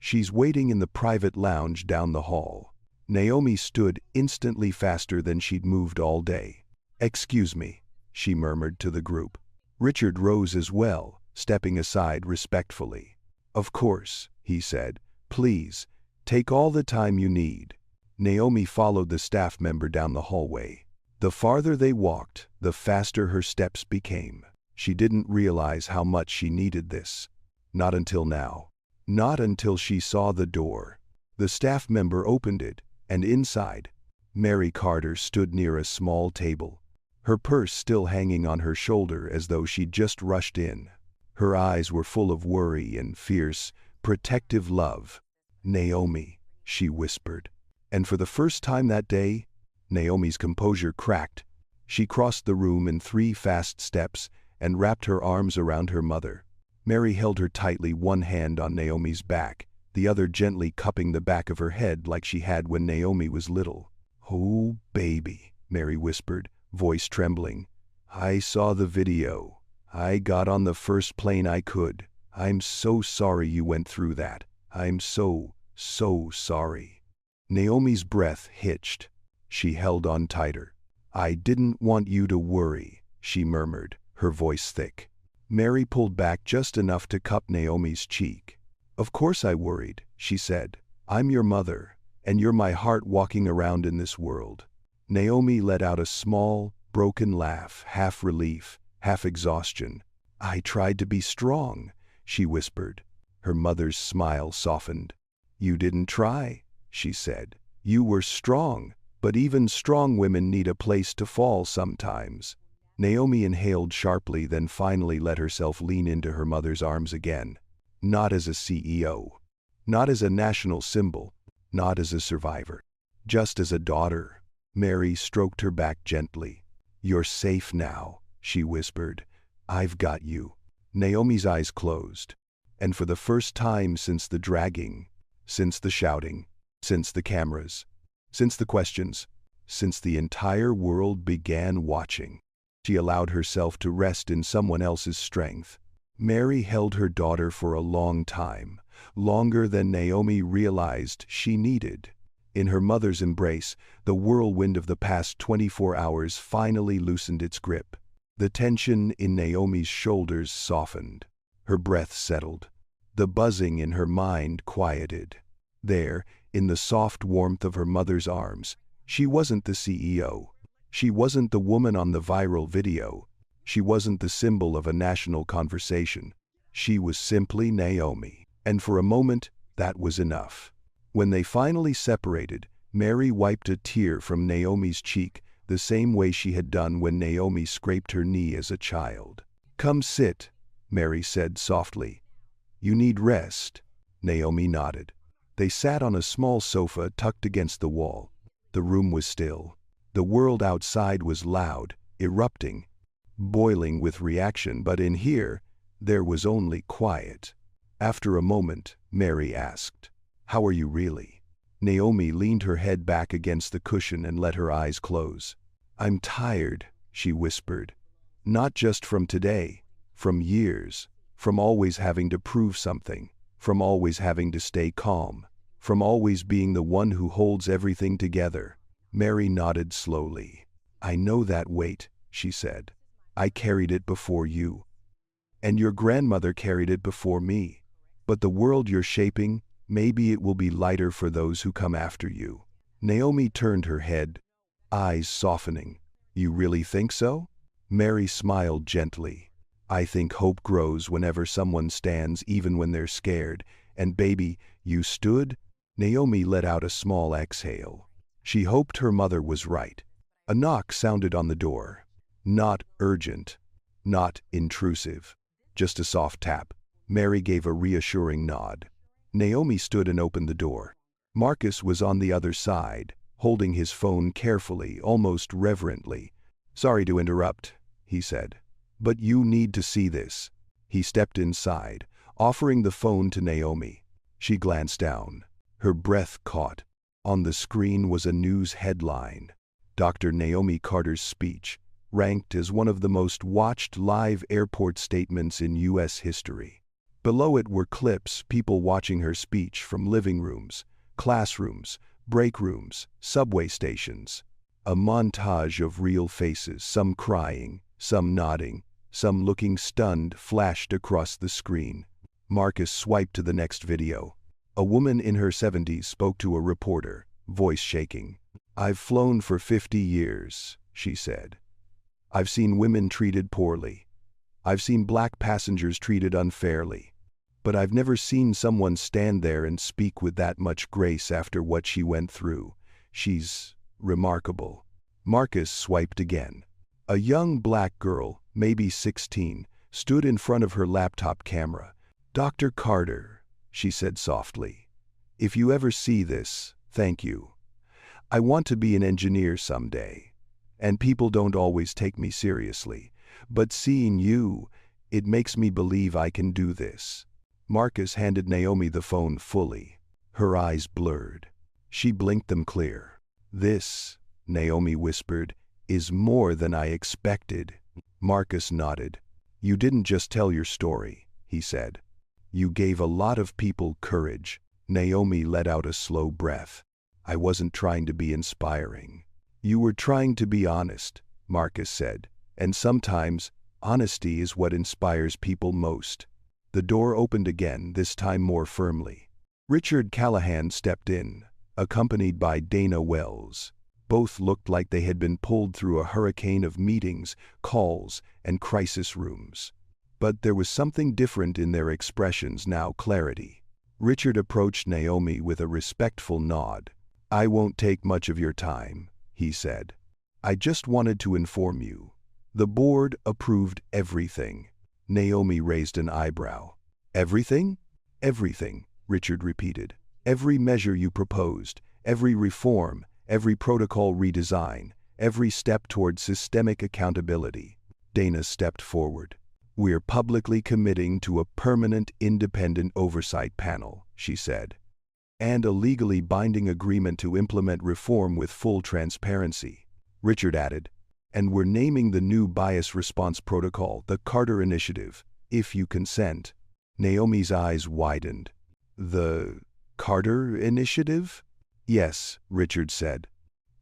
"She's waiting in the private lounge down the hall." Naomi stood instantly faster than she'd moved all day. "Excuse me," she murmured to the group. Richard rose as well, stepping aside respectfully. "Of course," he said. "Please, take all the time you need." Naomi followed the staff member down the hallway. The farther they walked, the faster her steps became. She didn't realize how much she needed this. Not until now. Not until she saw the door. The staff member opened it, and inside, Mary Carter stood near a small table, her purse still hanging on her shoulder as though she'd just rushed in. Her eyes were full of worry and fierce, protective love. "Naomi," she whispered. And for the first time that day, Naomi's composure cracked. She crossed the room in 3 fast steps and wrapped her arms around her mother. Mary held her tightly, one hand on Naomi's back, the other gently cupping the back of her head like she had when Naomi was little. "Oh, baby," Mary whispered, voice trembling. "I saw the video. I got on the first plane I could. I'm so sorry you went through that. I'm so sorry." Naomi's breath hitched. She held on tighter. "I didn't want you to worry," she murmured, her voice thick. Mary pulled back just enough to cup Naomi's cheek. "Of course I worried," she said. "I'm your mother, and you're my heart walking around in this world." Naomi let out a small, broken laugh, half relief, half exhaustion. "I tried to be strong," she whispered. Her mother's smile softened. "You didn't try," she said. "You were strong, but even strong women need a place to fall sometimes." Naomi inhaled sharply, then finally let herself lean into her mother's arms again. Not as a CEO. Not as a national symbol. Not as a survivor. Just as a daughter. Mary stroked her back gently. "You're safe now," she whispered. "I've got you." Naomi's eyes closed. And for the first time since the dragging, since the shouting, since the cameras, since the questions, since the entire world began watching, she allowed herself to rest in someone else's strength. Mary held her daughter for a long time, longer than Naomi realized she needed. In her mother's embrace, the whirlwind of the past 24 hours finally loosened its grip. The tension in Naomi's shoulders softened. Her breath settled. The buzzing in her mind quieted. There, in the soft warmth of her mother's arms, she wasn't the CEO. She wasn't the woman on the viral video. She wasn't the symbol of a national conversation. She was simply Naomi. And for a moment, that was enough. When they finally separated, Mary wiped a tear from Naomi's cheek, the same way she had done when Naomi scraped her knee as a child. "Come sit," Mary said softly. "You need rest." Naomi nodded. They sat on a small sofa tucked against the wall. The room was still. The world outside was loud, erupting, boiling with reaction, but in here, there was only quiet. After a moment, Mary asked, "How are you really?" Naomi leaned her head back against the cushion and let her eyes close. "I'm tired," she whispered. "Not just from today, from years, from always having to prove something, from always having to stay calm, from always being the one who holds everything together." Mary nodded slowly. "I know that weight," she said. "I carried it before you. And your grandmother carried it before me. But the world you're shaping, maybe it will be lighter for those who come after you." Naomi turned her head, eyes softening. "You really think so?" Mary smiled gently. "I think hope grows whenever someone stands, even when they're scared. And baby, you stood?" Naomi let out a small exhale. She hoped her mother was right. A knock sounded on the door. Not urgent, not intrusive, just a soft tap. Mary gave a reassuring nod. Naomi stood and opened the door. Marcus was on the other side, holding his phone carefully, almost reverently. "Sorry to interrupt," he said, "but you need to see this." He stepped inside, offering the phone to Naomi. She glanced down. Her breath caught. On the screen was a news headline. Dr. Naomi Carter's speech, ranked as one of the most watched live airport statements in U.S. history. Below it were clips, people watching her speech from living rooms, classrooms, break rooms, subway stations. A montage of real faces, some crying, some nodding, some looking stunned, flashed across the screen. Marcus swiped to the next video. A woman in her 70s spoke to a reporter, voice shaking. "I've flown for 50 years, she said. "I've seen women treated poorly. I've seen black passengers treated unfairly. But I've never seen someone stand there and speak with that much grace after what she went through. She's remarkable." Marcus swiped again. A young black girl, maybe 16, stood in front of her laptop camera. "Dr. Carter," she said softly, "if you ever see this, thank you. I want to be an engineer someday. And people don't always take me seriously. But seeing you, it makes me believe I can do this." Marcus handed Naomi the phone fully. Her eyes blurred. She blinked them clear. "This," Naomi whispered, "is more than I expected." Marcus nodded. "You didn't just tell your story," he said. "You gave a lot of people courage." Naomi let out a slow breath. "I wasn't trying to be inspiring." "You were trying to be honest," Marcus said. "And sometimes, honesty is what inspires people most." The door opened again, this time more firmly. Richard Callahan stepped in, accompanied by Dana Wells. Both looked like they had been pulled through a hurricane of meetings, calls, and crisis rooms. But there was something different in their expressions now, clarity. Richard approached Naomi with a respectful nod. "I won't take much of your time," he said. "I just wanted to inform you. The board approved everything." Naomi raised an eyebrow. "Everything?" "Everything," Richard repeated. "Every measure you proposed, every reform, every protocol redesign, every step toward systemic accountability." Dana stepped forward. "We're publicly committing to a permanent independent oversight panel," she said. "And a legally binding agreement to implement reform with full transparency." Richard added, "And we're naming the new bias response protocol the Carter Initiative, if you consent." Naomi's eyes widened. "The Carter Initiative?" "Yes," Richard said.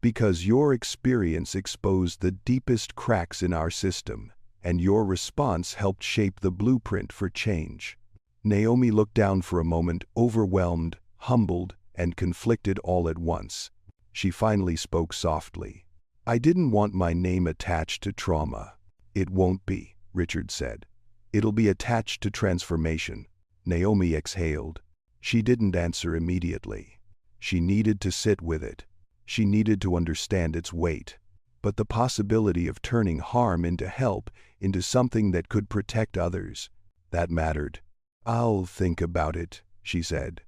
"Because your experience exposed the deepest cracks in our system, and your response helped shape the blueprint for change." Naomi looked down for a moment, overwhelmed, humbled, and conflicted all at once. She finally spoke softly. "I didn't want my name attached to trauma." "It won't be," Richard said. "It'll be attached to transformation." Naomi exhaled. She didn't answer immediately. She needed to sit with it. She needed to understand its weight. But the possibility of turning harm into help, into something that could protect others, that mattered. "I'll think about it," she said.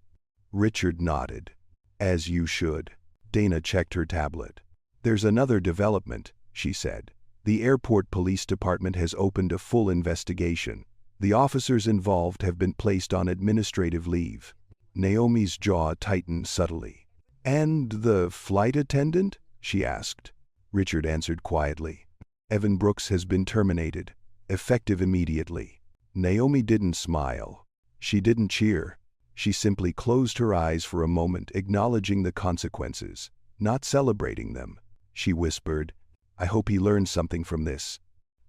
Richard nodded. "As you should." Dana checked her tablet. "There's another development," she said. "The airport police department has opened a full investigation. The officers involved have been placed on administrative leave." Naomi's jaw tightened subtly. "And the flight attendant?" she asked. Richard answered quietly. "Evan Brooks has been terminated, effective immediately." Naomi didn't smile. She didn't cheer. She simply closed her eyes for a moment, acknowledging the consequences, not celebrating them. She whispered, "I hope he learns something from this."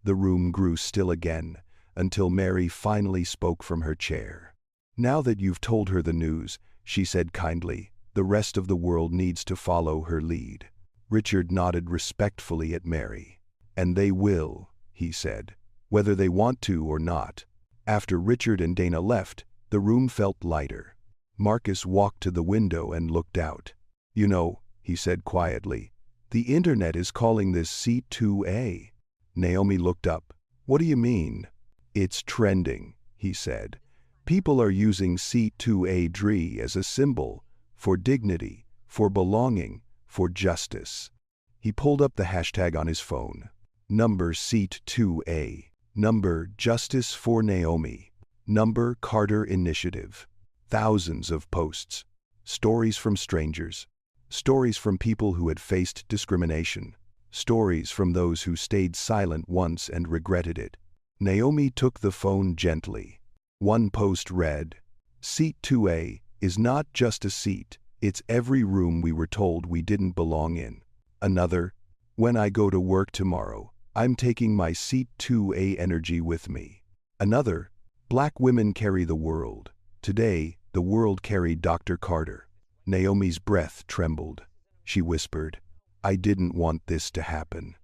The room grew still again, until Mary finally spoke from her chair. "Now that you've told her the news," she said kindly, "the rest of the world needs to follow her lead." Richard nodded respectfully at Mary. "And they will," he said, "whether they want to or not." After Richard and Dana left, the room felt lighter. Marcus walked to the window and looked out. "You know," he said quietly, "the internet is calling this C2A." Naomi looked up. "What do you mean?" "It's trending," he said. "People are using C2A as a symbol for dignity, for belonging, for justice." He pulled up the hashtag on his phone. Number C2A. Number Justice for Naomi. Number Carter Initiative. Thousands of posts. Stories from strangers. Stories from people who had faced discrimination. Stories from those who stayed silent once and regretted it. Naomi took the phone gently. One post read, "Seat 2A is not just a seat, it's every room we were told we didn't belong in." Another, "When I go to work tomorrow, I'm taking my Seat 2A energy with me." Another, "Black women carry the world. Today, the world carried Dr. Carter." Naomi's breath trembled. She whispered, "I didn't want this to happen."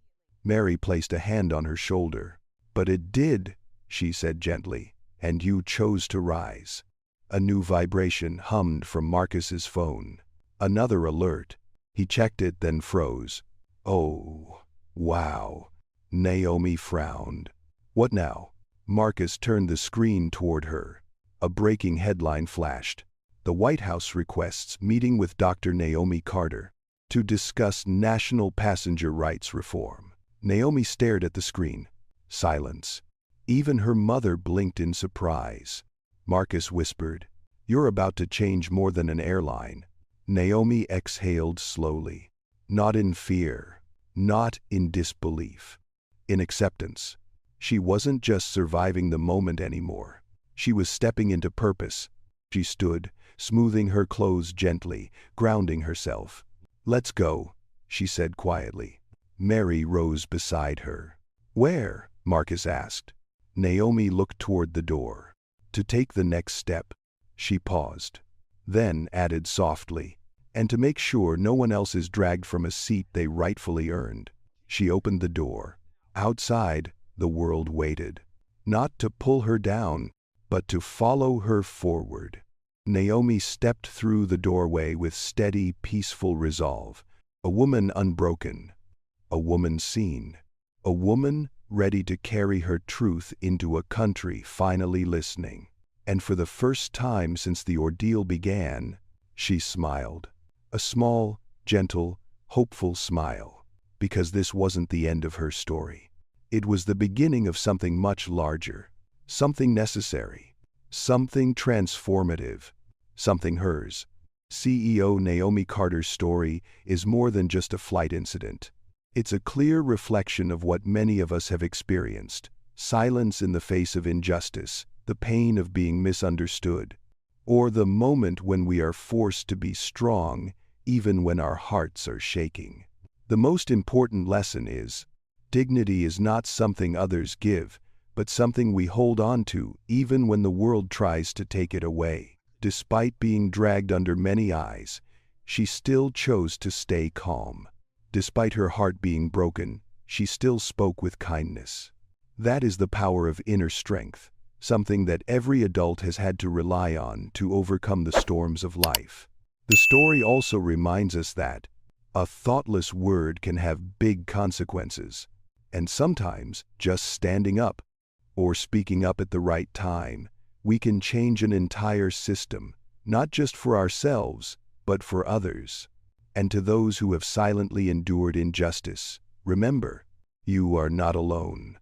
Mary placed a hand on her shoulder. "But it did," she said gently, and you chose to rise. A new vibration hummed from Marcus's phone. Another alert. He checked it, then froze. Oh, wow. Naomi frowned. What now? Marcus turned the screen toward her. A breaking headline flashed. The White House requests meeting with Dr. Naomi Carter to discuss national passenger rights reform. Naomi stared at the screen. Silence. Even her mother blinked in surprise. Marcus whispered, "You're about to change more than an airline." Naomi exhaled slowly. Not in fear. Not in disbelief. In acceptance. She wasn't just surviving the moment anymore. She was stepping into purpose. She stood, smoothing her clothes gently, grounding herself. "Let's go," she said quietly. Mary rose beside her. "Where?" Marcus asked. Naomi looked toward the door. "To take the next step." She paused. Then added softly, "And to make sure no one else is dragged from a seat they rightfully earned." She opened the door. Outside, the world waited. Not to pull her down, but to follow her forward. Naomi stepped through the doorway with steady, peaceful resolve. A woman unbroken. A woman seen. A woman ready to carry her truth into a country finally listening. And for the first time since the ordeal began, she smiled. A small, gentle, hopeful smile. Because this wasn't the end of her story. It was the beginning of something much larger. Something necessary. Something transformative. Something hers. CEO Naomi Carter's story is more than just a flight incident. It's a clear reflection of what many of us have experienced. Silence in the face of injustice, the pain of being misunderstood, or the moment when we are forced to be strong even when our hearts are shaking. The most important lesson is, dignity is not something others give, but something we hold on to even when the world tries to take it away. Despite being dragged under many eyes, she still chose to stay calm. Despite her heart being broken, she still spoke with kindness. That is the power of inner strength, something that every adult has had to rely on to overcome the storms of life. The story also reminds us that a thoughtless word can have big consequences, and sometimes just standing up or speaking up at the right time, we can change an entire system, not just for ourselves, but for others. And to those who have silently endured injustice, remember, you are not alone,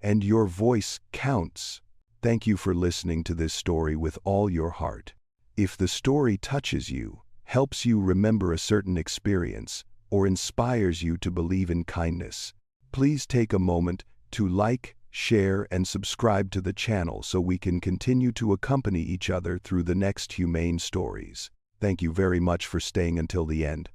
and your voice counts. Thank you for listening to this story with all your heart. If the story touches you, helps you remember a certain experience, or inspires you to believe in kindness, please take a moment to like, share, and subscribe to the channel so we can continue to accompany each other through the next humane stories. Thank you very much for staying until the end.